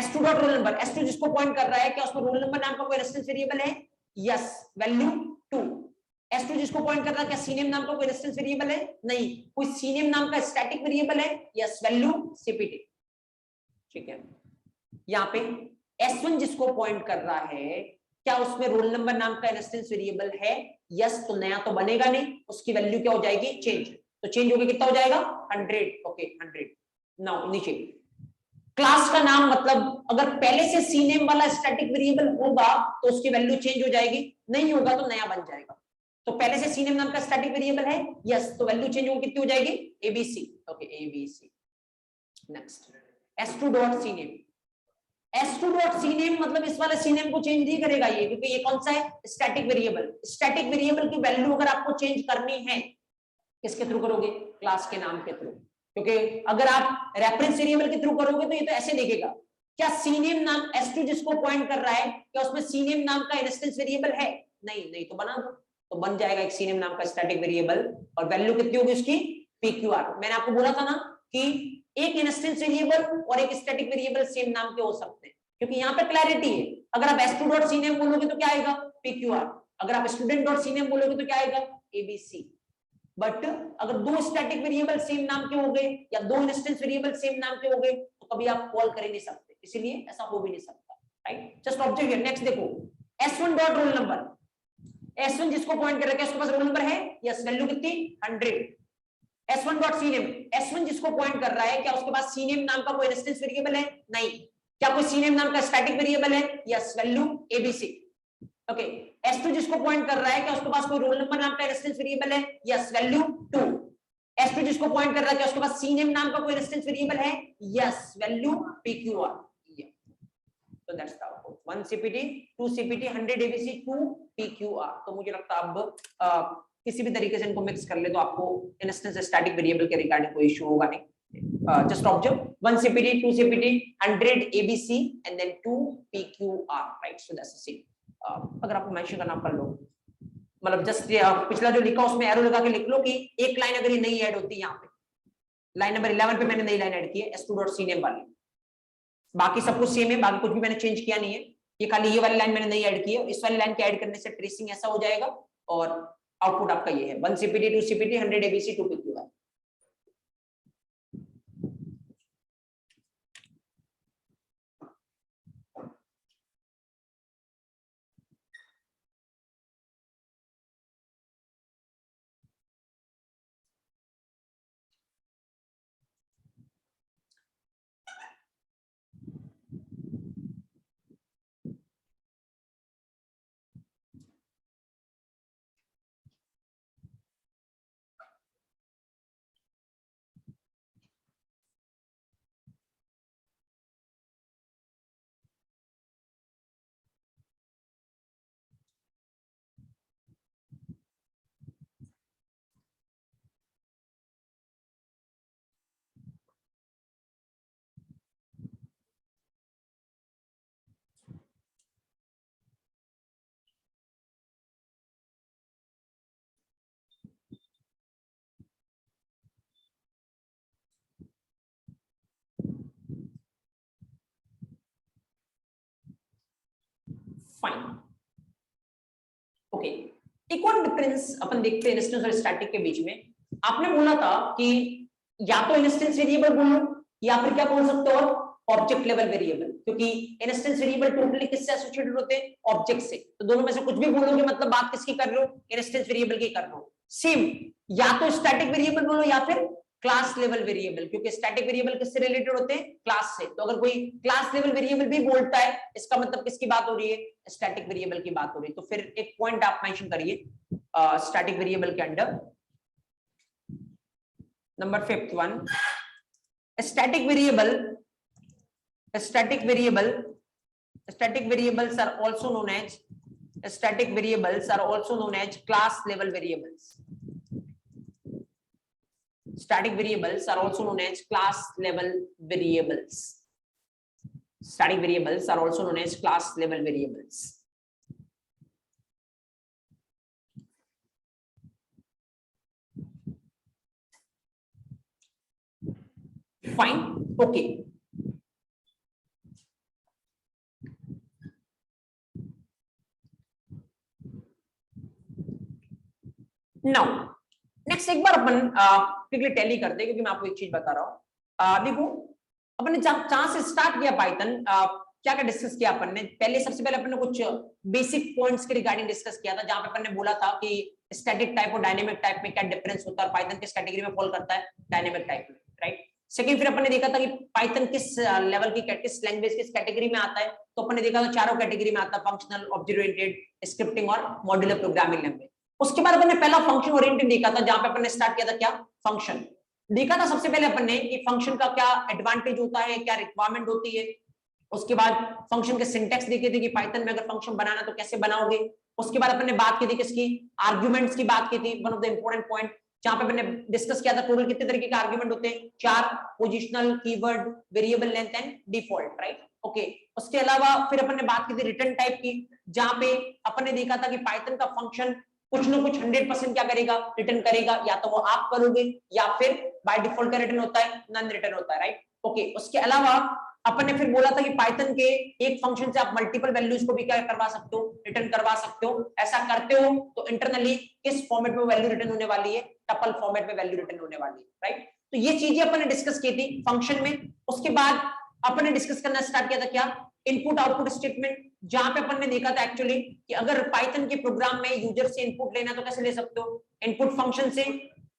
S2 dot roll number, S2 जिसको पॉइंट कर रहा है क्या उसमें रोल नंबर नाम का कोई रेजिस्टेंस वेरिएबल है? Yes, value 2। S2 जिसको पॉइंट कर रहा है क्या CNAME नाम का कोई रेजिस्टेंस वेरिएबल है? नहीं। कोई CNAME नाम का स्टैटिक वेरिएबल है? Yes, value CPT। ठीक है, यहाँ पे S1 जिसको पॉइंट कर रहा है क्या उसमें रोल नंबर नाम का रेजिस्टेंस वेरिएबल है? यस, तो नया तो बनेगा नहीं, उसकी वैल्यू क्या हो जाएगी? चेंज। तो चेंज होके कितना हो जाएगा? 100। ओके 100। नाउ नीचे क्लास का नाम, मतलब अगर पहले से CNAME वाला स्टैटिक वेरिएबल होगा तो उसकी वैल्यू चेंज हो जाएगी, नहीं होगा तो नया बन जाएगा। तो पहले से CNAME नाम का स्टैटिक वेरिएबल है, यस, तो वैल्यू चेंज होगी, कितनी हो जाएगी? ABC। Okay ABC। Next S2 dot CNAME, S2 dot CNAME मतलब इस वाले CNAME को चेंज नहीं करेगा ये, क्योंकि ये कौन सा है? Static variable. स्टैटिक वेरिएबल की वैल्यू अगर आपको चेंज करनी है किसके थ्रू करोगे? क्लास के नाम के थ्रू, क्योंकि अगर आप रेफरेंस वेरिएबल के थ्रू करोगे तो ये तो ऐसे देखेगा क्या CNAME नाम S2 जिसको पॉइंट कर रहा है क्या उसमें CNAME नाम का इंस्टेंस वेरिएबल है? नहीं, नहीं तो बना दो, तो बन जाएगा एक CNAME नाम का स्टैटिक वेरिएबल, और वैल्यू कितनी होगी उसकी? PQR। मैंने आपको बोला था ना कि एक इंस्टेंस वेरिएबल और एक स्टैटिक वेरिएबल सेम नाम के हो सकते हैं, क्योंकि यहाँ पे क्लैरिटी है। अगर आप S2 डॉट CNAME बोलोगे तो क्या आएगा? PQR। अगर आप स्टूडेंट डॉट CNAME बोलोगे तो क्या आएगा? ABC। बट अगर दो स्टैटिक वेरिएबल सेम नाम के हो गए या दो इंस्टेंस वेरिएबल सेम नाम के हो गए तो कभी आप कॉल कर ही नहीं सकते, इसीलिए ऐसा हो भी नहीं सकता, right. Just observe here. Next देखो S1 dot roll number, S1 जिसको पॉइंट कर रखा है उसके पास रोल नंबर है? यस, वैल्यू कितनी? 100। S1 डॉट CNAME, S1 जिसको पॉइंट कर रहा है क्या उसके पास CNAME नाम का कोई इंस्टेंस वेरिएबल है? नहीं। क्या कोई CNAME नाम का स्टैटिक वेरिएबल है? Yes, value ABC। Okay, S2 जिसको पॉइंट कर रहा है क्या उसके पास कोई रोल नंबर नाम का रेजिस्टेंस वेरिएबल है? Yes, value 2। S2 जिसको पॉइंट कर रहा है क्या उसके पास CNAME नाम का कोई रेजिस्टेंस वेरिएबल है? Yes, value PQR। तो that's the output, 1 CPT 2 CPT 100 ABC 2 PQR। तो मुझे लगता है अब किसी भी तरीके से इनको मिक्स कर ले तो आपको इंस्टेंस स्टैटिक वेरिएबल के रिगार्डिंग कोई इशू होगा नहीं। just observe 1 CPT, 2 CPT, 100 ABC and then 2 PQR, right? So that's the same. अगर आपको मेंशन करना कर लो, मतलब जस्ट पिछला जो लिखा उसमें एरो लगा के लिख लो कि एक लाइन अगर ये नहीं ऐड होती यहाँ पे, लाइन नंबर 11 पे मैंने नई लाइन ऐड की है s2.cname वाली, बाकी सब कुछ सेम है, बाकी कुछ भी मैंने चेंज किया नहीं है, ये खाली ये वाली लाइन मैंने नहीं ऐड की है, इस वाली लाइन के ऐड करने से ट्रेसिंग ऐसा हो जाएगा और आउटपुट आपका ये है 1 CPT, 2 CPT, 100 ABC, 2 PQR. Fine, okay, एक और डिफरेंस अपन देखते हैं इंस्टेंस और स्टैटिक के बीच में. आपने बोला था कि या तो इंस्टेंस वेरिएबल बोलो या फिर क्या बोल सकते हो ऑब्जेक्ट लेवल वेरिएबल, क्योंकि इंस्टेंस वेरिएबल टोटली किससे एसोसिएटेड होते हैं, ऑब्जेक्ट से. तो दोनों में से कुछ भी बोलोगे मतलब बात किसकी कर रहे हो, इंस्टेंस वेरिएबल की कर रहे हो. सेम, या तो स्टैटिक वेरिएबल बोलो या फिर क्लास लेवल वेरिएबल, क्योंकि स्टैटिक वेरिएबल किससे रिलेटेड होते हैं, क्लास से. तो अगर कोई क्लास लेवल वेरिएबल भी बोलता है इसका मतलब किसकी बात हो रही है, स्टैटिक वेरिएबल की बात हो रही है. तो फिर एक पॉइंट आप मेंशन करिए स्टैटिक वेरिएबल के under. Number 5th one, static variables are also known as class level variables. Static variables are also known as class level variables. Static variables are also known as class level variables. Fine, okay. Now next एक बार अपन quickly tally करते हैं, क्योंकि मैं आपको एक चीज बता रहा हूँ. देखो अपन ने जहां से स्टार्ट किया पाइथन, क्या क्या डिस्कस किया अपन ने. पहले सबसे पहले अपन ने कुछ बेसिक पॉइंट्स के रिगार्डिंग डिस्कस किया था, जहां पे अपन ने बोला था कि स्टैटिक टाइप और डायनेमिक टाइप में क्या डिफरेंस होता है, पाइथन किस कैटेगरी में फॉल करता है, डायनेमिक टाइप में, राइट. सेकंड, फिर अपन ने देखा था कि पाइथन किस लेवल की, किस लैंग्वेज, किस कैटेगरी में आता है. तो अपन ने देखा था चारों कैटेगरी में आता है, फंक्शनल, ऑब्जेक्ट ओरिएंटेड, स्क्रिप्टिंग और मॉड्यूलर प्रोग्रामिंग लैंग्वेज. उसके बाद अपन ने पहला फंक्शन ओरिएंटेड देखा था, जहां पे अपन ने स्टार्ट किया था क्या, फंक्शन देखा था सबसे पहले अपन ने कि फंक्शन का क्या एडवांटेज होता है, क्या रिक्वायरमेंट होती है. उसके बाद फंक्शन के सिंटैक्स देखे थे कि पाइथन में अगर फंक्शन बनाना तो कैसे बनाओगे. उसके बाद अपन ने बात की थी किसकी, आर्गुमेंट्स की बात की थी. One of the important point जहां पे अपन ने डिस्कस किया था टोटल कितने तरीके के आर्गुमेंट होते हैं, 4, positional, keyword, variable length and default, right. Okay, उसके अलावा फिर अपन ने बात की थी रिटर्न टाइप की, जहां पे अपन ने देखा था कि पाइथन का फंक्शन कुछ ना कुछ 100% क्या करेगा, रिटर्न करेगा. या तो वो आप करोगे या फिर बाय डिफॉल्ट का रिटर्न होता है, नॉन रिटर्न होता है, राइट. ओके, उसके अलावा अपन ने फिर बोला था कि पाइथन के एक फंक्शन से आप मल्टीपल वैल्यूज को भी क्या करवा सकते हो, रिटर्न करवा सकते हो. ऐसा करते हो तो इंटरनली किस फॉर्मेट में वैल्यू रिटर्न होने वाली है, टपल फॉर्मेट में वैल्यू रिटर्न होने वाली है, राइट. तो ये चीजें अपन ने डिस्कस की थी फंक्शन में. उसके बाद अपन ने डिस्कस करना स्टार्ट किया था क्या, इनपुट आउटपुट स्टेटमेंट, जहां पे अपन ने देखा था एक्चुअली कि अगर पाइथन के प्रोग्राम में यूजर से इनपुट लेना तो कैसे ले सकते हो, इनपुट फंक्शन से,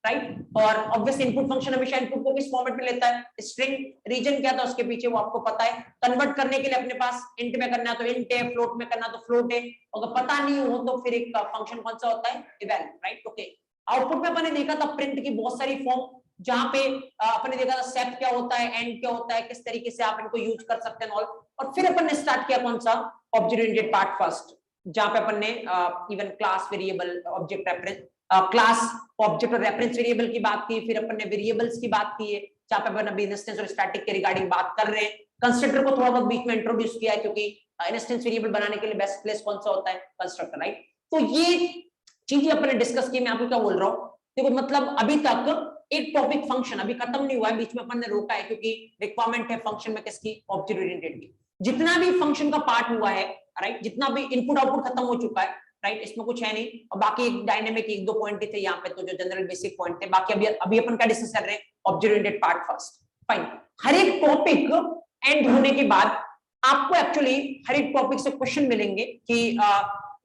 राइट. और ऑब्वियस इनपुट फंक्शन हमेशा इनपुट को किस फॉर्मेट में लेता है, स्ट्रिंग. रीजन क्या था उसके पीछे वो आपको पता है. कन्वर्ट करने के लिए अपने पास इंट में करना तो इंट है, फ्लोट में करना तो फ्लोट है. अगर पता नहीं हो तो फिर एक फंक्शन कौन सा होता है, इवैल, राइट. ओके, आउटपुट में अपन ने देखा था प्रिंट की बहुत सारी फॉर्म, जहां पे अपन ने देखा था सेट क्या होता है, एंड क्या होता है, किस तरीके से आप इनको यूज कर सकते हैं ऑल. और फिर अपन ने स्टार्ट किया कौन सा, ऑब्जेक्ट ओरिएंटेड पार्ट फर्स्ट, जहां पे अपन ने even class, variable, object, reference, class, object और रेफरेंस वेरिएबल की बात की. फिर अपन ने वेरिएबल्स की बात की है, जहाँ पे अपन अभी इंस्टेंस और स्टैटिक के रिगार्डिंग बात कर रहे हैं। कंस्ट्रक्टर को थोड़ा बहुत बीच में इंट्रोड्यूस किया है, क्योंकि इंस्टेंस वेरिएबल बनाने के लिए बेस्ट प्लेस कौन सा होता है, कंस्ट्रक्टर, राइट। तो ये चीजें अपन ने डिस्कस की। मैं आपको क्या बोल रहा हूँ, देखो मतलब अभी तक एक टॉपिक फंक्शन अभी खत्म नहीं हुआ है, बीच में अपन ने रोका है क्योंकि रिक्वायरमेंट है फंक्शन में किसकी, ऑब्जेक्ट ओरिएंटेड की। जितना भी फंक्शन का पार्ट हुआ है, राइट, जितना भी इनपुट आउटपुट खत्म हो चुका है, राइट, इसमें कुछ है नहीं। और बाकी एक डायनेमिक एक दो पॉइंट थे यहाँ पे, तो जो जनरल बेसिक पॉइंट थे, बाकी अभी अपन क्या डिस्कस कर रहे हैं, object oriented part first, fine. हर एक टॉपिक एंड होने के बाद आपको एक्चुअली हर एक टॉपिक से क्वेश्चन मिलेंगे कि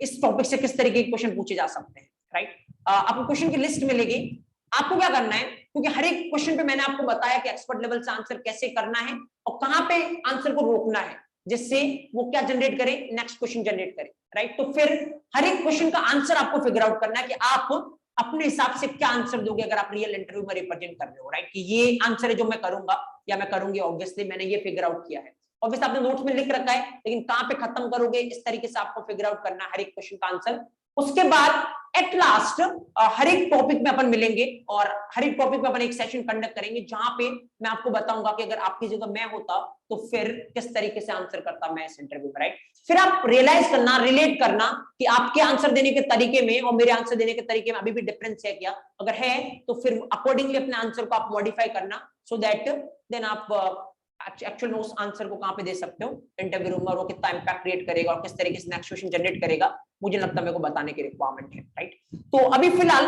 इस टॉपिक से किस तरीके के क्वेश्चन पूछे जा सकते हैं, राइट। आपको क्वेश्चन की लिस्ट मिलेगी। आपको क्या करना है, क्योंकि हर एक क्वेश्चन पे मैंने आपको बताया कि एक्सपर्ट लेवल से आंसर कैसे करना है और कहां पे आंसर को रोकना है, जिससे वो क्या जनरेट करे, नेक्स्ट क्वेश्चन जनरेट करे, राइट। तो फिर हर एक क्वेश्चन का आंसर आपको फिगर आउट करना है कि आप अपने हिसाब से क्या आंसर दोगे अगर आप रियल इंटरव्यू में रिप्रेजेंट कर रहे हो, राइट, कि ये आंसर है जो मैं करूंगा या मैं करूंगी। ऑब्वियसली मैंने ये फिगर आउट किया है, ऑब्वियसली आपने नोट्स में लिख रखा है, लेकिन कहां पे खत्म करोगे इस तरीके से आपको फिगर आउट करना है हर एक क्वेश्चन का आंसर। उसके बाद एट लास्ट हर एक टॉपिक में अपन मिलेंगे और हर एक टॉपिक में अपन एक सेशन कंडक्ट करेंगे, जहां पे मैं आपको बताऊंगा कि अगर आपकी जगह मैं होता तो फिर किस तरीके से आंसर करता मैं इस इंटरव्यू में, राइट। फिर आप रियलाइज करना, रिलेट करना कि आपके आंसर देने के तरीके में और मेरे आंसर देने के तरीके में अभी भी डिफरेंस है क्या। अगर है तो फिर अकॉर्डिंगली अपने आंसर को आप मॉडिफाई करना, सो दैट देन आप एक्चुअल में उस आंसर को कहां पे दे सकते हो इंटरव्यू रूम में, वो कितना इंपैक्ट क्रिएट करेगा और किस तरीके से नेक्स्ट क्वेश्चन जनरेट करेगा, मुझे लगता है मेरे को बताने की रिक्वायरमेंट है, राइट। तो अभी फिलहाल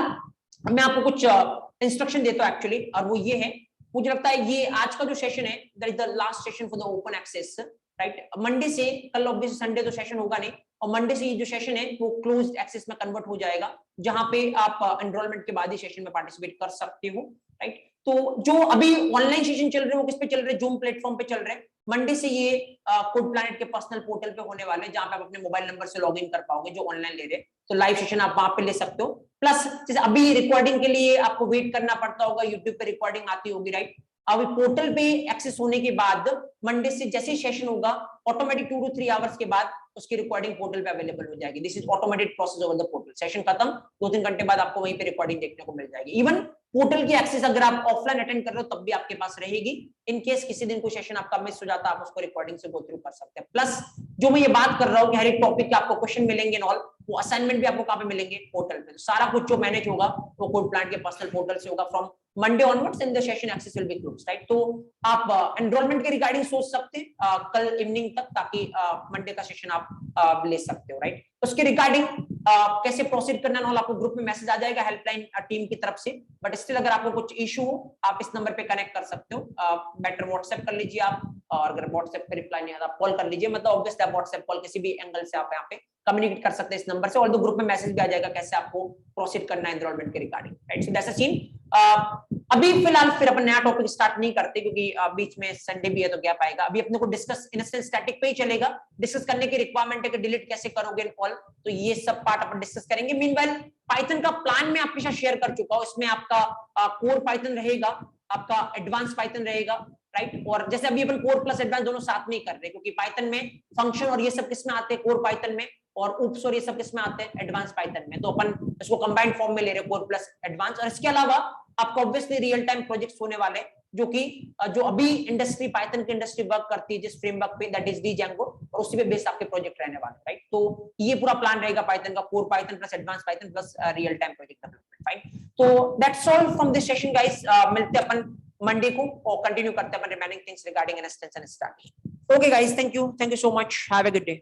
मैं आपको कुछ इंस्ट्रक्शन देता हूं एक्चुअली, और वो ये है, मुझे लगता है ये आज का जो सेशन है that is the last session for the open access, right. Monday से, कल ऑब्वियसली संडे तो सेशन होगा नहीं, और मंडे से ये जो सेशन है वो क्लोज्ड एक्सेस में कन्वर्ट हो जाएगा, जहां पे आप एनरोलमेंट के बाद ही सेशन में पार्टिसिपेट कर सकते हो, राइट। तो जो अभी ऑनलाइन सेशन चल रहे हैं वो किस पे चल रहे हैं, जूम प्लेटफॉर्म पे चल रहे हैं। मंडे से ये कोड प्लैनेट के पर्सनल पोर्टल पे होने वाले हैं, जहां पे आप अपने मोबाइल नंबर से लॉगिन कर पाओगे जो ऑनलाइन ले रहे हैं, तो लाइव सेशन आप वहां पे ले सकते हो। प्लस जैसे अभी रिकॉर्डिंग के लिए आपको वेट करना पड़ता होगा, यूट्यूब पे रिकॉर्डिंग आती होगी, राइट। अभी पोर्टल पे एक्सेस होने के बाद मंडे से जैसे ही सेशन होगा ऑटोमेटिक 2 to 3 आवर्स के बाद उसकी रिकॉर्डिंग पोर्टल पे अवेलेबल हो जाएगी। This is automated process over the portal. Session खत्म 2-3 घंटे बाद आपको वहीं पे रिकॉर्डिंग देखने को मिल जाएगी। इवन पोर्टल की एक्सेस अगर आप ऑफलाइन अटेंड कर रहे हो तब भी आपके पास रहेगी। इन केस किसी दिन कोई सेशन आपका मिस हो जाता है, आप उसको रिकॉर्डिंग से गो थ्रू कर सकते हैं। प्लस जो मैं ये बात कर रहा हूँ कि हर एक टॉपिक के आपको क्वेश्चन मिलेंगे एंड ऑल, वो असाइनमेंट भी आपको कहाँ पे मिलेंगे, पोर्टल पे। सारा कुछ जो मैनेज होगा वो कोड प्लांट के पर्सनल पोर्टल से होगा। From Monday onwards in the session access will be closed, right. तो आप एनरोलमेंट के रिगार्डिंग सोच सकते हैं कल इवनिंग तक, ताकि मंडे का सेशन आप ले सकते हो, राइट। उसके रिगार्डिंग कैसे प्रोसीड करना है, आपको ग्रुप में मैसेज आ जाएगा हेल्पलाइन टीम की तरफ से। बट स्टिल अगर आपको कुछ इशू हो आप इस नंबर पे कनेक्ट कर सकते हो, बेटर व्हाट्सएप कर लीजिए आप, और अगर व्हाट्सएप पे रिप्लाई नहीं आता आप कॉल कर लीजिए। मतलब ऑब्वियसली आप व्हाट्सएप कॉल किसी भी एंगल से आप यहाँ पे कम्युनिकेट कर सकते हैं इस नंबर से, और दो ग्रुप में मैसेज भी आ जाएगा कैसे आपको प्रोसीड करना है एनरोलमेंट के regarding, right. So that's a scene. अभी फिलहाल फिर अपन नया टॉपिक स्टार्ट नहीं करते, क्योंकि बीच में संडे भी है तो गैप आएगा। अभी अपने को डिस्कस इंस्टेंस स्टैटिक पे ही चलेगा। डिस्कस करने की रिक्वायरमेंट है कि डिलीट कैसे करोगे इन ऑल, तो ये सब पार्ट अपन डिस्कस करेंगे। मीनवाइल पाइथन का प्लान मैं आपके साथ शेयर कर चुका हूं, इसमें आपका कोर पाइथन रहेगा, आपका एडवांस पाइथन रहेगा, राइट। और जैसे अभी अपन कोर प्लस एडवांस दोनों साथ में ही कर रहे हैं, क्योंकि पाइथन में फंक्शन और ये सब किसमें आते हैं, कोर पाइथन में, और ऊप्स और ये सब किसमें आते हैं, एडवांस पाइथन में। तो अपन इसको कंबाइंड फॉर्म में ले रहे हैं, कोर प्लस एडवांस। और इसके अलावा आपको ऑब्वियसली रियल टाइम प्रोजेक्ट्स होने वाले हैं, जो कि जो अभी इंडस्ट्री पाइथन की इंडस्ट्री वर्क करती है जिस फ्रेमवर्क पे, दैट इज डीजेंगो, और उसी पे बेस आपके प्रोजेक्ट रहने वाले, राइट। तो ये पूरा प्लान रहेगा पाइथन का, core Python plus advance Python plus real time project development, fine. तो that's all from this session guys. मिलते हैं अपन मंडे को और कंटिन्यू करते हैं अपन remaining things regarding instance and start. Okay guys, thank you so much, have a good day.